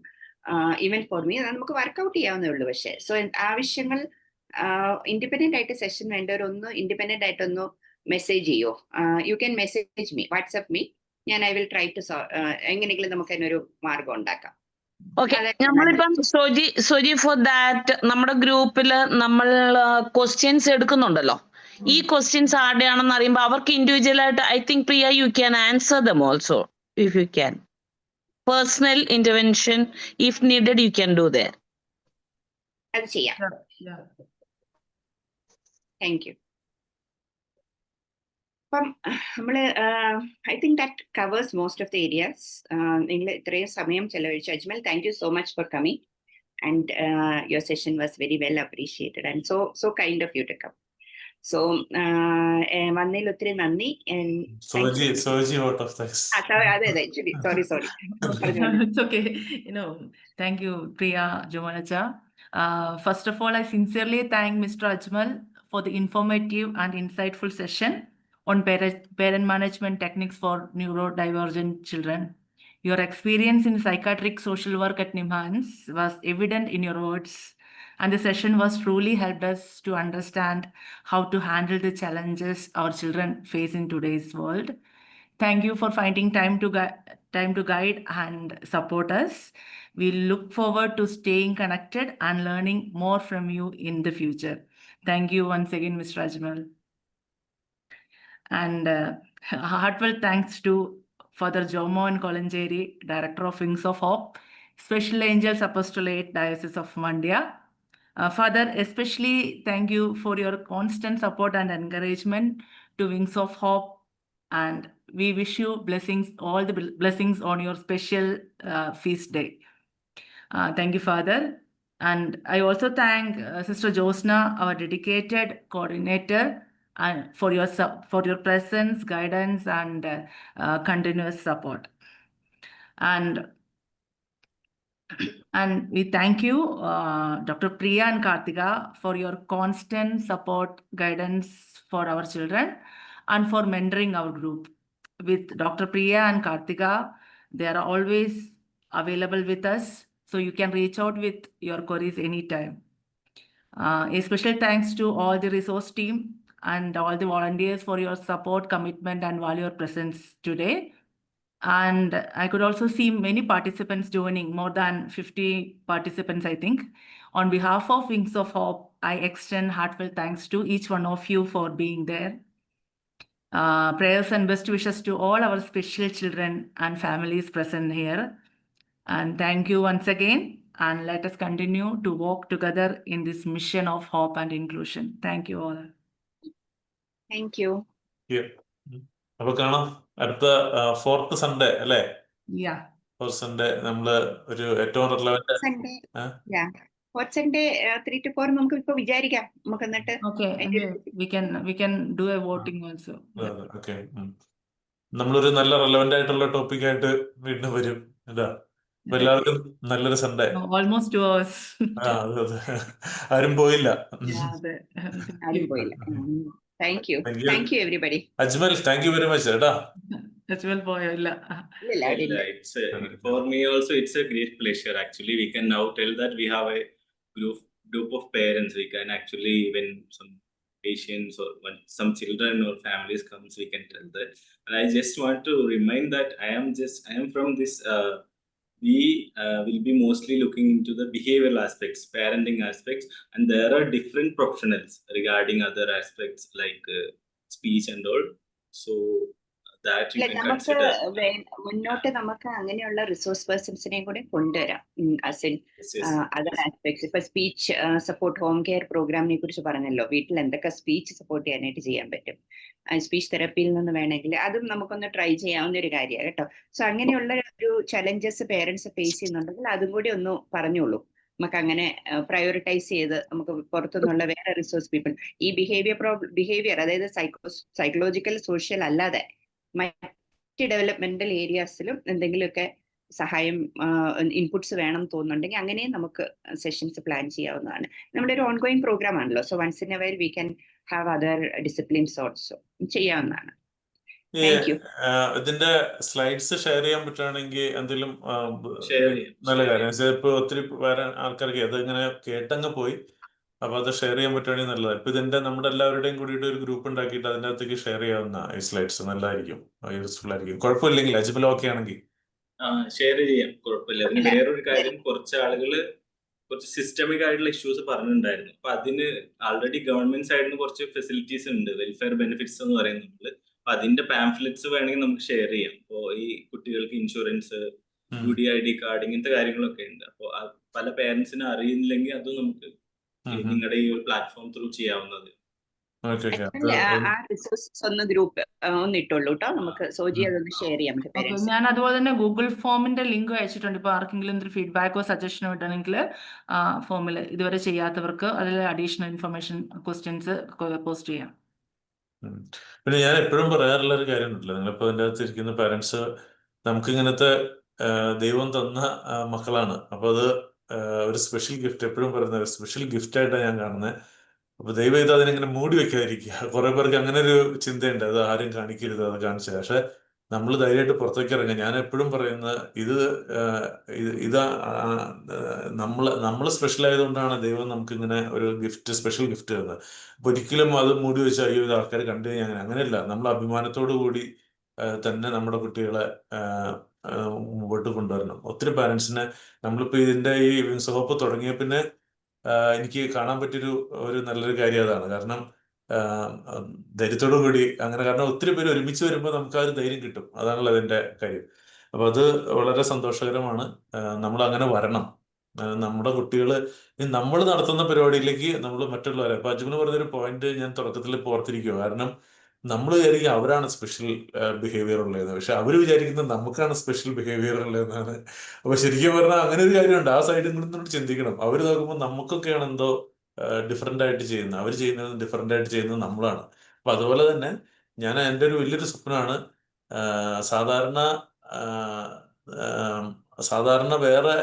Speaker 2: ഈവൻ ഫോർ മീ നമുക്ക് വർക്ക്ഔട്ട് ചെയ്യാവുന്നേ ഉള്ളൂ. പക്ഷേ ആവശ്യങ്ങൾ ഇൻഡിപെൻഡന്റ് ആയിട്ട് സെഷൻ വേണ്ടവരൊന്ന് ഇൻഡിപെൻഡന്റ് ആയിട്ടൊന്ന് മെസ്സേജ് ചെയ്യോ. You can message me, WhatsApp me. ഞാൻ ഐ വിൽ ട്രൈ ടു എങ്ങനെയെങ്കിലും നമുക്ക് അതിനൊരു മാർഗം ഉണ്ടാക്കാം.
Speaker 7: ഓക്കെ, നമ്മളിപ്പം സോജി ഫോർ ദാറ്റ് നമ്മുടെ ഗ്രൂപ്പില് നമ്മൾ ക്വസ്റ്റ്യൻസ് എടുക്കുന്നുണ്ടല്ലോ. ഈ ക്വസ്റ്റ്യൻസ് ആരുടെ ആണെന്ന് അറിയുമ്പോൾ അവർക്ക് ഇൻഡിവിജ്വൽ ആയിട്ട് I think Priya you can answer them also if you can. Personal intervention if needed you can do that.
Speaker 2: അത് ചെയ്യാം. Thank you. അപ്പം നമ്മള് I think that covers most of the areas. നിങ്ങൾ ഇത്രയും സമയം ചെലവഴിച്ചു. Ajmal, thank you so much for coming and your session was very well appreciated and so kind of you to come. So വന്നതിൽ ഒത്തിരി നന്ദി.
Speaker 1: Sorry.
Speaker 3: It's okay. Thank you, Priya, Jomanacha. First of all, I sincerely thank Mr. Ajmal for the informative and insightful session on parent management techniques for neurodivergent children. Your experience in psychiatric social work at NIMHANS was evident in your words, and the session was truly helped us to understand how to handle the challenges our children face in today's world. Thank you for finding time to guide and support us. We look forward to staying connected and learning more from you in the future. Thank you once again, Mr. Ajmal. And heartfelt thanks to Father Jomo and Kolanjeri, Director of Wings of Hope, Special Angels Apostolate, Diocese of Mandya. Father, especially thank you for your constant support and encouragement to Wings of Hope, and we wish you blessings, all the blessings on your special feast day. Thank you, Father. And I also thank Sister Josna, our dedicated coordinator, and for your presence, guidance, and continuous support. And we thank you, Dr. Priya and Kartika, for your constant support, guidance for our children, and for mentoring our group. With Dr. Priya and Kartika, they are always available with us, so you can reach out with your queries anytime. A special thanks to all the resource team and all the volunteers for your support, commitment, and valuable presence today. And I could also see many participants joining, more than 50 participants, I think. On behalf of Wings of Hope, I extend heartfelt thanks to each one of you for being there. Prayers and best wishes to all our special children and families present here. And thank you once again. And let us continue to walk together in this mission of hope and inclusion. Thank you all.
Speaker 2: Thank you.
Speaker 1: അപ്പൊ കാണാം അടുത്ത 4th Sunday അല്ലേ?
Speaker 3: Yeah.
Speaker 1: 4th Sunday നമ്മള് ഒരു ഏറ്റവും relevant
Speaker 2: Fourth Sunday 3 to 4 നമുക്ക് ഇപ്പൊ വിചാരിക്കാം. നമുക്ക് എന്നിട്ട്
Speaker 3: Okay, we can do a voting also.
Speaker 1: Okay. നമ്മളൊരു നല്ല റെലവന്റ് ആയിട്ടുള്ള ടോപ്പിക് ആയിട്ട് വീണ്ടും വരും. ഇതാ അപ്പൊ എല്ലാവർക്കും നല്ലൊരു സൺഡേ.
Speaker 3: Almost 2 hours.
Speaker 1: ആരും പോയില്ല.
Speaker 2: ആരും പോയില്ല. Thank you. Thank you, everybody.
Speaker 1: Ajmal, thank you very much.
Speaker 2: For
Speaker 5: me also, it's a great pleasure. Actually, we can now tell that we have a group of parents. We can actually, when some patients or when some children or families comes, we can tell that. And I just want to remind that I am from this we will be mostly looking into the behavioral aspects, parenting aspects, and there are different professionals regarding other aspects like speech and all. So that you
Speaker 2: അല്ല,
Speaker 5: can
Speaker 2: നമുക്ക്
Speaker 5: consider.
Speaker 2: മുന്നോട്ട് നമുക്ക് അങ്ങനെയുള്ള resource പേഴ്സൺസിനെയും കൂടെ കൊണ്ടുവരാം.
Speaker 5: Yes, yes.
Speaker 2: Other aspects. ഇപ്പൊ speech support home care പ്രോഗ്രാമിനെ കുറിച്ച് പറഞ്ഞല്ലോ. വീട്ടിൽ എന്തൊക്കെ സ്പീച്ച് സപ്പോർട്ട് ചെയ്യാനായിട്ട് ചെയ്യാൻ പറ്റും, സ്പീച്ച് തെറപ്പിയിൽ നിന്ന് വേണമെങ്കിൽ അതും നമുക്കൊന്ന് ട്രൈ ചെയ്യാവുന്ന ഒരു കാര്യമാണ് കേട്ടോ. സോ അങ്ങനെയുള്ള ഒരു ചലഞ്ചസ് പേരൻസ് ഫേസ് ചെയ്യുന്നുണ്ടെങ്കിൽ അതും കൂടി ഒന്ന് പറഞ്ഞോളൂ. നമുക്ക് അങ്ങനെ പ്രയോറിറ്റൈസ് ചെയ്ത് നമുക്ക് പുറത്തുനിന്നുള്ള വേറെ റിസോഴ്സ് പീപ്പിൾ ഈ ബിഹേവിയർ അതായത് സൈക്കോളജിക്കൽ സോഷ്യൽ അല്ലാതെ മറ്റ് ഡെവലപ്മെന്റൽ ഏരിയാസിലും എന്തെങ്കിലുമൊക്കെ സഹായം ഇൻപുട്സ് വേണം തോന്നുന്നുണ്ടെങ്കിൽ അങ്ങനെയും നമുക്ക് സെഷൻസ് പ്ലാൻ ചെയ്യാവുന്നതാണ്. നമ്മുടെ ഒരു ഓൺഗോയിങ് പ്രോഗ്രാം ആണല്ലോ. So once in a while we can have other disciplines also ചെയ്യാവുന്നതാണ്. Thank you.
Speaker 1: ഇതിന്റെ സ്ലൈഡ്സ് ഷെയർ ചെയ്യാൻ പറ്റുകയാണെങ്കിൽ എന്തെങ്കിലും
Speaker 5: Share ചെയ്യാം,
Speaker 1: നല്ല
Speaker 5: share
Speaker 1: കാര്യം. ഇപ്പൊ ഒത്തിരി പേരെ ആൾക്കാർക്ക് അത് ഇങ്ങനെ കേട്ടങ്ങ് പോയി. അപ്പൊ അത് ഷെയർ ചെയ്യാൻ പറ്റുകയാണെങ്കിൽ നല്ലതാണ്. ഇപ്പൊ ഇതിന്റെ നമ്മുടെ എല്ലാവരുടെയും കൂടിയിട്ട് ഒരു ഗ്രൂപ്പ് ഉണ്ടാക്കിയിട്ട് അതിൻ്റെ അകത്തേക്ക് ഷെയർ ചെയ്യാവുന്ന ഈ സ്ലൈഡ്സ് നല്ലതായിരിക്കും, യൂസ്ഫുൾ ആയിരിക്കും. കുഴപ്പമില്ലെങ്കിൽ അജ്മൽ ഓക്കെ ആണെങ്കിൽ
Speaker 5: ഷെയർ ചെയ്യാം, കുഴപ്പമില്ല. അതിന് വേറൊരു കാര്യം, കുറച്ച് ആളുകള് കുറച്ച് സിസ്റ്റമിക് ആയിട്ടുള്ള ഇഷ്യൂസ് പറഞ്ഞിട്ടുണ്ടായിരുന്നു. അപ്പൊ അതിന് ആൾറെഡി ഗവൺമെന്റ് സൈഡിൽ നിന്ന് കുറച്ച് ഫെസിലിറ്റീസ് ഉണ്ട്, വെൽഫെയർ ബെനിഫിറ്റ്സ് എന്ന് പറയുന്നത്. അപ്പൊ അതിന്റെ പാംഫ്ലെറ്റ്സ് വേണമെങ്കിൽ നമുക്ക് ഷെയർ ചെയ്യാം. അപ്പോ ഈ കുട്ടികൾക്ക് ഇൻഷുറൻസ്, UDID കാർഡ്, ഇങ്ങനത്തെ കാര്യങ്ങളൊക്കെ ഉണ്ട്. അപ്പോൾ പല പേരൻസിന് അറിയില്ലെങ്കിൽ അതും നമുക്ക് നിങ്ങളുടെ ഈ ഒരു പ്ലാറ്റ്ഫോം ത്രൂ ചെയ്യാവുന്നത്.
Speaker 2: ആ റിസോഴ്സസ് ഒന്ന് ഗ്രൂപ്പ് ഒന്ന് ഇട്ടുള്ളൂ കേട്ടോ. നമുക്ക് സോജി അതൊന്ന് ഷെയർ ചെയ്യാം
Speaker 3: ഓക്കെ,
Speaker 2: പേരൻസ്.
Speaker 3: ഞാൻ അതുപോലെ തന്നെ ഗൂഗിൾ ഫോമിന്റെ ലിങ്ക് അയച്ചിട്ടുണ്ട്. ഇപ്പോൾ ആർക്കെങ്കിലും എന്തൊരു ഫീഡ്ബാക്കോ സജഷനോ ഇടണമെങ്കിൽ ഫോമിൽ ഇതുവരെ ചെയ്യാത്തവർക്ക് അതിൽ അഡീഷണൽ ഇൻഫർമേഷൻ ക്വസ്റ്റ്യൻസ് പോസ്റ്റ് ചെയ്യാം.
Speaker 1: പിന്നെ ഞാൻ എപ്പോഴും പറയാറുള്ള ഒരു കാര്യം ഉണ്ടല്ലോ, നിങ്ങളിപ്പോൾ അതിൻ്റെ അകത്ത് ഇരിക്കുന്ന പാരൻസ് നമുക്ക് ഇങ്ങനത്തെ ദൈവം തന്ന മക്കളാണ്. അപ്പോൾ അത് ഒരു സ്പെഷ്യൽ ഗിഫ്റ്റ്, എപ്പോഴും പറയുന്ന ഒരു സ്പെഷ്യൽ ഗിഫ്റ്റായിട്ടാണ് ഞാൻ കാണുന്നത്. അപ്പൊ ദൈവം ഇത് അതിനെങ്ങനെ മൂടി വെക്കാതിരിക്കുക. കുറെ പേർക്ക് അങ്ങനെ ഒരു ചിന്തയുണ്ട്, അത് ആരും കാണിക്കരുത്, അത് കാണിച്ചത്. പക്ഷെ നമ്മൾ ധൈര്യമായിട്ട് പുറത്തേക്ക് ഇറങ്ങുക. ഞാൻ എപ്പോഴും പറയുന്നത് ഇത് നമ്മൾ സ്പെഷ്യൽ ആയതുകൊണ്ടാണ് ദൈവം നമുക്ക് ഇങ്ങനെ ഒരു ഗിഫ്റ്റ്, സ്പെഷ്യൽ ഗിഫ്റ്റ് തന്നത്. അപ്പൊ ഒരിക്കലും അത് മൂടി വെച്ചാൽ അയ്യോ ഇത് ആൾക്കാർ കണ്ടു കഴിഞ്ഞാൽ അങ്ങനെയല്ല. നമ്മൾ അഭിമാനത്തോടു കൂടി തന്നെ നമ്മുടെ കുട്ടികളെ മുമ്പോട്ട് കൊണ്ടുവരണം. ഒത്തിരി പാരൻസിനെ നമ്മളിപ്പോൾ ഇതിന്റെ ഈ വിങ്സ് ഓഫ് ഹോപ്പ് തുടങ്ങിയ പിന്നെ എനിക്ക് കാണാൻ പറ്റിയൊരു നല്ലൊരു കാര്യം അതാണ്. കാരണം ധൈര്യത്തോടു കൂടി അങ്ങനെ, കാരണം ഒത്തിരി പേര് ഒരുമിച്ച് വരുമ്പോൾ നമുക്ക് ആ ഒരു ധൈര്യം കിട്ടും. അതാണല്ലോ അതിന്റെ കാര്യം. അപ്പൊ അത് വളരെ സന്തോഷകരമാണ്. നമ്മൾ അങ്ങനെ വരണം. നമ്മുടെ കുട്ടികൾ നമ്മൾ നടത്തുന്ന പരിപാടിയിലേക്ക് നമ്മൾ മറ്റുള്ളവരെ, ഇപ്പൊ അജ്മൽ പറഞ്ഞൊരു പോയിന്റ് ഞാൻ തുടക്കത്തിൽ ഓർത്തിരിക്കുക. കാരണം നമ്മൾ വിചാരിക്കും അവരാണ് സ്പെഷ്യൽ ബിഹേവിയർ ഉള്ളതെന്ന്, പക്ഷെ അവർ വിചാരിക്കുന്നത് നമുക്കാണ് സ്പെഷ്യൽ ബിഹേവിയർ ഉള്ളതെന്നാണ്. അപ്പൊ ശരിക്കും പറഞ്ഞാൽ അങ്ങനെ ഒരു കാര്യമുണ്ട്. ആ സൈഡിൽ നിന്നും ചിന്തിക്കണം. അവർ നോക്കുമ്പോൾ നമുക്കൊക്കെയാണ് എന്തോ ഡിഫറെന്റ് ആയിട്ട് ചെയ്യുന്നത്, അവർ ചെയ്യുന്നത് ഡിഫറെന്റ് ആയിട്ട് ചെയ്യുന്നത് നമ്മളാണ്. അപ്പൊ അതുപോലെ തന്നെ എൻ്റെ ഒരു വലിയൊരു സ്വപ്നമാണ് സാധാരണ വേറെ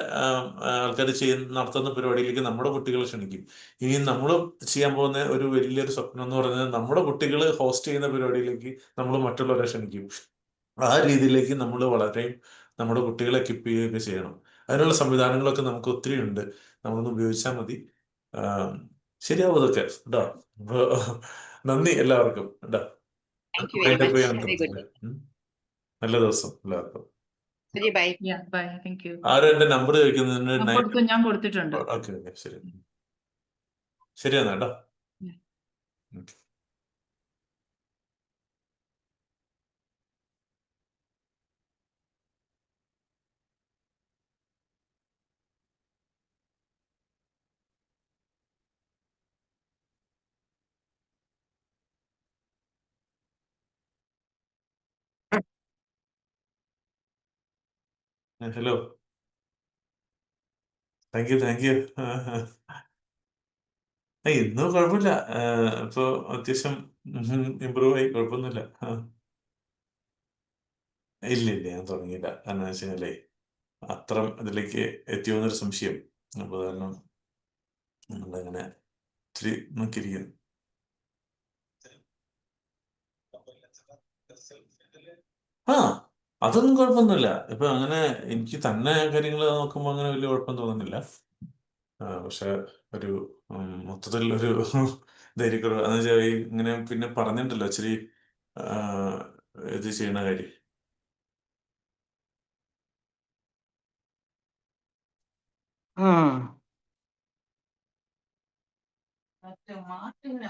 Speaker 1: ആൾക്കാർ നടത്തുന്ന പരിപാടിയിലേക്ക് നമ്മുടെ കുട്ടികളെ ക്ഷണിക്കും. ഇനി നമ്മൾ ചെയ്യാൻ പോകുന്ന ഒരു വലിയൊരു സ്വപ്നം എന്ന് പറയുന്നത് നമ്മുടെ കുട്ടികൾ ഹോസ്റ്റ് ചെയ്യുന്ന പരിപാടിയിലേക്ക് നമ്മൾ മറ്റുള്ളവരെ ക്ഷണിക്കും. ആ രീതിയിലേക്ക് നമ്മൾ വളരെയും നമ്മുടെ കുട്ടികളെ എക്വിപ്പ് ചെയ്യുകയൊക്കെ ചെയ്യണം. അതിനുള്ള സംവിധാനങ്ങളൊക്കെ നമുക്ക് ഒത്തിരി ഉണ്ട്, നമ്മളൊന്ന് ഉപയോഗിച്ചാൽ മതി. ശരിയാവും അതൊക്കെ കേട്ടോ. നന്ദി എല്ലാവർക്കും കേട്ടോ.
Speaker 2: Thank you very much. Very good.
Speaker 1: നല്ല ദിവസം എല്ലാവർക്കും.
Speaker 2: ബൈ.
Speaker 3: ബൈ. Thank you.
Speaker 1: ആരും എന്റെ നമ്പർ ചോദിക്കുന്നതിന്
Speaker 3: ഞാൻ കൊടുത്തിട്ടുണ്ട്.
Speaker 1: ഓക്കെ, ശരി, ശരിയാന്നാ കേട്ടോ. Hello, thank you. ഇന്നും കുഴപ്പമില്ല. ഇപ്പൊ അത്യാവശ്യം ഇമ്പ്രൂവ് ആയി, കുഴപ്പമൊന്നുമില്ല. ഇല്ല, ഞാൻ തുടങ്ങിയില്ല. കാരണം വെച്ച് കഴിഞ്ഞാലേ അത്ര ഇതിലേക്ക് എത്തിയോന്നൊരു സംശയം. അപ്പൊ കാരണം നമ്മളങ്ങനെ ഇത്തിരി നോക്കിയിരിക്കുന്നു. അതൊന്നും കുഴപ്പമൊന്നുമില്ല. ഇപ്പൊ അങ്ങനെ എനിക്ക് തന്നെ കാര്യങ്ങൾ നോക്കുമ്പോൾ അങ്ങനെ വലിയ കുഴപ്പം തോന്നുന്നില്ല. പക്ഷെ ഒരു മൊത്തത്തിൽ ഒരു ധൈര്യക്കുറവ് എന്ന് വെച്ചാൽ ഇങ്ങനെ പിന്നെ പറഞ്ഞിട്ടുണ്ടല്ലോ ഇച്ചിരി ഇത് ചെയ്യണ കാര്യം.
Speaker 3: Dr. Martin.